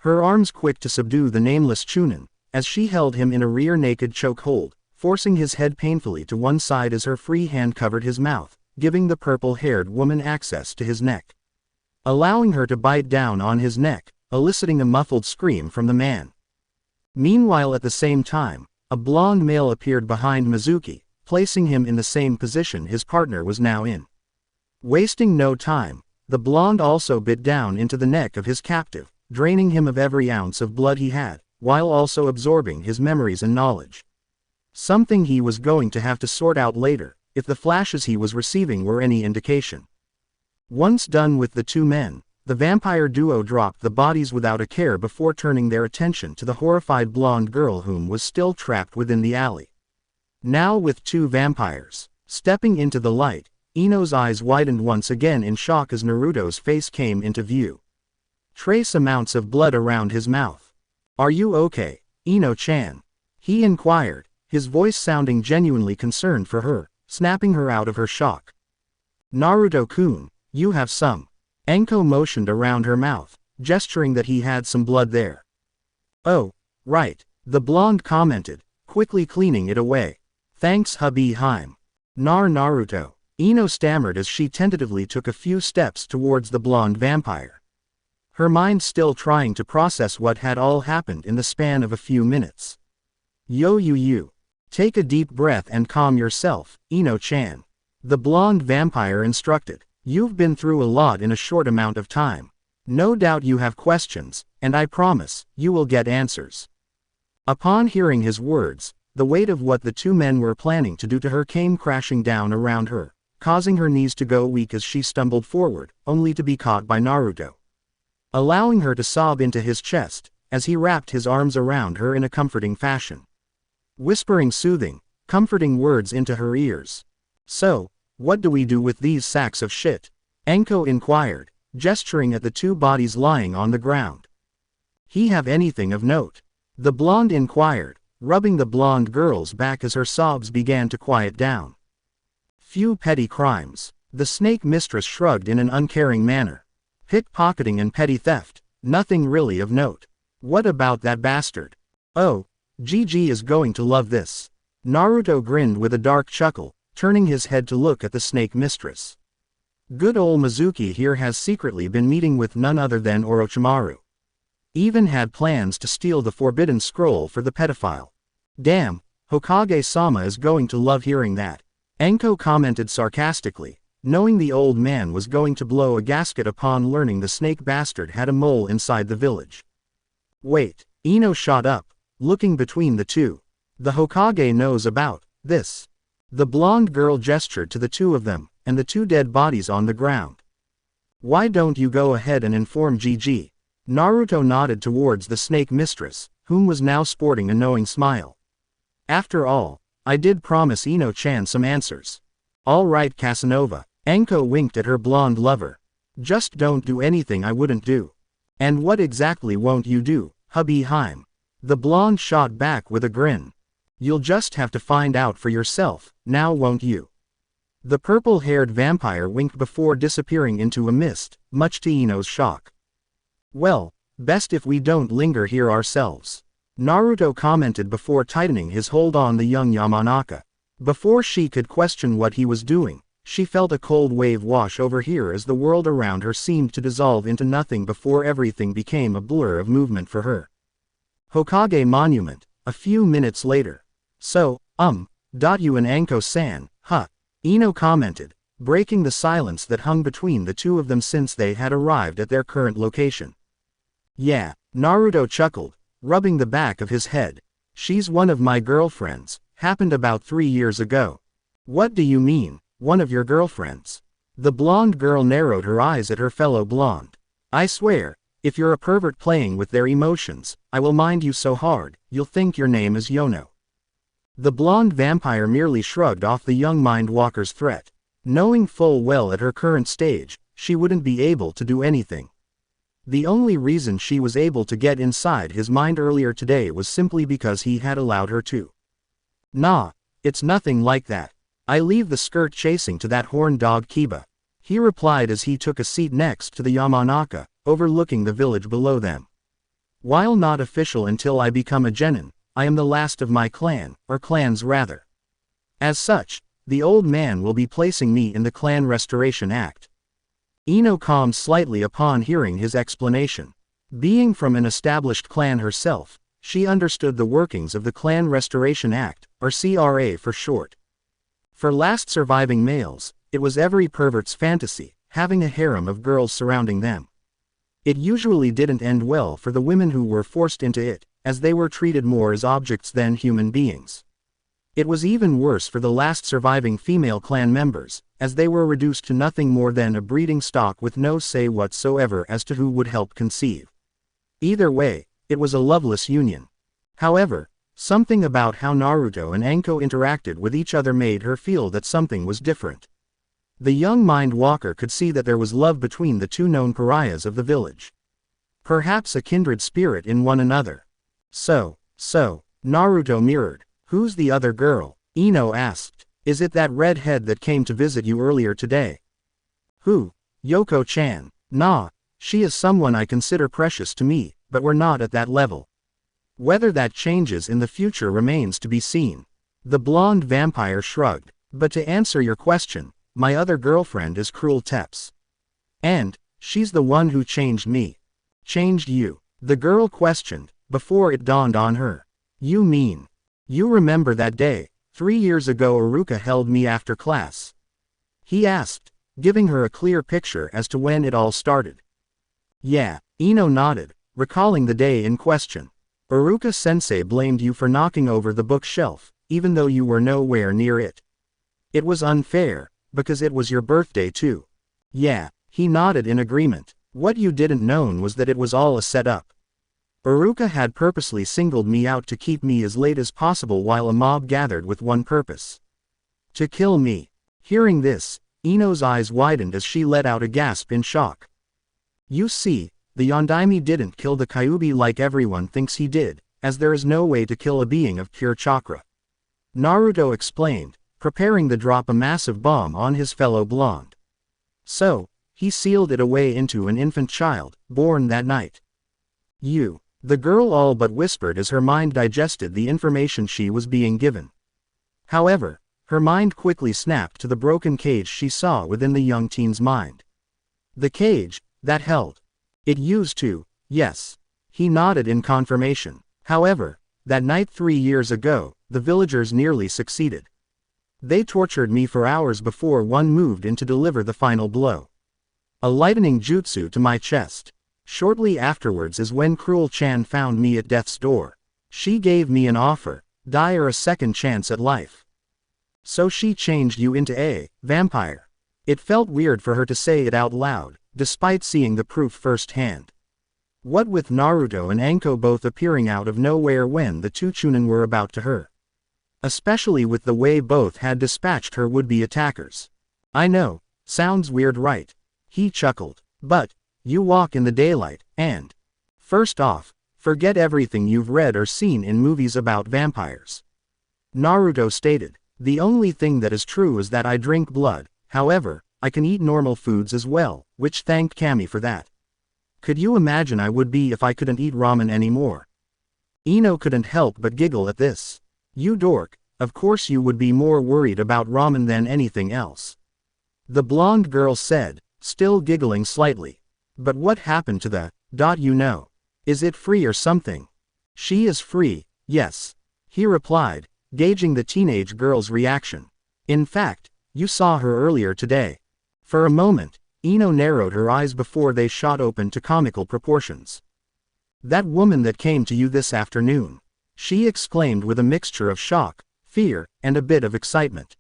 S1: Her arms quick to subdue the nameless Chunin, as she held him in a rear-naked chokehold, forcing his head painfully to one side as her free hand covered his mouth, giving the purple-haired woman access to his neck. Allowing her to bite down on his neck, eliciting a muffled scream from the man. Meanwhile, at the same time, a blonde male appeared behind Mizuki, placing him in the same position his partner was now in. Wasting no time, the blonde also bit down into the neck of his captive, draining him of every ounce of blood he had, while also absorbing his memories and knowledge. Something he was going to have to sort out later, if the flashes he was receiving were any indication. Once done with the two men, the vampire duo dropped the bodies without a care before turning their attention to the horrified blonde girl whom was still trapped within the alley. Now with two vampires, stepping into the light, Ino's eyes widened once again in shock as Naruto's face came into view. Trace amounts of blood around his mouth. "Are you okay, Ino-chan?" he inquired, his voice sounding genuinely concerned for her, snapping her out of her shock. "Naruto-kun, you have some." Enko motioned around her mouth, gesturing that he had some blood there. "Oh, right," the blonde commented, quickly cleaning it away. "Thanks hubby Haim." Naruto," Ino stammered as she tentatively took a few steps towards the blonde vampire. Her mind still trying to process what had all happened in the span of a few minutes. You. Take a deep breath and calm yourself, Ino-chan." The blonde vampire instructed. "You've been through a lot in a short amount of time. No doubt you have questions, and I promise, you will get answers." Upon hearing his words, the weight of what the two men were planning to do to her came crashing down around her, causing her knees to go weak as she stumbled forward, only to be caught by Naruto. Allowing her to sob into his chest, as he wrapped his arms around her in a comforting fashion. whispering soothing, comforting words into her ears. So, what do we do with these sacks of shit? Enko inquired, gesturing at the two bodies lying on the ground. He have anything of note? The blonde inquired, rubbing the blonde girl's back as her sobs began to quiet down. Few petty crimes. The snake mistress shrugged in an uncaring manner. Pickpocketing and petty theft, nothing really of note. What about that bastard? Oh, Gigi is going to love this. Naruto grinned with a dark chuckle, turning his head to look at the snake mistress. Good old Mizuki here has secretly been meeting with none other than Orochimaru. Even had plans to steal the forbidden scroll for the pedophile. Damn, Hokage-sama is going to love hearing that. Enko commented sarcastically, knowing the old man was going to blow a gasket upon learning the snake bastard had a mole inside the village. Wait, Ino shot up, looking between the two. The Hokage knows about this. The blonde girl gestured to the two of them, and the two dead bodies on the ground. Why don't you go ahead and inform Gigi? Naruto nodded towards the snake mistress, whom was now sporting a knowing smile. After all, I did promise Ino-chan some answers. All right, Casanova. Enko winked at her blonde lover. Just don't do anything I wouldn't do. And what exactly won't you do, hubby Haim? The blonde shot back with a grin. You'll just have to find out for yourself, now won't you? The purple-haired vampire winked before disappearing into a mist, much to Ino's shock. Well, best if we don't linger here ourselves. Naruto commented before tightening his hold on the young Yamanaka. Before she could question what he was doing, she felt a cold wave wash over her as the world around her seemed to dissolve into nothing before everything became a blur of movement for her. Hokage Monument, a few minutes later. So, you and Anko-san, huh? Ino commented, breaking the silence that hung between the two of them since they had arrived at their current location. Yeah, Naruto chuckled, rubbing the back of his head. She's one of my girlfriends, happened about 3 years ago. What do you mean, one of your girlfriends? The blonde girl narrowed her eyes at her fellow blonde. I swear, if you're a pervert playing with their emotions, I will mind you so hard, you'll think your name is Yono. The blonde vampire merely shrugged off the young mind-walker's threat. Knowing full well at her current stage, she wouldn't be able to do anything. The only reason she was able to get inside his mind earlier today was simply because he had allowed her to. Nah, it's nothing like that. I leave the skirt chasing to that horned dog Kiba. He replied as he took a seat next to the Yamanaka, overlooking the village below them. While not official until I become a genin, I am the last of my clan, or clans rather. As such, the old man will be placing me in the Clan Restoration Act. Ino calmed slightly upon hearing his explanation. Being from an established clan herself, she understood the workings of the Clan Restoration Act, or CRA for short. For last surviving males, it was every pervert's fantasy, having a harem of girls surrounding them. It usually didn't end well for the women who were forced into it, as they were treated more as objects than human beings. It was even worse for the last surviving female clan members, as they were reduced to nothing more than a breeding stock with no say whatsoever as to who would help conceive. Either way, it was a loveless union. However, something about how Naruto and Anko interacted with each other made her feel that something was different. The young mind walker could see that there was love between the two known pariahs of the village. Perhaps a kindred spirit in one another. So, Naruto mirrored. Who's the other girl? Ino asked. Is it that redhead that came to visit you earlier today? Who? Yoko-chan. Nah, she is someone I consider precious to me, but we're not at that level. Whether that changes in the future remains to be seen. The blonde vampire shrugged. But to answer your question, my other girlfriend is Cruel Teps. And, she's the one who changed me. Changed you? The girl questioned, before it dawned on her. You mean? You remember that day, 3 years ago Iruka held me after class? He asked, giving her a clear picture as to when it all started. Yeah, Ino nodded, recalling the day in question. Iruka-sensei blamed you for knocking over the bookshelf, even though you were nowhere near it. It was unfair, because it was your birthday too. Yeah, he nodded in agreement. What you didn't know was that it was all a setup. Iruka had purposely singled me out to keep me as late as possible while a mob gathered with one purpose. To kill me. Hearing this, Ino's eyes widened as she let out a gasp in shock. You see, the Yondaime didn't kill the Kyuubi like everyone thinks he did, as there is no way to kill a being of pure chakra. Naruto explained, preparing to drop a massive bomb on his fellow blonde. So, he sealed it away into an infant child, born that night. The girl all but whispered as her mind digested the information she was being given. However, her mind quickly snapped to the broken cage she saw within the young teen's mind. The cage, that held. It used to, yes. He nodded in confirmation. However, that night 3 years ago, the villagers nearly succeeded. They tortured me for hours before one moved in to deliver the final blow. A lightning jutsu to my chest. Shortly afterwards is when Cruel Chan found me at death's door. She gave me an offer, die or a second chance at life. So she changed you into a vampire. It felt weird for her to say it out loud, despite seeing the proof firsthand. What with Naruto and Anko both appearing out of nowhere when the two Chunin were about to her. Especially with the way both had dispatched her would-be attackers. I know, sounds weird, right? He chuckled. But, you walk in the daylight, and first off, forget everything you've read or seen in movies about vampires. Naruto stated, the only thing that is true is that I drink blood, however, I can eat normal foods as well, which thanked Kami for that. Could you imagine I would be if I couldn't eat ramen anymore? Ino couldn't help but giggle at this. You dork, of course you would be more worried about ramen than anything else. The blonde girl said, still giggling slightly. But what happened to the, you know? Is it free or something? She is free, yes. He replied, gauging the teenage girl's reaction. In fact, you saw her earlier today. For a moment, Ino narrowed her eyes before they shot open to comical proportions. That woman that came to you this afternoon, she exclaimed with a mixture of shock, fear, and a bit of excitement.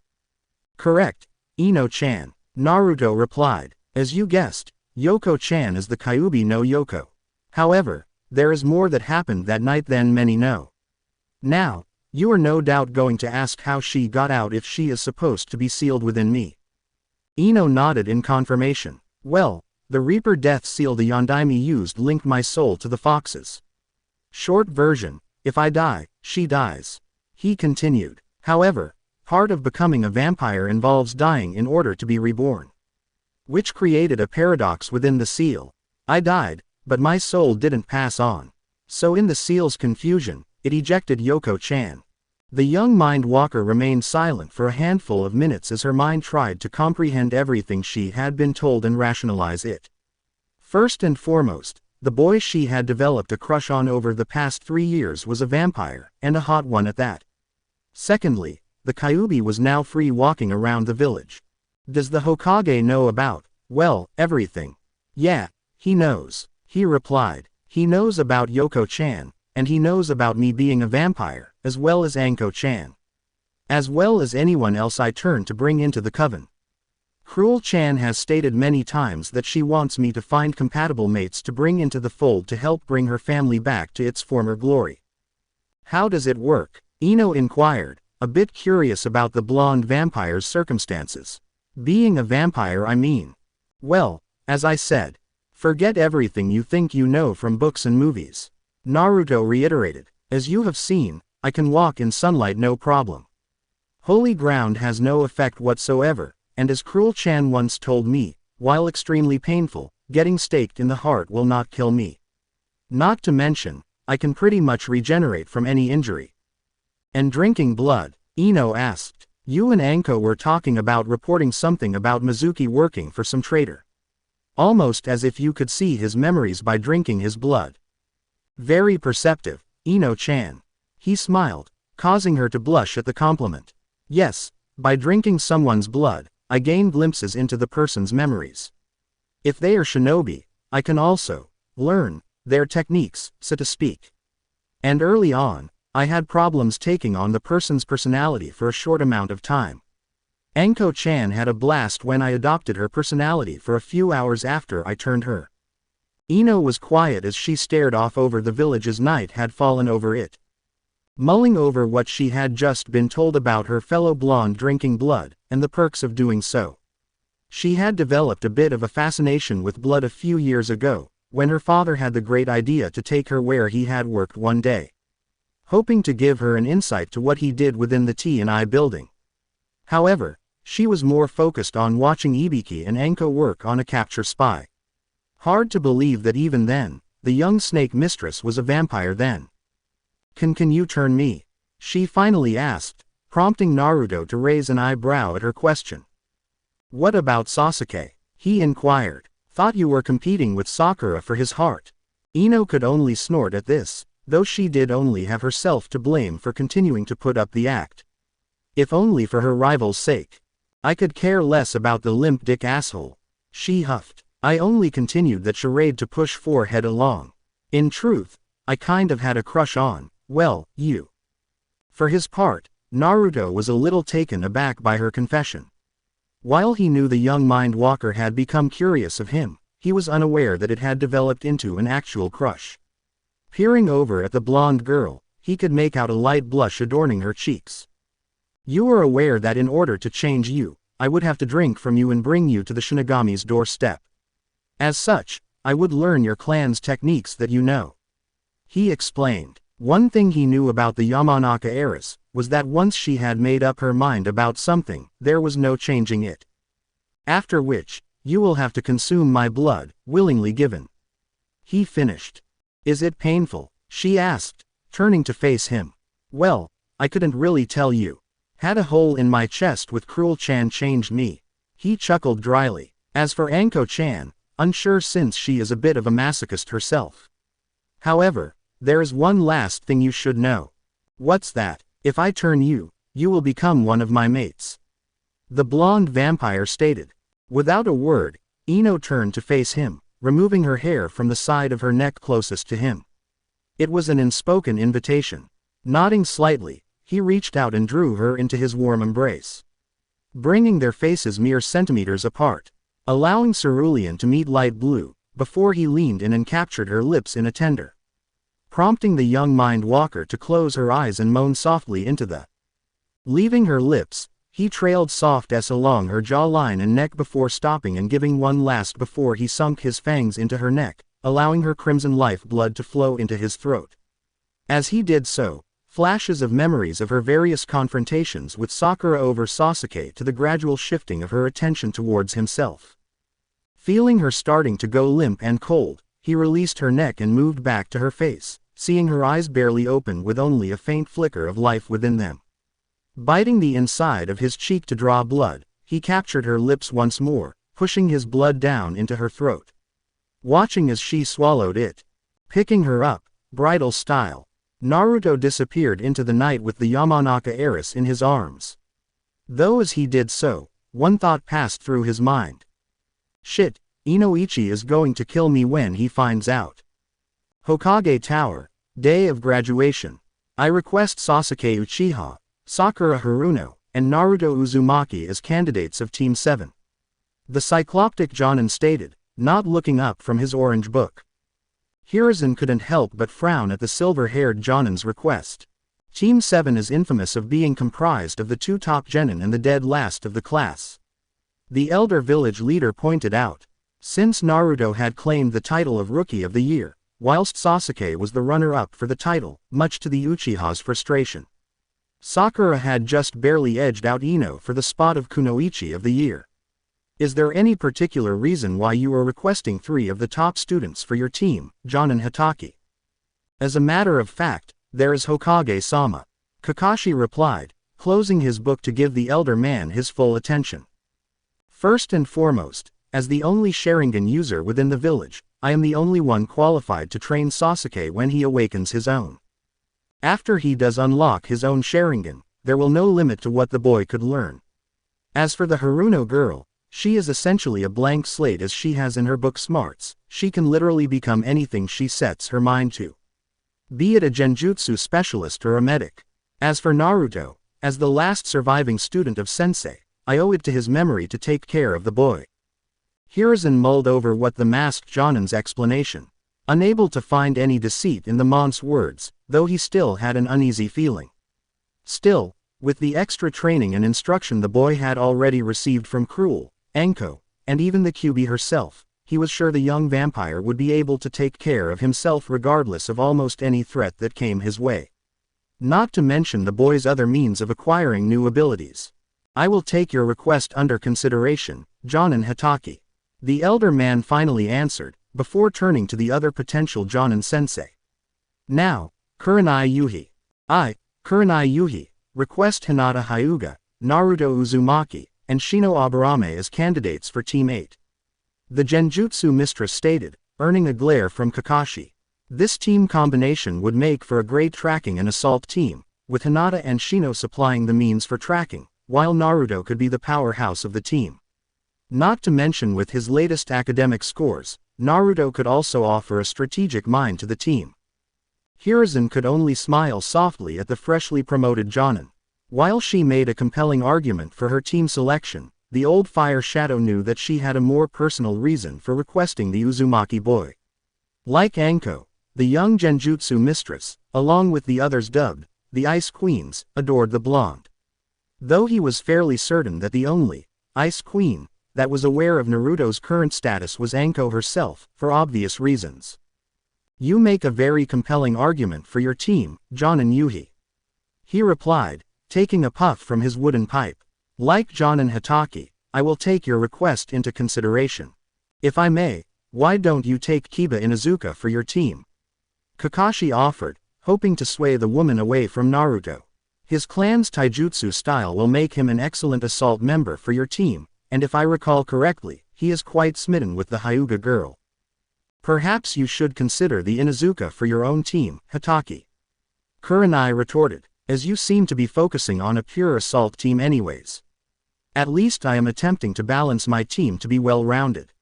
S1: Correct, Ino-chan, Naruto replied. As you guessed, Yoko-chan is the Kyuubi no Yoko. However, there is more that happened that night than many know. Now, you are no doubt going to ask how she got out if she is supposed to be sealed within me. Ino nodded in confirmation. Well, the Reaper death seal the Yondaime used linked my soul to the foxes. Short version, if I die, she dies. He continued. However, part of becoming a vampire involves dying in order to be reborn. Which created a paradox within the seal. I died, but my soul didn't pass on. So in the seal's confusion, it ejected Yoko-chan. The young mind walker remained silent for a handful of minutes as her mind tried to comprehend everything she had been told and rationalize it. First and foremost, the boy she had developed a crush on over the past 3 years was a vampire, and a hot one at that. Secondly, the Kyuubi was now free walking around the village. Does the Hokage know about, well, everything? Yeah, he knows, he replied. He knows about Yoko-chan, and he knows about me being a vampire, as well as Anko-chan. As well as anyone else I turn to bring into the coven. Cruel-chan has stated many times that she wants me to find compatible mates to bring into the fold to help bring her family back to its former glory. How does it work? Ino inquired, a bit curious about the blonde vampire's circumstances. Being a vampire, I mean. Well, as I said, forget everything you think you know from books and movies. Naruto reiterated, as you have seen, I can walk in sunlight no problem. Holy ground has no effect whatsoever, and as Cruel-chan once told me, while extremely painful, getting staked in the heart will not kill me. Not to mention, I can pretty much regenerate from any injury. And drinking blood? Ino asked. You and Anko were talking about reporting something about Mizuki working for some traitor. Almost as if you could see his memories by drinking his blood. Very perceptive, Ino-chan. He smiled, causing her to blush at the compliment. Yes, by drinking someone's blood, I gain glimpses into the person's memories. If they are shinobi, I can also learn their techniques, so to speak. And early on, I had problems taking on the person's personality for a short amount of time. Anko-chan had a blast when I adopted her personality for a few hours after I turned her. Ino was quiet as she stared off over the village as night had fallen over it. Mulling over what she had just been told about her fellow blonde drinking blood, and the perks of doing so. She had developed a bit of a fascination with blood a few years ago, when her father had the great idea to take her where he had worked one day, hoping to give her an insight to what he did within the T&I building. However, she was more focused on watching Ibiki and Anko work on a capture spy. Hard to believe that even then, the young snake mistress was a vampire then. Can you turn me?" she finally asked, prompting Naruto to raise an eyebrow at her question. "What about Sasuke?" he inquired. "Thought you were competing with Sakura for his heart." Ino could only snort at this, though she did only have herself to blame for continuing to put up the act. If only for her rival's sake. "I could care less about the limp dick asshole," she huffed. "I only continued that charade to push forehead along. In truth, I kind of had a crush on, well, you." For his part, Naruto was a little taken aback by her confession. While he knew the young mind walker had become curious of him, he was unaware that it had developed into an actual crush. Peering over at the blonde girl, he could make out a light blush adorning her cheeks. "You are aware that in order to change you, I would have to drink from you and bring you to the Shinigami's doorstep. As such, I would learn your clan's techniques that you know," he explained. One thing he knew about the Yamanaka heiress, was that once she had made up her mind about something, there was no changing it. "After which, you will have to consume my blood, willingly given," he finished. "Is it painful?" she asked, turning to face him. "Well, I couldn't really tell you. Had a hole in my chest with Cruel-chan changed me," he chuckled dryly. "As for Anko-chan, unsure since she is a bit of a masochist herself. However, there is one last thing you should know." "What's that?" "If I turn you, you will become one of my mates," the blonde vampire stated. Without a word, Ino turned to face him, removing her hair from the side of her neck closest to him. It was an unspoken invitation. Nodding slightly, he reached out and drew her into his warm embrace, bringing their faces mere centimeters apart, allowing cerulean to meet light blue, before he leaned in and captured her lips in a tender, prompting the young mind walker to close her eyes and moan softly into the. Leaving her lips, he trailed soft S along her jawline and neck before stopping and giving one last before he sunk his fangs into her neck, allowing her crimson life blood to flow into his throat. As he did so, flashes of memories of her various confrontations with Sakura over Sasuke to the gradual shifting of her attention towards himself. Feeling her starting to go limp and cold, he released her neck and moved back to her face, seeing her eyes barely open with only a faint flicker of life within them. Biting the inside of his cheek to draw blood, he captured her lips once more, pushing his blood down into her throat. Watching as she swallowed it. Picking her up, bridal style, Naruto disappeared into the night with the Yamanaka heiress in his arms. Though as he did so, one thought passed through his mind. "Shit, Inoichi is going to kill me when he finds out." Hokage Tower, day of graduation. I request Sasuke Uchiha, Sakura Haruno, and Naruto Uzumaki as candidates of Team 7. The cycloptic Jonin stated, not looking up from his orange book. Hiruzen couldn't help but frown at the silver-haired Jonin's request. Team 7 is infamous of being comprised of the two top genin and the dead last of the class. The elder village leader pointed out. Since Naruto had claimed the title of Rookie of the Year, whilst Sasuke was the runner-up for the title, much to the Uchiha's frustration. Sakura had just barely edged out Ino for the spot of Kunoichi of the Year. "Is there any particular reason why you are requesting 3 of the top students for your team, Jonin Hatake?" "As a matter of fact, there is Hokage-sama," Kakashi replied, closing his book to give the elder man his full attention. "First and foremost, as the only Sharingan user within the village, I am the only one qualified to train Sasuke when he awakens his own. After he does unlock his own Sharingan, there will no limit to what the boy could learn. As for the Haruno girl, she is essentially a blank slate as she has in her book smarts, she can literally become anything she sets her mind to. Be it a genjutsu specialist or a medic. As for Naruto, as the last surviving student of Sensei, I owe it to his memory to take care of the boy." Hiruzen mulled over what the masked Jonin's explanation. Unable to find any deceit in the monk's words, though he still had an uneasy feeling. Still, with the extra training and instruction the boy had already received from Cruel, Anko, and even the Kyuubi herself, he was sure the young vampire would be able to take care of himself regardless of almost any threat that came his way. Not to mention the boy's other means of acquiring new abilities. I will take your request under consideration, Jonin Hitaki. The elder man finally answered, before turning to the other potential Jonin sensei. Now, Kurenai Yuhi. I, Kurenai Yuhi, request Hinata Hyuga, Naruto Uzumaki, and Shino Aburame as candidates for Team 8. The Genjutsu mistress stated, earning a glare from Kakashi. This team combination would make for a great tracking and assault team, with Hinata and Shino supplying the means for tracking, while Naruto could be the powerhouse of the team. Not to mention with his latest academic scores, Naruto could also offer a strategic mind to the team. Hiruzen could only smile softly at the freshly promoted Jonin. While she made a compelling argument for her team selection, the old Fire Shadow knew that she had a more personal reason for requesting the Uzumaki boy. Like Anko, the young Genjutsu mistress, along with the others dubbed the Ice Queens, adored the blonde. Though he was fairly certain that the only Ice Queen that was aware of Naruto's current status was Anko herself, for obvious reasons. You make a very compelling argument for your team, Jonin Yuhi. He replied, taking a puff from his wooden pipe. Like Jonin Hitaki, I will take your request into consideration. If I may, why don't you take Kiba Inuzuka for your team? Kakashi offered, hoping to sway the woman away from Naruto. His clan's taijutsu style will make him an excellent assault member for your team, and if I recall correctly, he is quite smitten with the Hyuga girl. Perhaps you should consider the Inuzuka for your own team, Hitaki. Kurenai retorted, as you seem to be focusing on a pure assault team anyways. At least I am attempting to balance my team to be well-rounded.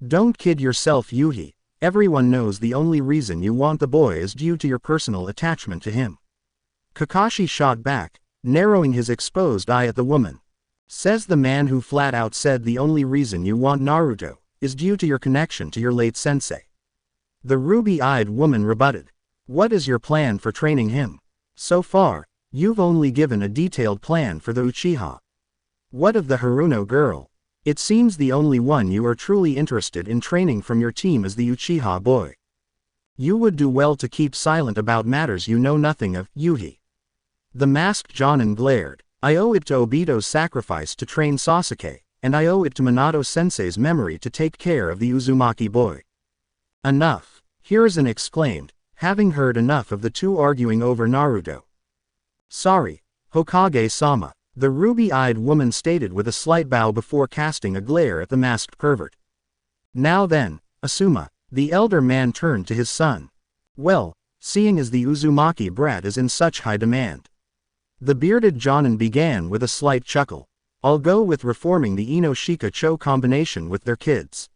S1: Don't kid yourself, Yuhi, everyone knows the only reason you want the boy is due to your personal attachment to him. Kakashi shot back, narrowing his exposed eye at the woman. Says the man who flat out said the only reason you want Naruto is due to your connection to your late sensei. The ruby-eyed woman rebutted. What is your plan for training him? So far, you've only given a detailed plan for the Uchiha. What of the Haruno girl? It seems the only one you are truly interested in training from your team is the Uchiha boy. You would do well to keep silent about matters you know nothing of, Yuhi. The masked Jonin glared. I owe it to Obito's sacrifice to train Sasuke, and I owe it to Minato-sensei's memory to take care of the Uzumaki boy. Enough, Hiruzen exclaimed, having heard enough of the two arguing over Naruto. Sorry, Hokage-sama, the ruby-eyed woman stated with a slight bow before casting a glare at the masked pervert. Now then, Asuma, the elder man turned to his son. Well, seeing as the Uzumaki brat is in such high demand. The bearded Jonin began with a slight chuckle. I'll go with reforming the Ino-Shika-Cho combination with their kids.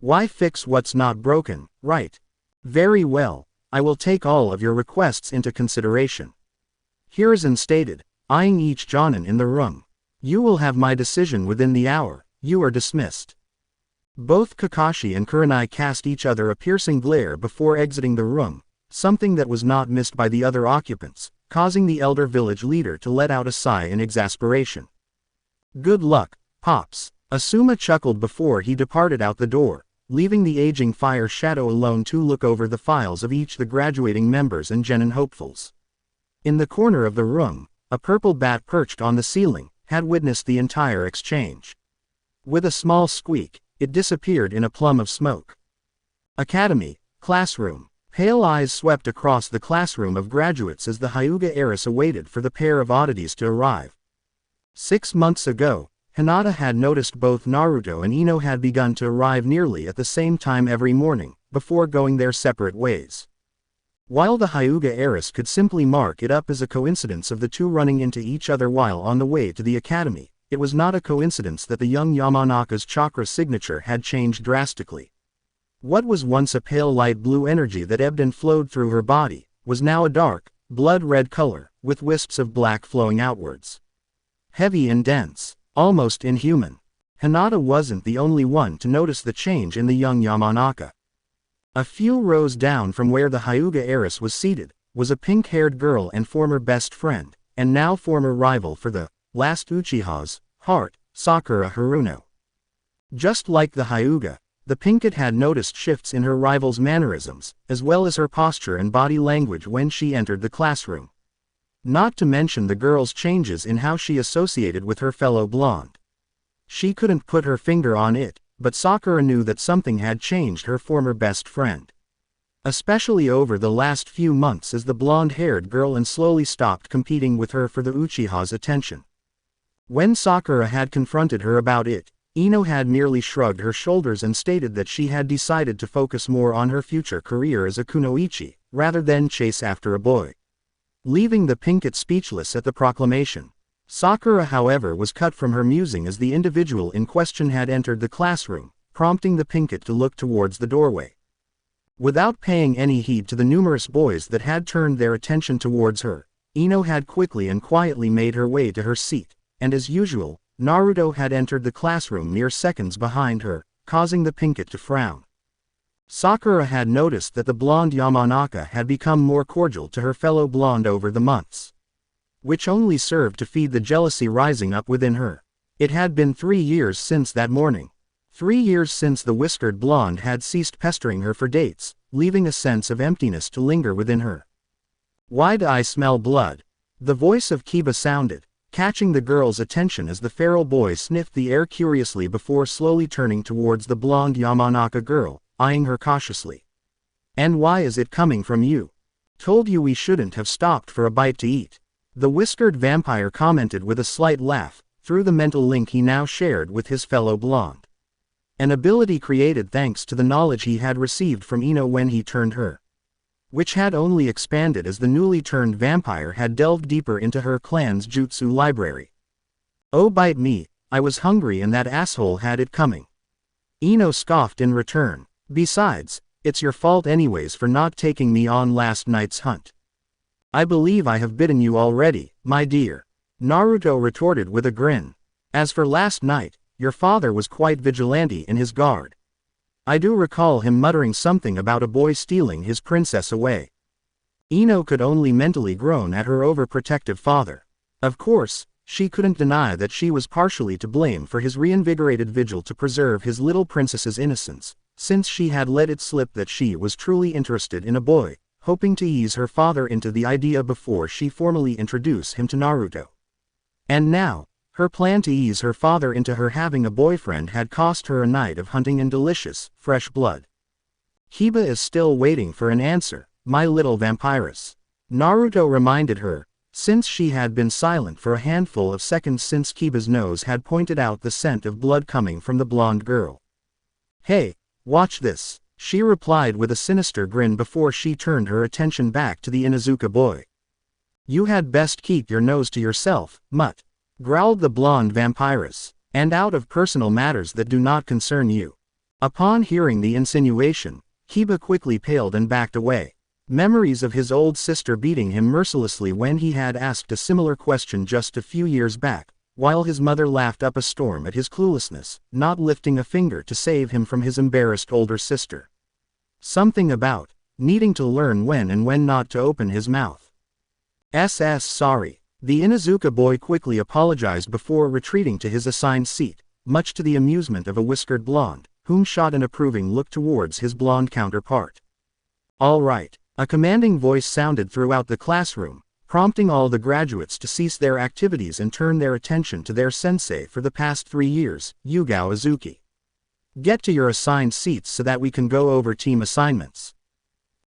S1: Why fix what's not broken, right? Very well, I will take all of your requests into consideration. Hiruzen stated, eyeing each Jonin in the room. You will have my decision within the hour, you are dismissed. Both Kakashi and Kurenai cast each other a piercing glare before exiting the room, something that was not missed by the other occupants, causing the elder village leader to let out a sigh in exasperation. Good luck, Pops, Asuma chuckled before he departed out the door, leaving the aging Fire Shadow alone to look over the files of each the graduating members and genin hopefuls. In the corner of the room, a purple bat perched on the ceiling, had witnessed the entire exchange. With a small squeak, it disappeared in a plume of smoke. Academy, classroom. Pale eyes swept across the classroom of graduates as the Hyuga heiress awaited for the pair of oddities to arrive. 6 months ago, Hinata had noticed both Naruto and Ino had begun to arrive nearly at the same time every morning, before going their separate ways. While the Hyuga heiress could simply mark it up as a coincidence of the two running into each other while on the way to the academy, it was not a coincidence that the young Yamanaka's chakra signature had changed drastically. What was once a pale light blue energy that ebbed and flowed through her body, was now a dark, blood-red color, with wisps of black flowing outwards. Heavy and dense, almost inhuman. Hinata wasn't the only one to notice the change in the young Yamanaka. A few rows down from where the Hyuga heiress was seated, was a pink-haired girl and former best friend, and now former rival for the last Uchiha's heart, Sakura Haruno. Just like the Hyuga, the Pinkett had noticed shifts in her rival's mannerisms, as well as her posture and body language when she entered the classroom. Not to mention the girl's changes in how she associated with her fellow blonde. She couldn't put her finger on it, but Sakura knew that something had changed her former best friend. Especially over the last few months as the blonde-haired girl and slowly stopped competing with her for the Uchiha's attention. When Sakura had confronted her about it, Ino had merely shrugged her shoulders and stated that she had decided to focus more on her future career as a kunoichi, rather than chase after a boy. Leaving the Pinkett speechless at the proclamation. Sakura, however, was cut from her musing as the individual in question had entered the classroom, prompting the Pinkett to look towards the doorway. Without paying any heed to the numerous boys that had turned their attention towards her, Ino had quickly and quietly made her way to her seat, and as usual, Naruto had entered the classroom mere seconds behind her, causing the Pinkett to frown. Sakura had noticed that the blonde Yamanaka had become more cordial to her fellow blonde over the months, which only served to feed the jealousy rising up within her. It had been 3 years since that morning. 3 years since the whiskered blonde had ceased pestering her for dates, leaving a sense of emptiness to linger within her. "Why do I smell blood?" The voice of Kiba sounded, catching the girl's attention as the feral boy sniffed the air curiously before slowly turning towards the blonde Yamanaka girl, eyeing her cautiously. "And why is it coming from you? Told you we shouldn't have stopped for a bite to eat." The whiskered vampire commented with a slight laugh, through the mental link he now shared with his fellow blonde. An ability created thanks to the knowledge he had received from Ino when he turned her, which had only expanded as the newly turned vampire had delved deeper into her clan's jutsu library. "Oh, bite me, I was hungry and that asshole had it coming." Ino scoffed in return. "Besides, it's your fault anyways for not taking me on last night's hunt." "I believe I have bitten you already, my dear," Naruto retorted with a grin. "As for last night, your father was quite vigilante in his guard. I do recall him muttering something about a boy stealing his princess away." Ino could only mentally groan at her overprotective father. Of course, she couldn't deny that she was partially to blame for his reinvigorated vigil to preserve his little princess's innocence, since she had let it slip that she was truly interested in a boy, hoping to ease her father into the idea before she formally introduced him to Naruto. And now, her plan to ease her father into her having a boyfriend had cost her a night of hunting and delicious, fresh blood. "Kiba is still waiting for an answer, my little vampiress," Naruto reminded her, since she had been silent for a handful of seconds since Kiba's nose had pointed out the scent of blood coming from the blonde girl. "Hey, watch this," she replied with a sinister grin before she turned her attention back to the Inuzuka boy. "You had best keep your nose to yourself, mutt," growled the blonde vampiress, "and out of personal matters that do not concern you." Upon hearing the insinuation, Kiba quickly paled and backed away. Memories of his old sister beating him mercilessly when he had asked a similar question just a few years back, while his mother laughed up a storm at his cluelessness, not lifting a finger to save him from his embarrassed older sister. Something about needing to learn when and when not to open his mouth. Sorry. The Inuzuka boy quickly apologized before retreating to his assigned seat, much to the amusement of a whiskered blonde, whom shot an approving look towards his blonde counterpart. "All right," a commanding voice sounded throughout the classroom, prompting all the graduates to cease their activities and turn their attention to their sensei for the past 3 years, Yugao Azuki. "Get to your assigned seats so that we can go over team assignments."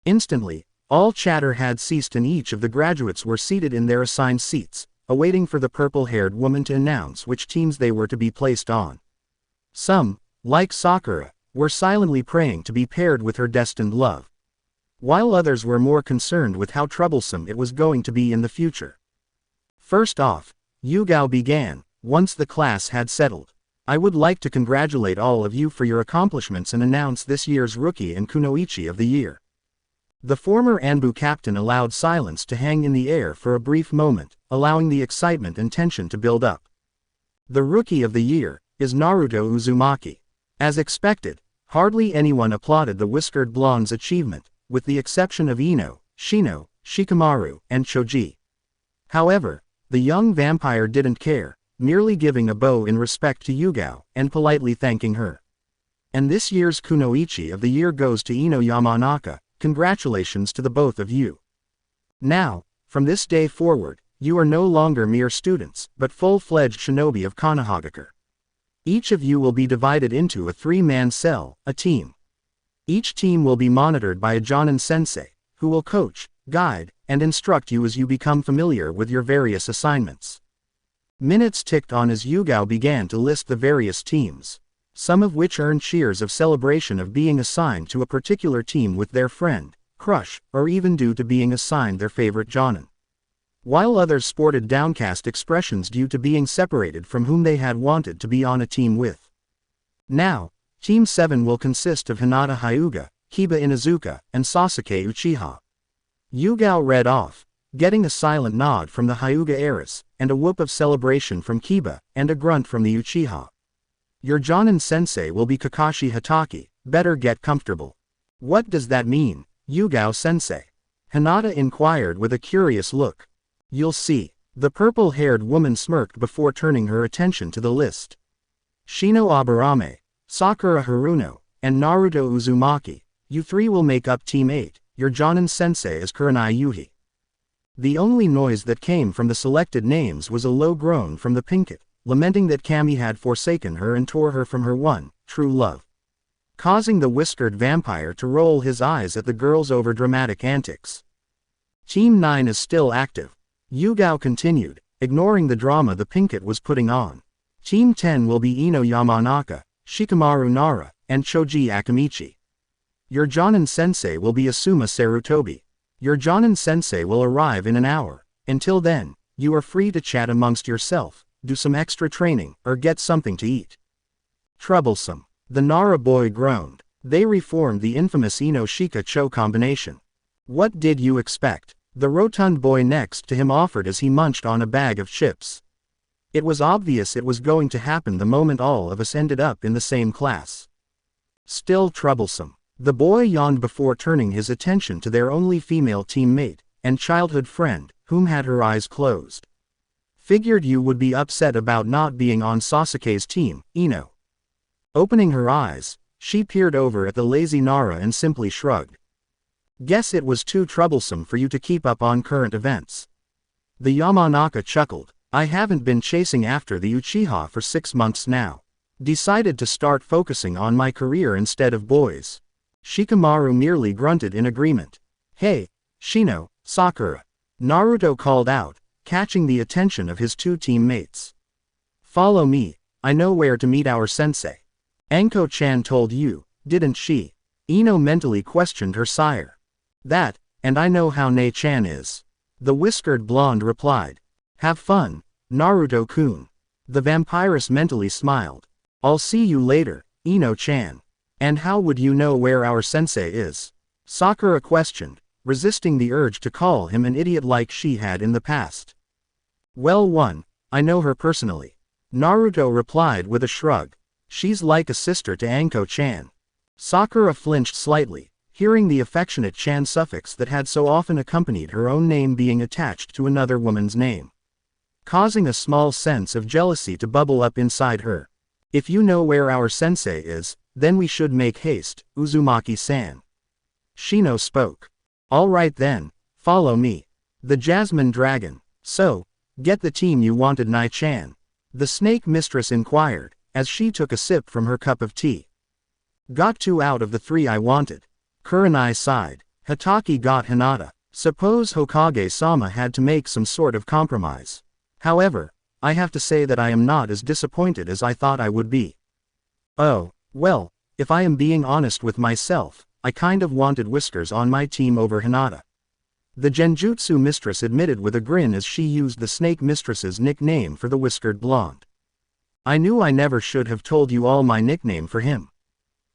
S1: Instantly, all chatter had ceased and each of the graduates were seated in their assigned seats, awaiting for the purple-haired woman to announce which teams they were to be placed on. Some, like Sakura, were silently praying to be paired with her destined love, while others were more concerned with how troublesome it was going to be in the future. First off, Yugao began, once the class had settled. "I would like to congratulate all of you for your accomplishments and announce this year's Rookie and Kunoichi of the Year." The former Anbu captain allowed silence to hang in the air for a brief moment, allowing the excitement and tension to build up. "The Rookie of the Year is Naruto Uzumaki. As expected, hardly anyone applauded the whiskered blonde's achievement, with the exception of Ino, Shino, Shikamaru, and Choji. However, the young vampire didn't care, merely giving a bow in respect to Yugao, and politely thanking her. And this year's Kunoichi of the year goes to Ino Yamanaka. Congratulations to the both of you. Now, from this day forward, you are no longer mere students, but full-fledged shinobi of Konohagakure. Each of you will be divided into a 3-man cell, a team. Each team will be monitored by a Jonin sensei, who will coach, guide, and instruct you as you become familiar with your various assignments. Minutes ticked on as Yugao began to list the various teams, some of which earned cheers of celebration of being assigned to a particular team with their friend, crush, or even due to being assigned their favorite Jonin. While others sported downcast expressions due to being separated from whom they had wanted to be on a team with. Now, Team 7 will consist of Hinata Hyuga, Kiba Inuzuka, and Sasuke Uchiha. Yugao read off, getting a silent nod from the Hyuga heiress, and a whoop of celebration from Kiba, and a grunt from the Uchiha. Your Jonin sensei will be Kakashi Hatake, better get comfortable. What does that mean, Yugao sensei? Hinata inquired with a curious look. You'll see. The purple-haired woman smirked before turning her attention to the list. Shino Aburame, Sakura Haruno, and Naruto Uzumaki, you 3 will make up Team 8, your Jonin sensei is Kurenai Yuhi. The only noise that came from the selected names was a low groan from the Pinkett, lamenting that Kami had forsaken her and tore her from her one, true love. Causing the whiskered vampire to roll his eyes at the girl's overdramatic antics. Team 9 is still active. Yugao continued, ignoring the drama the Pinkett was putting on. Team 10 will be Ino Yamanaka, Shikamaru Nara, and Choji Akamichi. Your Jonin sensei will be Asuma Sarutobi. Your Jonin sensei will arrive in an hour. Until then, you are free to chat amongst yourself, do some extra training, or get something to eat. Troublesome. The Nara boy groaned. They reformed the infamous Ino-Shika-Cho combination. What did you expect? The rotund boy next to him offered as he munched on a bag of chips. It was obvious it was going to happen the moment all of us ended up in the same class. Still troublesome. The boy yawned before turning his attention to their only female teammate, and childhood friend, whom had her eyes closed. Figured you would be upset about not being on Sasuke's team, Ino. Opening her eyes, she peered over at the lazy Nara and simply shrugged. Guess it was too troublesome for you to keep up on current events. The Yamanaka chuckled. I haven't been chasing after the Uchiha for 6 months now. Decided to start focusing on my career instead of boys. Shikamaru merely grunted in agreement. Hey, Shino, Sakura. Naruto called out, catching the attention of his 2 teammates. Follow me, I know where to meet our sensei. Anko-chan told you, didn't she? Ino mentally questioned her sire. That, and I know how Ne-chan is. The whiskered blonde replied. Have fun, Naruto-kun. The vampiress mentally smiled. I'll see you later, Ino-chan. And how would you know where our sensei is? Sakura questioned, resisting the urge to call him an idiot like she had in the past. Well, I know her personally. Naruto replied with a shrug. She's like a sister to Anko-chan. Sakura flinched slightly, hearing the affectionate chan suffix that had so often accompanied her own name being attached to another woman's name, causing a small sense of jealousy to bubble up inside her. If you know where our sensei is, then we should make haste, Uzumaki-san. Shino spoke. All right then, follow me. The Jasmine Dragon. So, get the team you wanted, Nai-chan? The snake mistress inquired, as she took a sip from her cup of tea. Got 2 out of the 3 I wanted. Kurenai sighed. Hatake got Hinata. Suppose Hokage-sama had to make some sort of compromise. However, I have to say that I am not as disappointed as I thought I would be. Oh, well, if I am being honest with myself, I kind of wanted Whiskers on my team over Hinata. The Genjutsu mistress admitted with a grin as she used the snake mistress's nickname for the whiskered blonde. I knew I never should have told you all my nickname for him.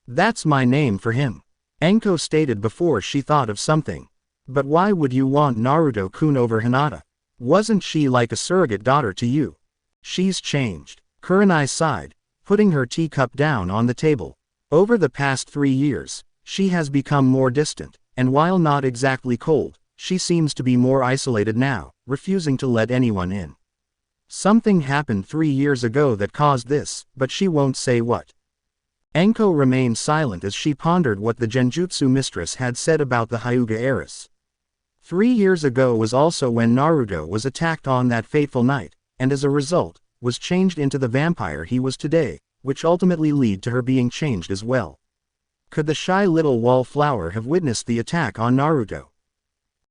S1: That's my name for him. Anko stated before she thought of something. But why would you want Naruto-kun over Hinata? Wasn't she like a surrogate daughter to you? She's changed. Kurenai sighed, putting her teacup down on the table. Over the past 3 years, she has become more distant, and while not exactly cold, she seems to be more isolated now, refusing to let anyone in. Something happened 3 years ago that caused this, but she won't say what. Anko remained silent as she pondered what the Genjutsu mistress had said about the Hyuga heiress. 3 years ago was also when Naruto was attacked on that fateful night, and as a result, was changed into the vampire he was today, which ultimately led to her being changed as well. Could the shy little wallflower have witnessed the attack on Naruto?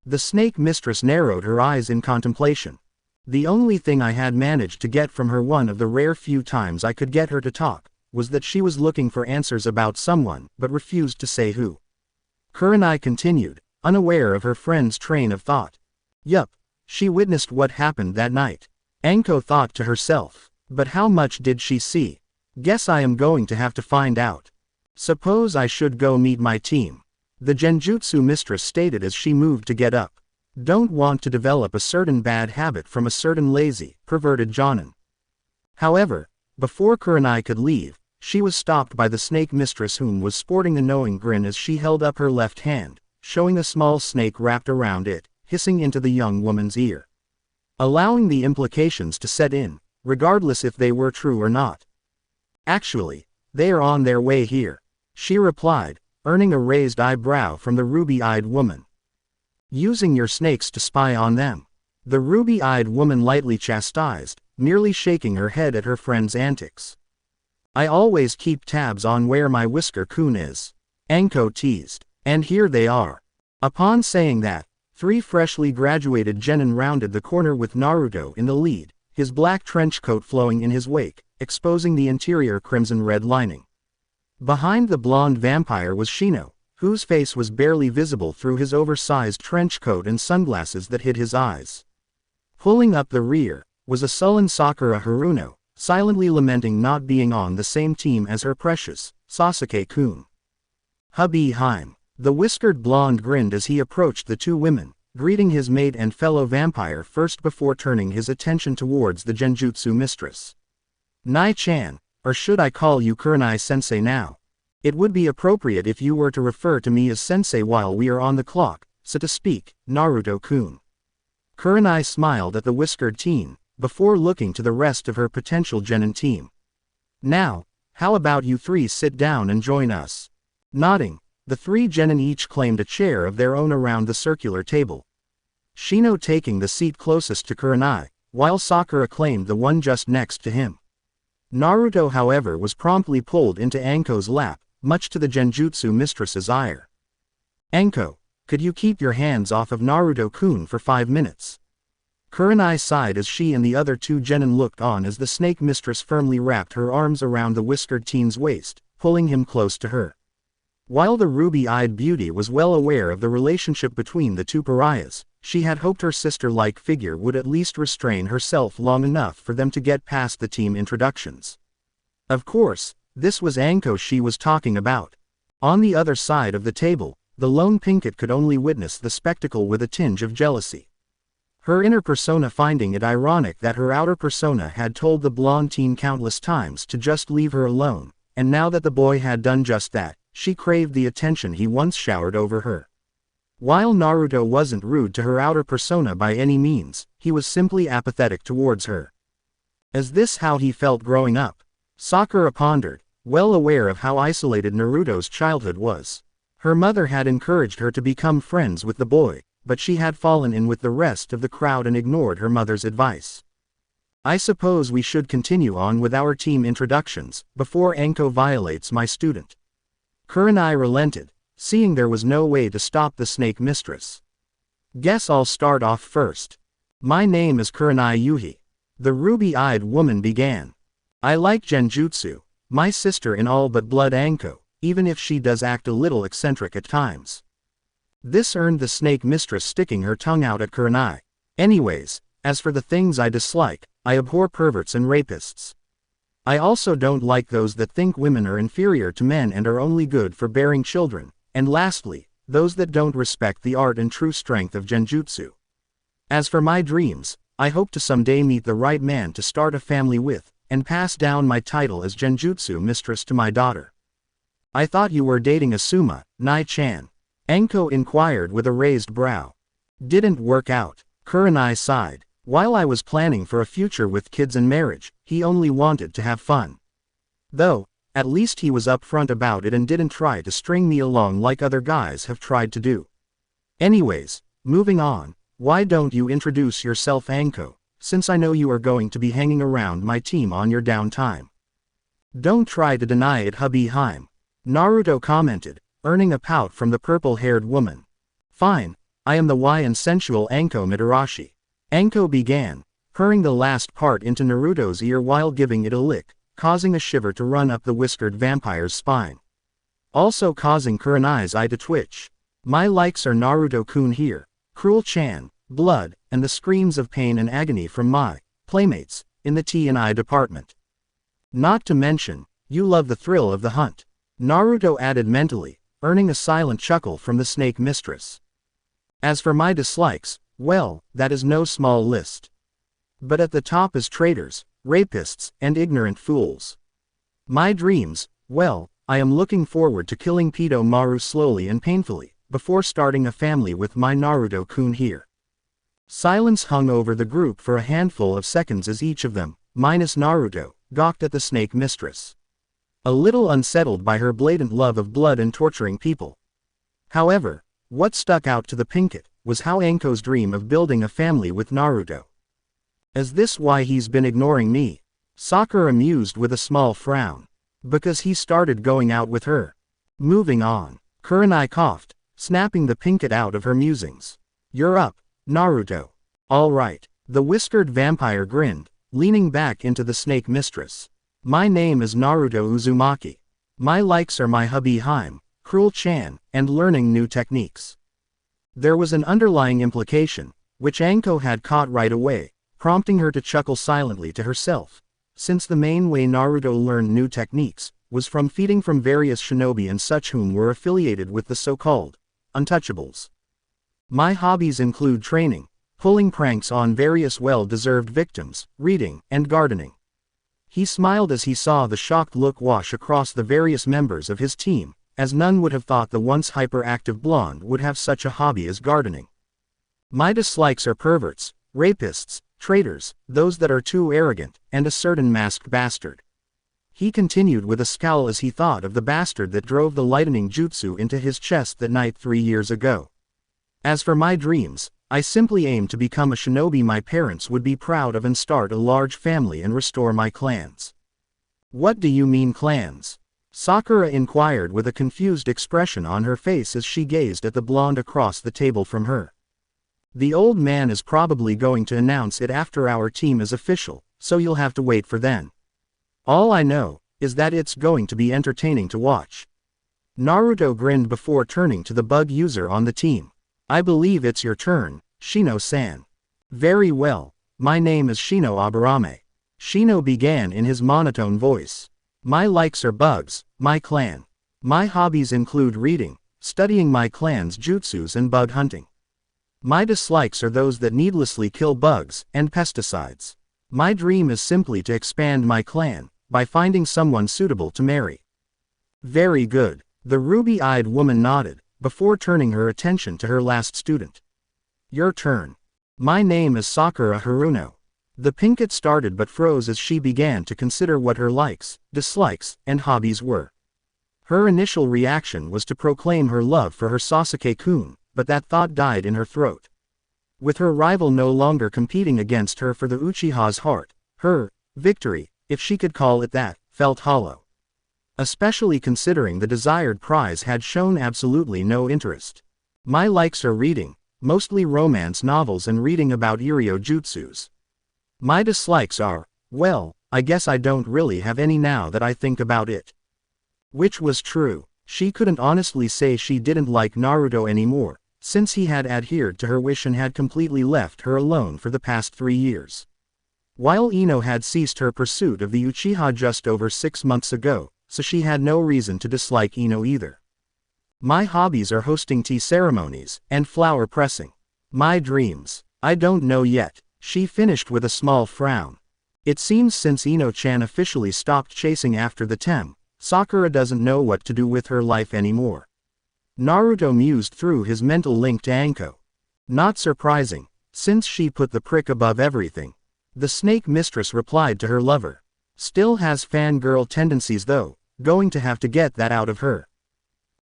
S1: The snake mistress narrowed her eyes in contemplation. The only thing I had managed to get from her one of the rare few times I could get her to talk, was that she was looking for answers about someone, but refused to say who. Kurenai continued, unaware of her friend's train of thought. Yup, she witnessed what happened that night. Anko thought to herself, but how much did she see? Guess I am going to have to find out. Suppose I should go meet my team. The Genjutsu mistress stated as she moved to get up. Don't want to develop a certain bad habit from a certain lazy, perverted jonin. However, before Kurenai could leave, she was stopped by the snake mistress whom was sporting a knowing grin as she held up her left hand, showing a small snake wrapped around it, hissing into the young woman's ear. Allowing the implications to set in, regardless if they were true or not. Actually, they are on their way here, she replied, earning a raised eyebrow from the ruby-eyed woman. Using your snakes to spy on them. The ruby-eyed woman lightly chastised, merely shaking her head at her friend's antics. I always keep tabs on where my Whisker-kun is. Anko teased. And here they are. Upon saying that, 3 freshly graduated genin rounded the corner with Naruto in the lead, his black trench coat flowing in his wake, exposing the interior crimson-red lining. Behind the blonde vampire was Shino, whose face was barely visible through his oversized trench coat and sunglasses that hid his eyes. Pulling up the rear, was a sullen Sakura Haruno, silently lamenting not being on the same team as her precious, Sasuke-kun. Hubby Heim. The whiskered blonde grinned as he approached the 2 women, greeting his mate and fellow vampire first before turning his attention towards the Genjutsu mistress. Nai-chan, or should I call you Kurenai-sensei now? It would be appropriate if you were to refer to me as sensei while we are on the clock, so to speak, Naruto-kun. Kurenai smiled at the whiskered teen, before looking to the rest of her potential genin team. Now, how about you 3 sit down and join us? Nodding, the 3 genin each claimed a chair of their own around the circular table. Shino taking the seat closest to Kurenai, while Sakura claimed the one just next to him. Naruto however was promptly pulled into Anko's lap, much to the Genjutsu mistress's ire. Anko, could you keep your hands off of Naruto-kun for 5 minutes? Kurenai sighed as she and the other 2 genin looked on as the snake mistress firmly wrapped her arms around the whiskered teen's waist, pulling him close to her. While the ruby-eyed beauty was well aware of the relationship between the 2 pariahs, she had hoped her sister-like figure would at least restrain herself long enough for them to get past the team introductions. Of course, this was Anko she was talking about. On the other side of the table, the lone Pinkett could only witness the spectacle with a tinge of jealousy. Her inner persona finding it ironic that her outer persona had told the blonde teen countless times to just leave her alone, and now that the boy had done just that, she craved the attention he once showered over her. While Naruto wasn't rude to her outer persona by any means, he was simply apathetic towards her. Is this how he felt growing up? Sakura pondered, well aware of how isolated Naruto's childhood was. Her mother had encouraged her to become friends with the boy, but she had fallen in with the rest of the crowd and ignored her mother's advice. I suppose we should continue on with our team introductions, before Anko violates my student. Kurenai relented, seeing there was no way to stop the snake mistress. Guess I'll start off first. My name is Kurenai Yuhi. The ruby-eyed woman began. I like Genjutsu, my sister in all but blood Anko, even if she does act a little eccentric at times. This earned the snake mistress sticking her tongue out at Kurenai. Anyways, as for the things I dislike, I abhor perverts and rapists. I also don't like those that think women are inferior to men and are only good for bearing children, and lastly, those that don't respect the art and true strength of Genjutsu. As for my dreams, I hope to someday meet the right man to start a family with, and pass down my title as Genjutsu mistress to my daughter. I thought you were dating Asuma, Nai-chan. Anko inquired with a raised brow. Didn't work out, Kurenai sighed. While I was planning for a future with kids and marriage, he only wanted to have fun. Though, at least he was upfront about it and didn't try to string me along like other guys have tried to do. Anyways, moving on, why don't you introduce yourself, Anko, since I know you are going to be hanging around my team on your downtime. Don't try to deny it, hubby Haim. Naruto commented, earning a pout from the purple-haired woman. Fine, I am the and sensual Anko Mitarashi. Anko began, purring the last part into Naruto's ear while giving it a lick, causing a shiver to run up the whiskered vampire's spine. Also causing Kurenai's eye to twitch. My likes are Naruto-kun here, Cruel-chan, blood, and the screams of pain and agony from my playmates in the T&I department. Not to mention, you love the thrill of the hunt. Naruto added mentally, earning a silent chuckle from the snake mistress. As for my dislikes, well, that is no small list. But at the top is traitors, rapists, and ignorant fools. My dreams, well, I am looking forward to killing Pedo Maru slowly and painfully, before starting a family with my Naruto-kun here. Silence hung over the group for a handful of seconds as each of them, minus Naruto, gawked at the snake mistress. A little unsettled by her blatant love of blood and torturing people. However, what stuck out to the Pinkett was how Anko's dream of building a family with Naruto. Is this why he's been ignoring me? Sakura mused with a small frown. Because he started going out with her. Moving on, Kurenai coughed, snapping the Pinkett out of her musings. You're up, Naruto. All right, the whiskered vampire grinned, leaning back into the snake mistress. My name is Naruto Uzumaki. My likes are my hubby Haim, Cruel-chan, and learning new techniques. There was an underlying implication, which Anko had caught right away, prompting her to chuckle silently to herself, since the main way Naruto learned new techniques was from feeding from various shinobi and such whom were affiliated with the so-called untouchables. My hobbies include training, pulling pranks on various well-deserved victims, reading, and gardening. He smiled as he saw the shocked look wash across the various members of his team, as none would have thought the once hyperactive blonde would have such a hobby as gardening. My dislikes are perverts, rapists, traitors, those that are too arrogant, and a certain masked bastard. He continued with a scowl as he thought of the bastard that drove the lightning jutsu into his chest that night 3 years ago. As for my dreams, I simply aim to become a shinobi my parents would be proud of and start a large family and restore my clans. What do you mean clans? Sakura inquired with a confused expression on her face as she gazed at the blonde across the table from her. The old man is probably going to announce it after our team is official, so you'll have to wait for then. All I know is that it's going to be entertaining to watch. Naruto grinned before turning to the bug user on the team. I believe it's your turn, Shino-san. Very well, my name is Shino Aburame. Shino began in his monotone voice. My likes are bugs, my clan. My hobbies include reading, studying my clan's jutsus and bug hunting. My dislikes are those that needlessly kill bugs and pesticides. My dream is simply to expand my clan, by finding someone suitable to marry. Very good, the ruby-eyed woman nodded, before turning her attention to her last student. Your turn. My name is Sakura Haruno. The Pinkett started but froze as she began to consider what her likes, dislikes, and hobbies were. Her initial reaction was to proclaim her love for her Sasuke-kun, but that thought died in her throat. With her rival no longer competing against her for the Uchiha's heart, her victory, if she could call it that, felt hollow. Especially considering the desired prize had shown absolutely no interest. My likes are reading, mostly romance novels and reading about Iryo jutsus. My dislikes are, well, I guess I don't really have any now that I think about it. Which was true, she couldn't honestly say she didn't like Naruto anymore, since he had adhered to her wish and had completely left her alone for the past 3 years. While Ino had ceased her pursuit of the Uchiha just over 6 months ago, so she had no reason to dislike Ino either. My hobbies are hosting tea ceremonies, and flower pressing. My dreams, I don't know yet, she finished with a small frown. It seems since Ino-chan officially stopped chasing after the Tem, Sakura doesn't know what to do with her life anymore. Naruto mused through his mental link to Anko. Not surprising, since she put the prick above everything. The snake mistress replied to her lover. Still has fangirl tendencies though, going to have to get that out of her.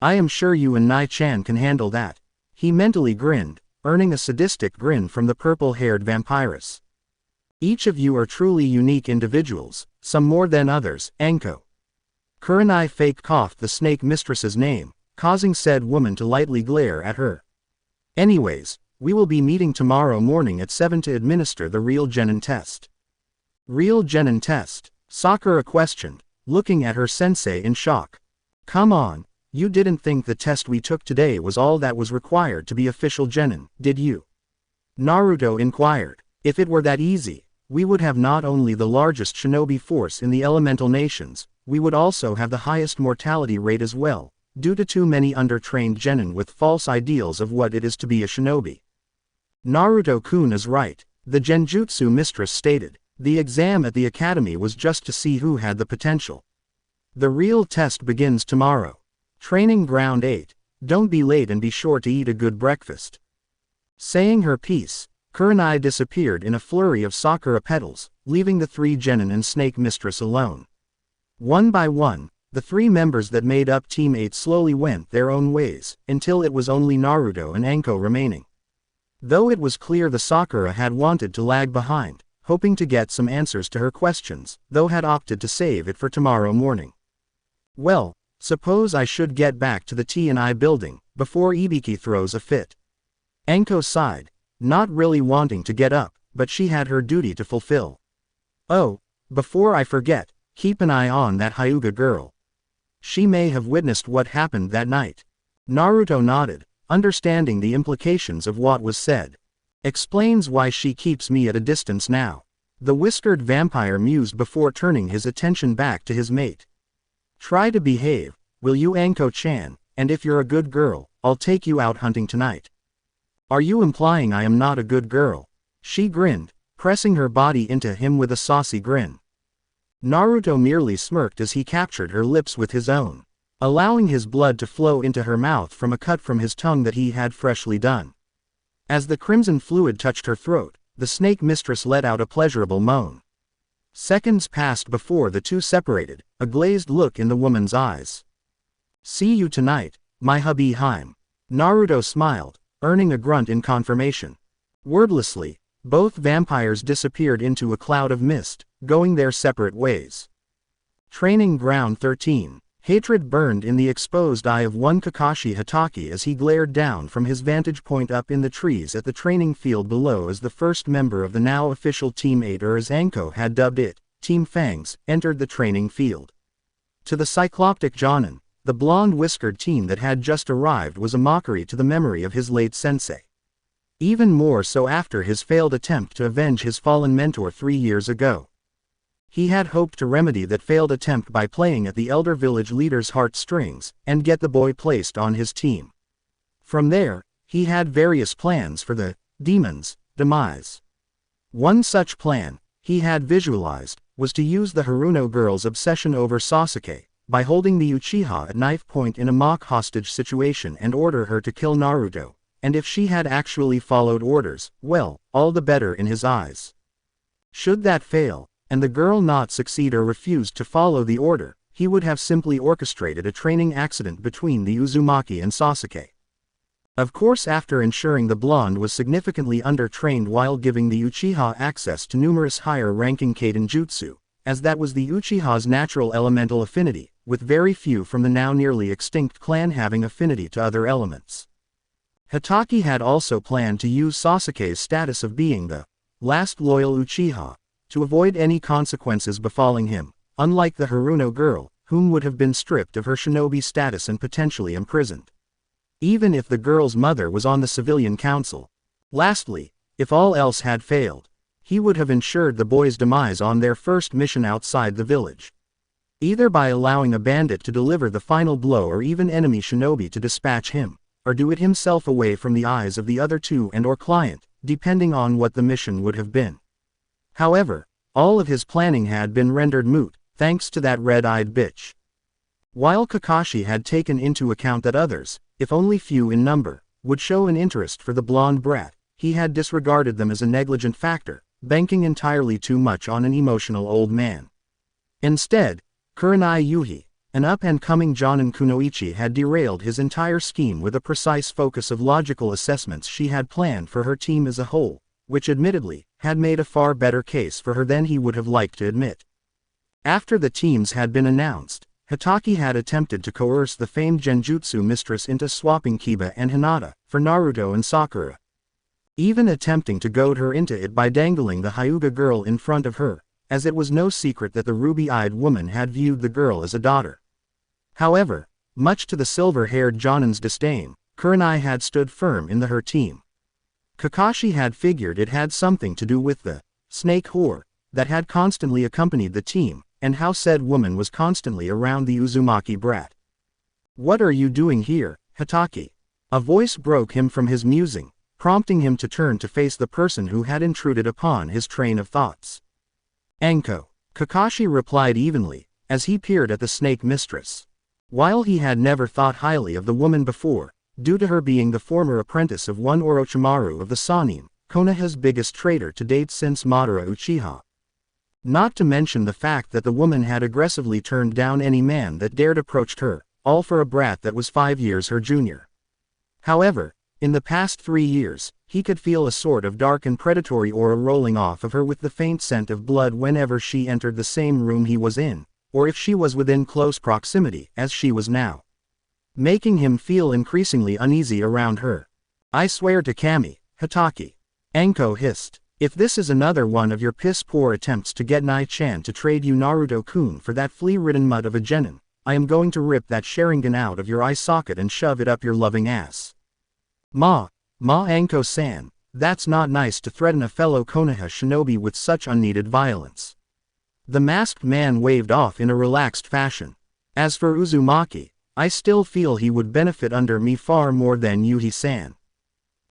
S1: I am sure you and Nai-chan can handle that. He mentally grinned, earning a sadistic grin from the purple-haired vampiress. Each of you are truly unique individuals, some more than others, Anko. Kurenai fake coughed the snake mistress's name, causing said woman to lightly glare at her. Anyways, we will be meeting tomorrow morning at 7 to administer the real genin test. Real genin test? Sakura questioned, looking at her sensei in shock. Come on, you didn't think the test we took today was all that was required to be official genin, did you? Naruto inquired. If it were that easy, we would have not only the largest shinobi force in the elemental nations, we would also have the highest mortality rate as well, due to too many undertrained genin with false ideals of what it is to be a shinobi. Naruto-kun is right, the genjutsu mistress stated. The exam at the academy was just to see who had the potential. The real test begins tomorrow. Training ground 8, don't be late and be sure to eat a good breakfast. Saying her piece, Kurenai disappeared in a flurry of sakura petals, leaving the 3 genin and snake mistress alone. One by one, the 3 members that made up Team 8 slowly went their own ways, until it was only Naruto and Anko remaining. Though it was clear the Sakura had wanted to lag behind, hoping to get some answers to her questions, though had opted to save it for tomorrow morning. Well, suppose I should get back to the T&I building, before Ibiki throws a fit. Anko sighed, not really wanting to get up, but she had her duty to fulfill. Oh, before I forget, keep an eye on that Hyuga girl. She may have witnessed what happened that night. Naruto nodded, understanding the implications of what was said. Explains why she keeps me at a distance now. The whiskered vampire mused before turning his attention back to his mate. Try to behave, will you, Anko-chan, and if you're a good girl, I'll take you out hunting tonight. Are you implying I am not a good girl? She grinned, pressing her body into him with a saucy grin. Naruto merely smirked as he captured her lips with his own, allowing his blood to flow into her mouth from a cut from his tongue that he had freshly done. As the crimson fluid touched her throat, the snake mistress let out a pleasurable moan. Seconds passed before the two separated, a glazed look in the woman's eyes. See you tonight, my hubby Haim. Naruto smiled, earning a grunt in confirmation. Wordlessly, both vampires disappeared into a cloud of mist, going their separate ways. Training Ground 13. Hatred burned in the exposed eye of one Kakashi Hatake as he glared down from his vantage point up in the trees at the training field below as the first member of the now official Team 8, or as Anko had dubbed it, Team Fangs, entered the training field. To the cycloptic Jonin, the blonde whiskered teen that had just arrived was a mockery to the memory of his late sensei. Even more so after his failed attempt to avenge his fallen mentor 3 years ago. He had hoped to remedy that failed attempt by playing at the elder village leader's heartstrings, and get the boy placed on his team. From there, he had various plans for the demon's demise. One such plan, he had visualized, was to use the Haruno girl's obsession over Sasuke, by holding the Uchiha at knife point in a mock hostage situation and order her to kill Naruto, and if she had actually followed orders, well, all the better in his eyes. Should that fail, and the girl not succeed or refused to follow the order, he would have simply orchestrated a training accident between the Uzumaki and Sasuke. Of course, after ensuring the blonde was significantly undertrained while giving the Uchiha access to numerous higher-ranking Kaiden jutsu, as that was the Uchiha's natural elemental affinity, with very few from the now nearly extinct clan having affinity to other elements. Hatake had also planned to use Sasuke's status of being the last loyal Uchiha, to avoid any consequences befalling him, unlike the Haruno girl, whom would have been stripped of her shinobi status and potentially imprisoned. Even if the girl's mother was on the civilian council. Lastly, if all else had failed, he would have ensured the boy's demise on their first mission outside the village. Either by allowing a bandit to deliver the final blow or even enemy shinobi to dispatch him, or do it himself away from the eyes of the other two and/or client, depending on what the mission would have been. However, All of his planning had been rendered moot, thanks to that red-eyed bitch. While Kakashi had taken into account that others, if only few in number, would show an interest for the blonde brat, he had disregarded them as a negligent factor, banking entirely too much on an emotional old man. Instead, Kurenai Yuhi, an up-and-coming Jonin Kunoichi, had derailed his entire scheme with a precise focus of logical assessments she had planned for her team as a whole, which admittedly, had made a far better case for her than he would have liked to admit. After the teams had been announced, Hitaki had attempted to coerce the famed Genjutsu mistress into swapping Kiba and Hinata for Naruto and Sakura, even attempting to goad her into it by dangling the Hyuga girl in front of her, as it was no secret that the ruby-eyed woman had viewed the girl as a daughter. However, much to the silver-haired Jonin's disdain, Kurenai had stood firm in her team. Kakashi had figured it had something to do with the snake whore that had constantly accompanied the team, and how said woman was constantly around the Uzumaki brat. "What are you doing here, Hitaki?" A voice broke him from his musing, prompting him to turn to face the person who had intruded upon his train of thoughts. "Anko," Kakashi replied evenly, as he peered at the snake mistress. While he had never thought highly of the woman before, due to her being the former apprentice of one Orochimaru of the Sannin, Konoha's biggest traitor to date since Madara Uchiha. Not to mention the fact that the woman had aggressively turned down any man that dared approach her, all for a brat that was 5 years her junior. However, in the past 3 years, he could feel a sort of dark and predatory aura rolling off of her with the faint scent of blood whenever she entered the same room he was in, or if she was within close proximity, as she was now, making him feel increasingly uneasy around her. "I swear to Kami, Hitaki," Anko hissed, "if this is another one of your piss-poor attempts to get Nai-chan to trade you Naruto-kun for that flea-ridden mud of a genin, I am going to rip that Sharingan out of your eye socket and shove it up your loving ass." Ma Anko-san, that's not nice to threaten a fellow Konoha shinobi with such unneeded violence. The masked man waved off in a relaxed fashion. "As for Uzumaki, I still feel he would benefit under me far more than Yuhi-san.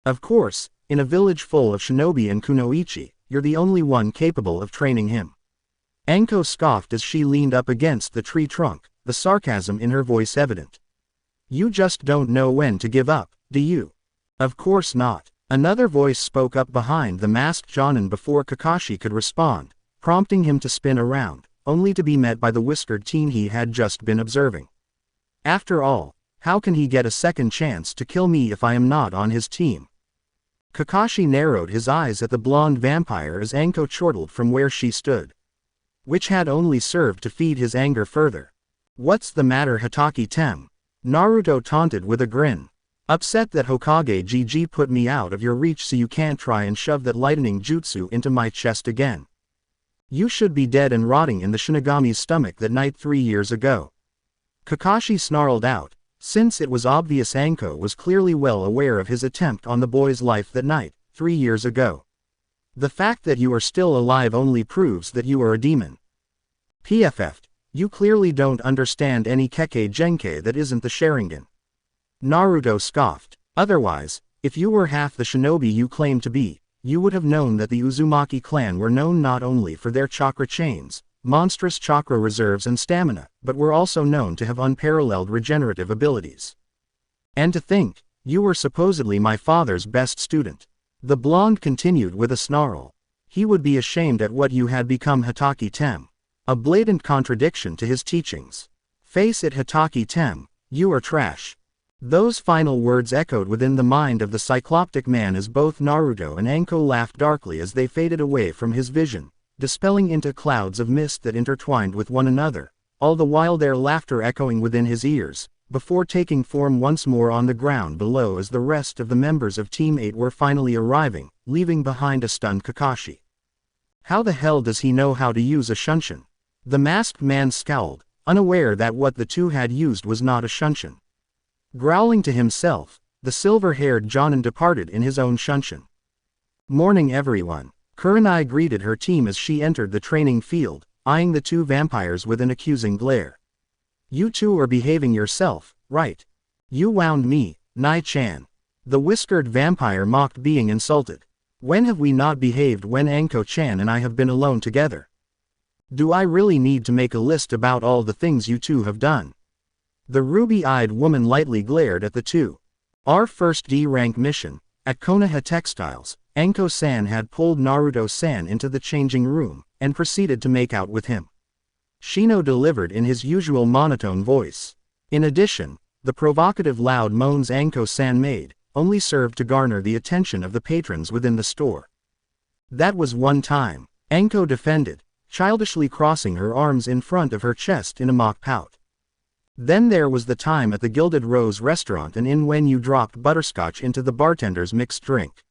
S1: Of course, in a village full of shinobi and kunoichi, you're the only one capable of training him." Anko scoffed as she leaned up against the tree trunk, the sarcasm in her voice evident. "You just don't know when to give up, do you?" "Of course not." Another voice spoke up behind the masked Jonin before Kakashi could respond, prompting him to spin around, only to be met by the whiskered teen he had just been observing. "After all, how can he get a second chance to kill me if I am not on his team?" Kakashi narrowed his eyes at the blonde vampire as Anko chortled from where she stood, which had only served to feed his anger further. "What's the matter, Hitaki-tem?" Naruto taunted with a grin. "Upset that Hokage GG put me out of your reach so you can't try and shove that lightning jutsu into my chest again. You should be dead and rotting in the Shinigami's stomach that night 3 years ago." Kakashi snarled out, since it was obvious Anko was clearly well aware of his attempt on the boy's life that night, 3 years ago. "The fact that you are still alive only proves that you are a demon. PFF, you clearly don't understand any Kekkei Genkai that isn't the Sharingan." Naruto scoffed. "Otherwise, if you were half the shinobi you claim to be, you would have known that the Uzumaki clan were known not only for their chakra chains, monstrous chakra reserves and stamina, but were also known to have unparalleled regenerative abilities. And to think, you were supposedly my father's best student." The blonde continued with a snarl. He would be ashamed at what you had become, Hitaki-tem. A blatant contradiction to his teachings. "Face it, Hitaki-tem, you are trash." Those final words echoed within the mind of the cycloptic man as both Naruto and Anko laughed darkly as they faded away from his vision, dispelling into clouds of mist that intertwined with one another, all the while their laughter echoing within his ears, before taking form once more on the ground below as the rest of the members of Team 8 were finally arriving, leaving behind a stunned Kakashi. "How the hell does he know how to use a shunshin?" The masked man scowled, unaware that what the two had used was not a shunshin. Growling to himself, the silver-haired Jonin departed in his own shunshin. "Morning everyone." Kurenai greeted her team as she entered the training field, eyeing the two vampires with an accusing glare. "You two are behaving yourself, right? You wound me, Nai-chan." The whiskered vampire mocked being insulted. When have we not behaved when Anko-chan and I have been alone together? Do I really need to make a list about all the things you two have done? The ruby-eyed woman lightly glared at the two. Our first D-rank mission, at Konoha Textiles, Anko-san had pulled Naruto-san into the changing room, and proceeded to make out with him. Shino delivered in his usual monotone voice. In addition, the provocative loud moans Anko-san made, only served to garner the attention of the patrons within the store. That was one time, Anko defended, childishly crossing her arms in front of her chest in a mock pout. Then there was the time at the Gilded Rose restaurant and in when you dropped butterscotch into the bartender's mixed drink.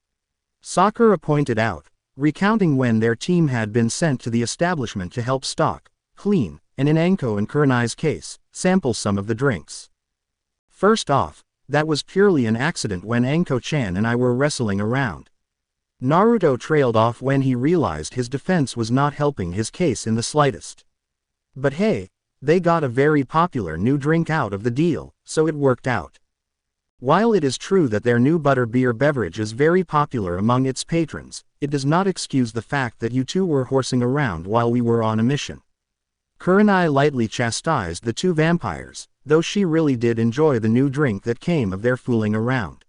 S1: Sakura pointed out, recounting when their team had been sent to the establishment to help stock, clean, and in Anko and Kurenai's case, sample some of the drinks. First off, that was purely an accident when Anko-chan and I were wrestling around. Naruto trailed off when he realized his defense was not helping his case in the slightest. But hey, they got a very popular new drink out of the deal, so it worked out. While it is true that their new butterbeer beverage is very popular among its patrons, it does not excuse the fact that you two were horsing around while we were on a mission. Kurenai lightly chastised the two vampires, though she really did enjoy the new drink that came of their fooling around.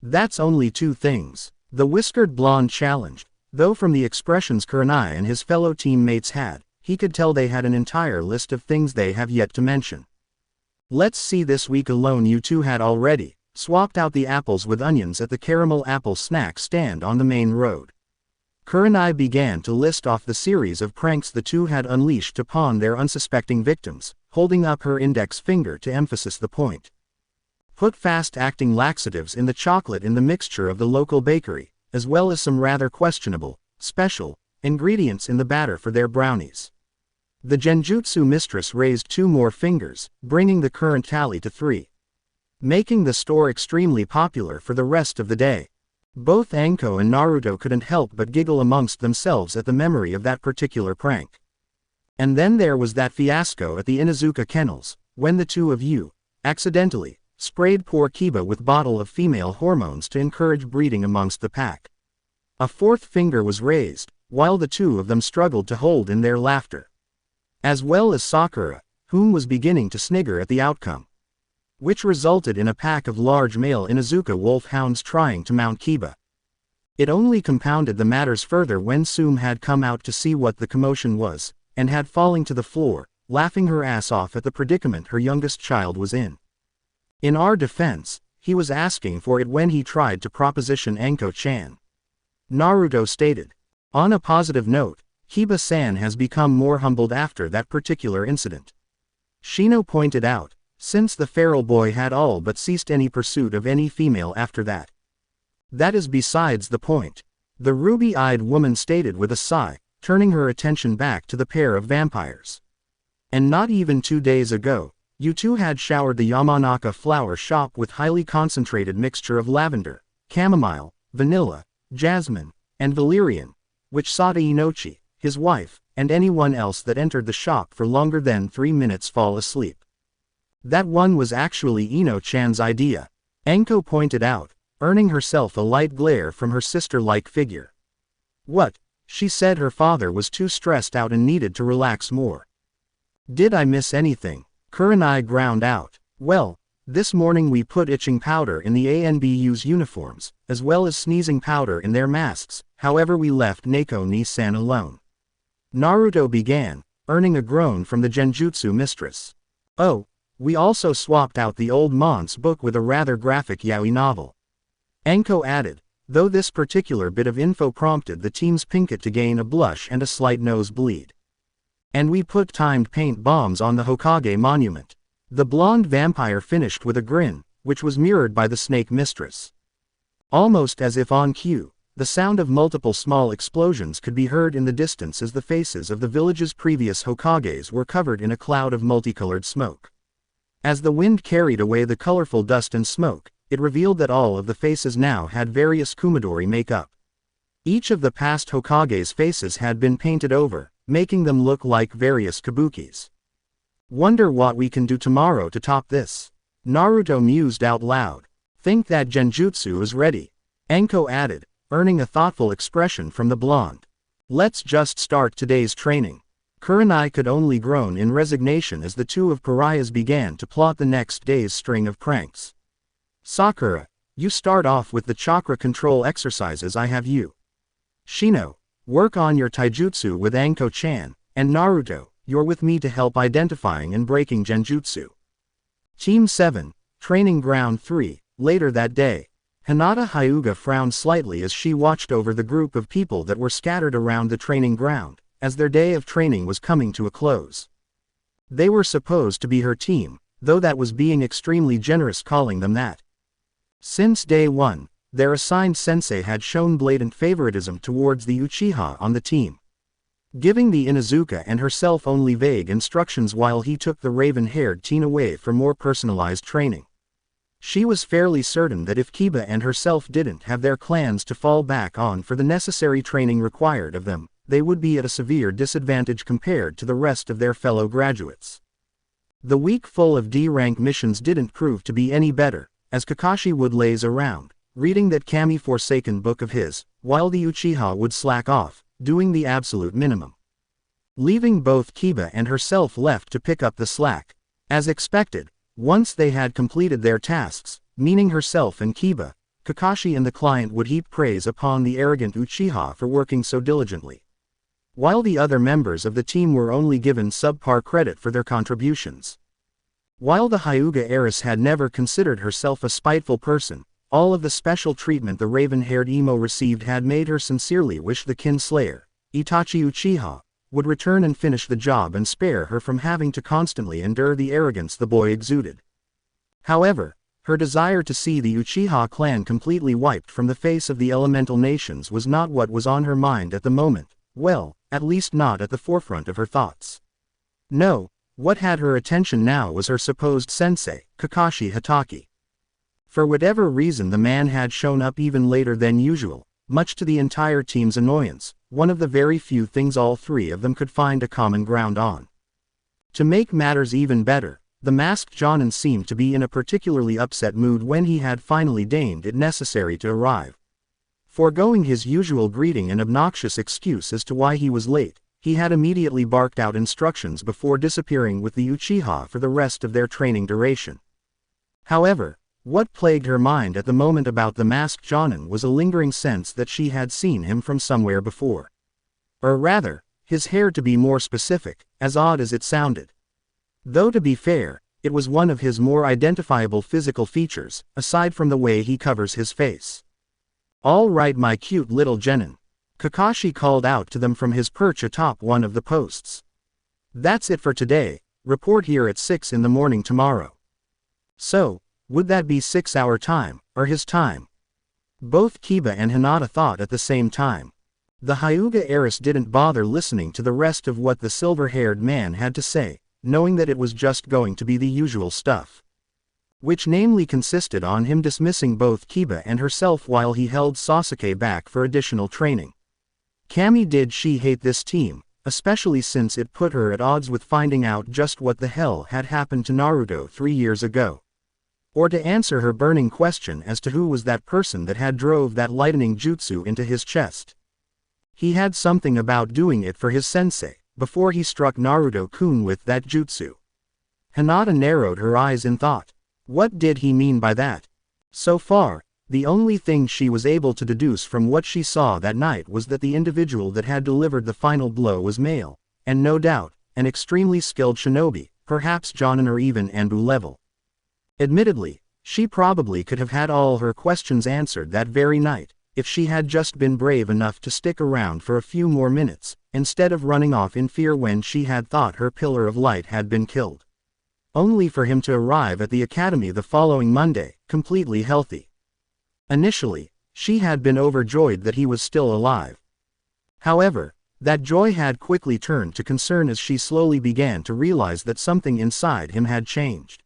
S1: That's only two things, the whiskered blonde challenged, though from the expressions Kurenai and his fellow teammates had, he could tell they had an entire list of things they have yet to mention. Let's see, this week alone you two had already swapped out the apples with onions at the caramel apple snack stand on the main road. Kurenai began to list off the series of pranks the two had unleashed upon their unsuspecting victims, holding up her index finger to emphasize the point. Put fast-acting laxatives in the chocolate in the mixture of the local bakery, as well as some rather questionable, special, ingredients in the batter for their brownies. The Genjutsu mistress raised 2 more fingers, bringing the current tally to 3. Making the store extremely popular for the rest of the day. Both Anko and Naruto couldn't help but giggle amongst themselves at the memory of that particular prank. And then there was that fiasco at the Inuzuka kennels, when the two of you, accidentally, sprayed poor Kiba with bottle of female hormones to encourage breeding amongst the pack. A 4th finger was raised, while the two of them struggled to hold in their laughter. As well as Sakura, whom was beginning to snigger at the outcome. Which resulted in a pack of large male Inuzuka wolfhounds trying to mount Kiba. It only compounded the matters further when Sum had come out to see what the commotion was, and had fallen to the floor, laughing her ass off at the predicament her youngest child was in. In our defense, he was asking for it when he tried to proposition Anko-chan. Naruto stated. On a positive note, Kiba-san has become more humbled after that particular incident. Shino pointed out, since the feral boy had all but ceased any pursuit of any female after that. That is besides the point, the ruby-eyed woman stated with a sigh, turning her attention back to the pair of vampires. And not even 2 days ago, you two had showered the Yamanaka flower shop with highly concentrated mixture of lavender, chamomile, vanilla, jasmine, and valerian, which Sada Inochi, his wife, and anyone else that entered the shop for longer than 3 minutes fall asleep. That one was actually Ino-chan's idea, Anko pointed out, earning herself a light glare from her sister-like figure. What? She said her father was too stressed out and needed to relax more. Did I miss anything? Kurenai ground out. Well, this morning we put itching powder in the ANBU's uniforms, as well as sneezing powder in their masks, however we left Neko-ni-san alone. Naruto began, earning a groan from the Genjutsu mistress. Oh, we also swapped out the old Mon's book with a rather graphic yaoi novel. Anko added, though this particular bit of info prompted the team's Pinkett to gain a blush and a slight nosebleed. And we put timed paint bombs on the Hokage monument. The blonde vampire finished with a grin, which was mirrored by the snake mistress. Almost as if on cue, the sound of multiple small explosions could be heard in the distance as the faces of the village's previous Hokages were covered in a cloud of multicolored smoke. As the wind carried away the colorful dust and smoke, it revealed that all of the faces now had various Kumadori makeup. Each of the past Hokage's faces had been painted over, making them look like various kabukis. Wonder what we can do tomorrow to top this. Naruto mused out loud. Think that Genjutsu is ready. Anko added, earning a thoughtful expression from the blonde. Let's just start today's training. Kurenai could only groan in resignation as the two of pariahs began to plot the next day's string of pranks. Sakura, you start off with the chakra control exercises. I have you. Shino, work on your taijutsu with Anko-chan, and Naruto, you're with me to help identifying and breaking genjutsu. Team 7, Training Ground 3, later that day. Hinata Hyuga frowned slightly as she watched over the group of people that were scattered around the training ground, as their day of training was coming to a close. They were supposed to be her team, though that was being extremely generous calling them that. Since day 1, their assigned sensei had shown blatant favoritism towards the Uchiha on the team, giving the Inuzuka and herself only vague instructions while he took the raven-haired teen away for more personalized training. She was fairly certain that if Kiba and herself didn't have their clans to fall back on for the necessary training required of them, they would be at a severe disadvantage compared to the rest of their fellow graduates. The week full of D-rank missions didn't prove to be any better, as Kakashi would laze around, reading that Kami-forsaken book of his, while the Uchiha would slack off, doing the absolute minimum, leaving both Kiba and herself left to pick up the slack. As expected, once they had completed their tasks, meaning herself and Kiba, Kakashi and the client would heap praise upon the arrogant Uchiha for working so diligently, while the other members of the team were only given subpar credit for their contributions. While the Hyuga heiress had never considered herself a spiteful person, all of the special treatment the raven-haired emo received had made her sincerely wish the Kinslayer, Itachi Uchiha, would return and finish the job and spare her from having to constantly endure the arrogance the boy exuded. However, her desire to see the Uchiha clan completely wiped from the face of the elemental nations was not what was on her mind at the moment, well, at least not at the forefront of her thoughts. No, what had her attention now was her supposed sensei, Kakashi Hatake. For whatever reason the man had shown up even later than usual, much to the entire team's annoyance, one of the very few things all three of them could find a common ground on. To make matters even better, the masked Jonin seemed to be in a particularly upset mood when he had finally deemed it necessary to arrive. Foregoing his usual greeting and obnoxious excuse as to why he was late, he had immediately barked out instructions before disappearing with the Uchiha for the rest of their training duration. However, what plagued her mind at the moment about the masked Jonin was a lingering sense that she had seen him from somewhere before. Or rather, his hair to be more specific, as odd as it sounded. Though to be fair, it was one of his more identifiable physical features, aside from the way he covers his face. "All right, my cute little genin," Kakashi called out to them from his perch atop one of the posts. "That's it for today, report here at 6 in the morning tomorrow." So, would that be 6 our time, or his time? Both Kiba and Hinata thought at the same time. The Hyuga heiress didn't bother listening to the rest of what the silver-haired man had to say, knowing that it was just going to be the usual stuff, which namely consisted on him dismissing both Kiba and herself while he held Sasuke back for additional training. Kami did she hate this team, especially since it put her at odds with finding out just what the hell had happened to Naruto 3 years ago. Or to answer her burning question as to who was that person that had drove that lightning jutsu into his chest. He had something about doing it for his sensei, before he struck Naruto-kun with that jutsu. Hinata narrowed her eyes in thought. What did he mean by that? So far, the only thing she was able to deduce from what she saw that night was that the individual that had delivered the final blow was male, and no doubt, an extremely skilled shinobi, perhaps Jonin or even Anbu level. Admittedly, she probably could have had all her questions answered that very night, if she had just been brave enough to stick around for a few more minutes, instead of running off in fear when she had thought her pillar of light had been killed. Only for him to arrive at the academy the following Monday, completely healthy. Initially, she had been overjoyed that he was still alive. However, that joy had quickly turned to concern as she slowly began to realize that something inside him had changed.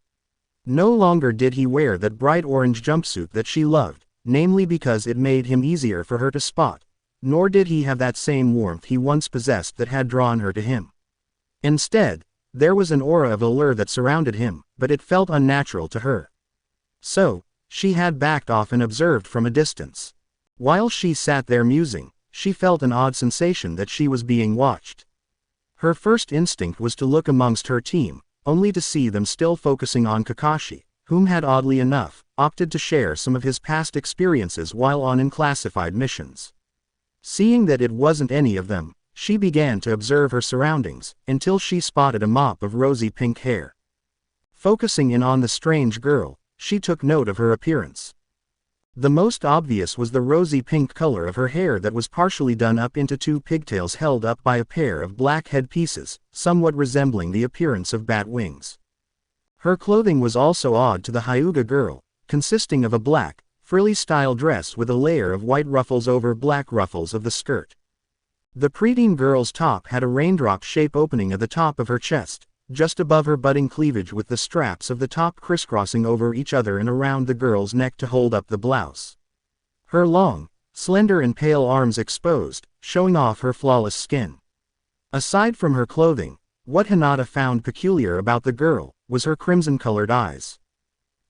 S1: No longer did he wear that bright orange jumpsuit that she loved, namely because it made him easier for her to spot, nor did he have that same warmth he once possessed that had drawn her to him. Instead, there was an aura of allure that surrounded him, but it felt unnatural to her. So, she had backed off and observed from a distance. While she sat there musing, she felt an odd sensation that she was being watched. Her first instinct was to look amongst her team, only to see them still focusing on Kakashi, whom had oddly enough, opted to share some of his past experiences while on unclassified missions. Seeing that it wasn't any of them, she began to observe her surroundings, until she spotted a mop of rosy pink hair. Focusing in on the strange girl, she took note of her appearance. The most obvious was the rosy pink color of her hair that was partially done up into two pigtails held up by a pair of black headpieces, somewhat resembling the appearance of bat wings. Her clothing was also odd to the Hyuga girl, consisting of a black, frilly-style dress with a layer of white ruffles over black ruffles of the skirt. The preteen girl's top had a raindrop-shape opening at the top of her chest, just above her budding cleavage, with the straps of the top crisscrossing over each other and around the girl's neck to hold up the blouse. Her long, slender and pale arms exposed, showing off her flawless skin. Aside from her clothing, what Hinata found peculiar about the girl was her crimson-colored eyes.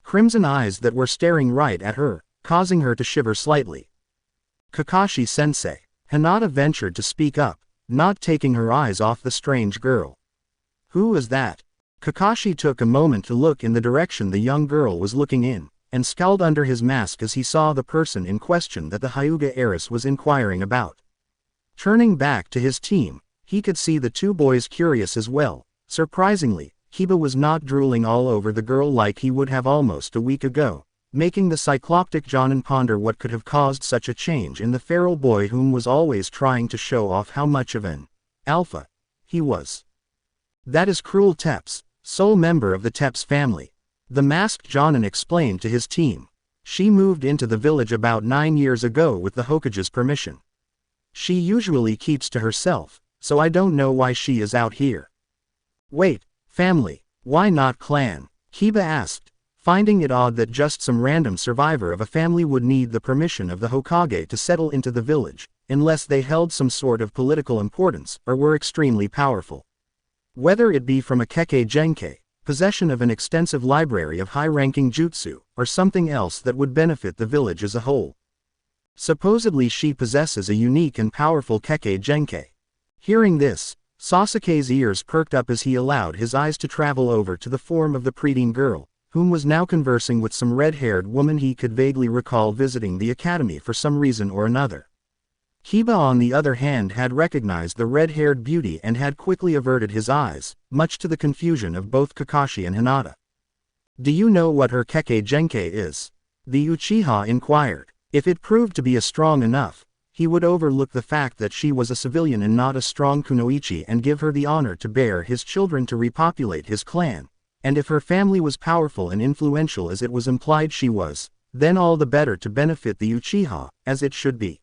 S1: Crimson eyes that were staring right at her, causing her to shiver slightly. "Kakashi-sensei," Hinata ventured to speak up, not taking her eyes off the strange girl. "Who is that?" Kakashi took a moment to look in the direction the young girl was looking in, and scowled under his mask as he saw the person in question that the Hyuga heiress was inquiring about. Turning back to his team, he could see the two boys curious as well. Surprisingly, Kiba was not drooling all over the girl like he would have almost a week ago, making the cycloptic Jonin ponder what could have caused such a change in the feral boy whom was always trying to show off how much of an alpha he was. "That is Cruel Teps, sole member of the Teps family," the masked Jonin explained to his team. "She moved into the village about 9 years ago with the Hokage's permission. She usually keeps to herself, so I don't know why she is out here." "Wait, family, why not clan?" Kiba asked, finding it odd that just some random survivor of a family would need the permission of the Hokage to settle into the village, unless they held some sort of political importance or were extremely powerful. Whether it be from a Kekkei Genkei, possession of an extensive library of high-ranking jutsu, or something else that would benefit the village as a whole. Supposedly she possesses a unique and powerful Kekkei Genkei. Hearing this, Sasuke's ears perked up as he allowed his eyes to travel over to the form of the preteen girl, whom was now conversing with some red-haired woman he could vaguely recall visiting the academy for some reason or another. Kiba on the other hand had recognized the red-haired beauty and had quickly averted his eyes, much to the confusion of both Kakashi and Hinata. "Do you know what her Kekkei Genkei is?" the Uchiha inquired. If it proved to be strong enough, he would overlook the fact that she was a civilian and not a strong kunoichi and give her the honor to bear his children to repopulate his clan, and if her family was powerful and influential as it was implied she was, then all the better to benefit the Uchiha, as it should be.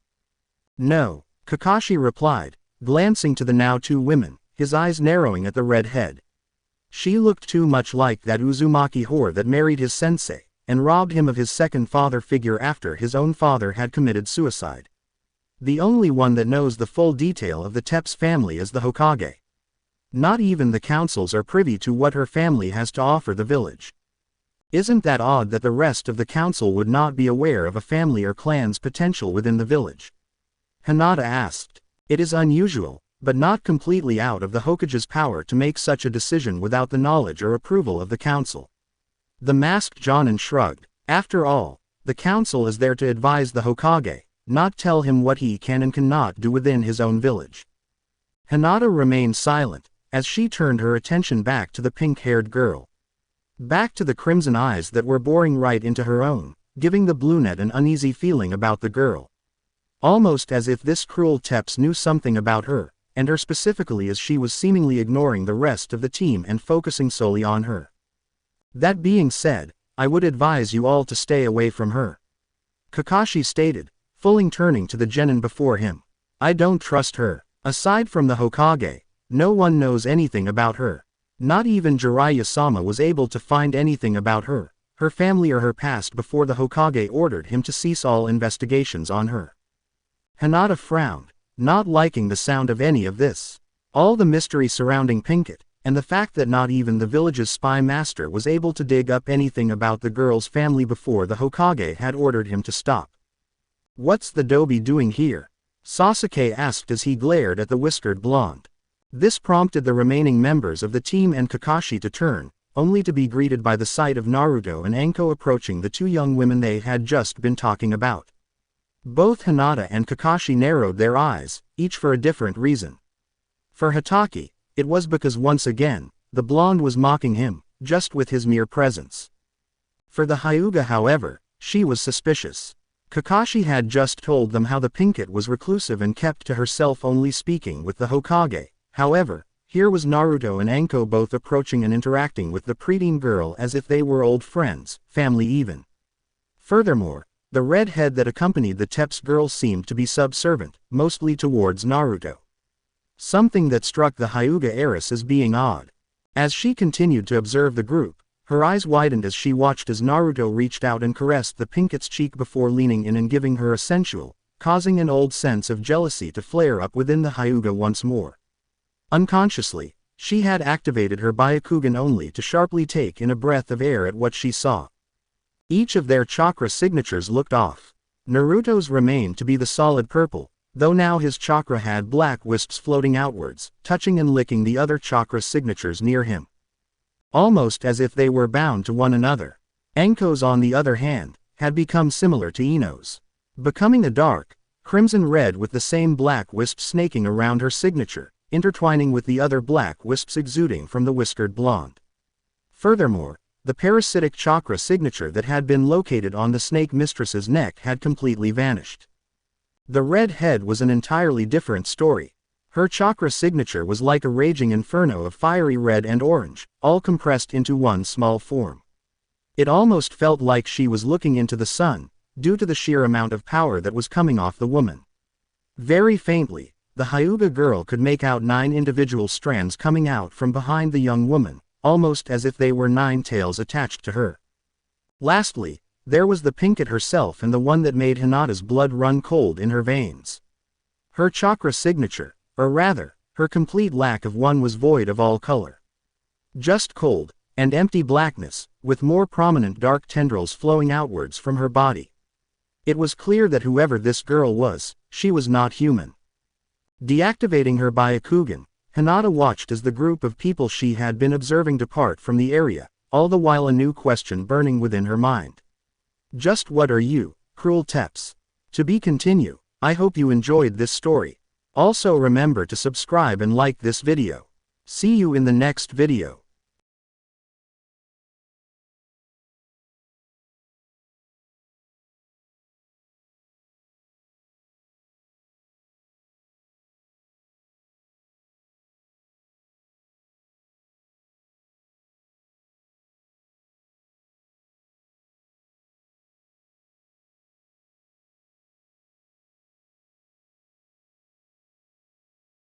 S1: "No," Kakashi replied, glancing to the now two women, his eyes narrowing at the red head. "She looked too much like that Uzumaki whore that married his sensei, and robbed him of his second father figure after his own father had committed suicide. The only one that knows the full detail of the Teps family is the Hokage. Not even the councils are privy to what her family has to offer the village. Isn't that odd that the rest of the council would not be aware of a family or clan's potential within the village?" Hinata asked. "It is unusual, but not completely out of the Hokage's power to make such a decision without the knowledge or approval of the council." The masked Jonin shrugged. "After all, the council is there to advise the Hokage, not tell him what he can and cannot do within his own village." Hinata remained silent, as she turned her attention back to the pink-haired girl. Back to the crimson eyes that were boring right into her own, giving the brunette an uneasy feeling about the girl. Almost as if this cruel Teps knew something about her, and her specifically, as she was seemingly ignoring the rest of the team and focusing solely on her. "That being said, I would advise you all to stay away from her," Kakashi stated, fully turning to the genin before him. "I don't trust her. Aside from the Hokage, no one knows anything about her. Not even Jiraiya-sama was able to find anything about her, her family or her past before the Hokage ordered him to cease all investigations on her." Hinata frowned, not liking the sound of any of this. All the mystery surrounding Pinkett, and the fact that not even the village's spy master was able to dig up anything about the girl's family before the Hokage had ordered him to stop. What's the Dobie doing here? Sasuke asked as he glared at the whiskered blonde. This prompted the remaining members of the team and Kakashi to turn, only to be greeted by the sight of Naruto and Anko approaching the two young women they had just been talking about. Both Hinata and Kakashi narrowed their eyes, each for a different reason. For Hatake, it was because once again, the blonde was mocking him, just with his mere presence. For the Hyuga however, she was suspicious. Kakashi had just told them how the Pinkett was reclusive and kept to herself, only speaking with the Hokage. However, here was Naruto and Anko both approaching and interacting with the preteen girl as if they were old friends, family even. Furthermore, the red head that accompanied the Tepes girl seemed to be subservient, mostly towards Naruto. Something that struck the Hyuga heiress as being odd. As she continued to observe the group, her eyes widened as she watched as Naruto reached out and caressed the Pinkett's cheek before leaning in and giving her a sensual, causing an old sense of jealousy to flare up within the Hyuga once more. Unconsciously, she had activated her Byakugan only to sharply take in a breath of air at what she saw. Each of their chakra signatures looked off. Naruto's remained to be the solid purple, though now his chakra had black wisps floating outwards, touching and licking the other chakra signatures near him. Almost as if they were bound to one another. Anko's, on the other hand, had become similar to Ino's, becoming a dark, crimson red with the same black wisps snaking around her signature, intertwining with the other black wisps exuding from the whiskered blonde. Furthermore, the parasitic chakra signature that had been located on the snake mistress's neck had completely vanished. The red head was an entirely different story. Her chakra signature was like a raging inferno of fiery red and orange, all compressed into one small form. It almost felt like she was looking into the sun, due to the sheer amount of power that was coming off the woman. Very faintly, the Hyuga girl could make out 9 individual strands coming out from behind the young woman, almost as if they were 9 tails attached to her. Lastly, there was the Pinkett herself, and the one that made Hinata's blood run cold in her veins. Her chakra signature, or rather, her complete lack of one, was void of all color. Just cold, and empty blackness, with more prominent dark tendrils flowing outwards from her body. It was clear that whoever this girl was, she was not human. Deactivating her Byakugan, Hinata watched as the group of people she had been observing depart from the area, all the while a new question burning within her mind. Just what are you, cruel Tepes? To be continued. I hope you enjoyed this story. Also remember to subscribe and like this video. See you in the next video.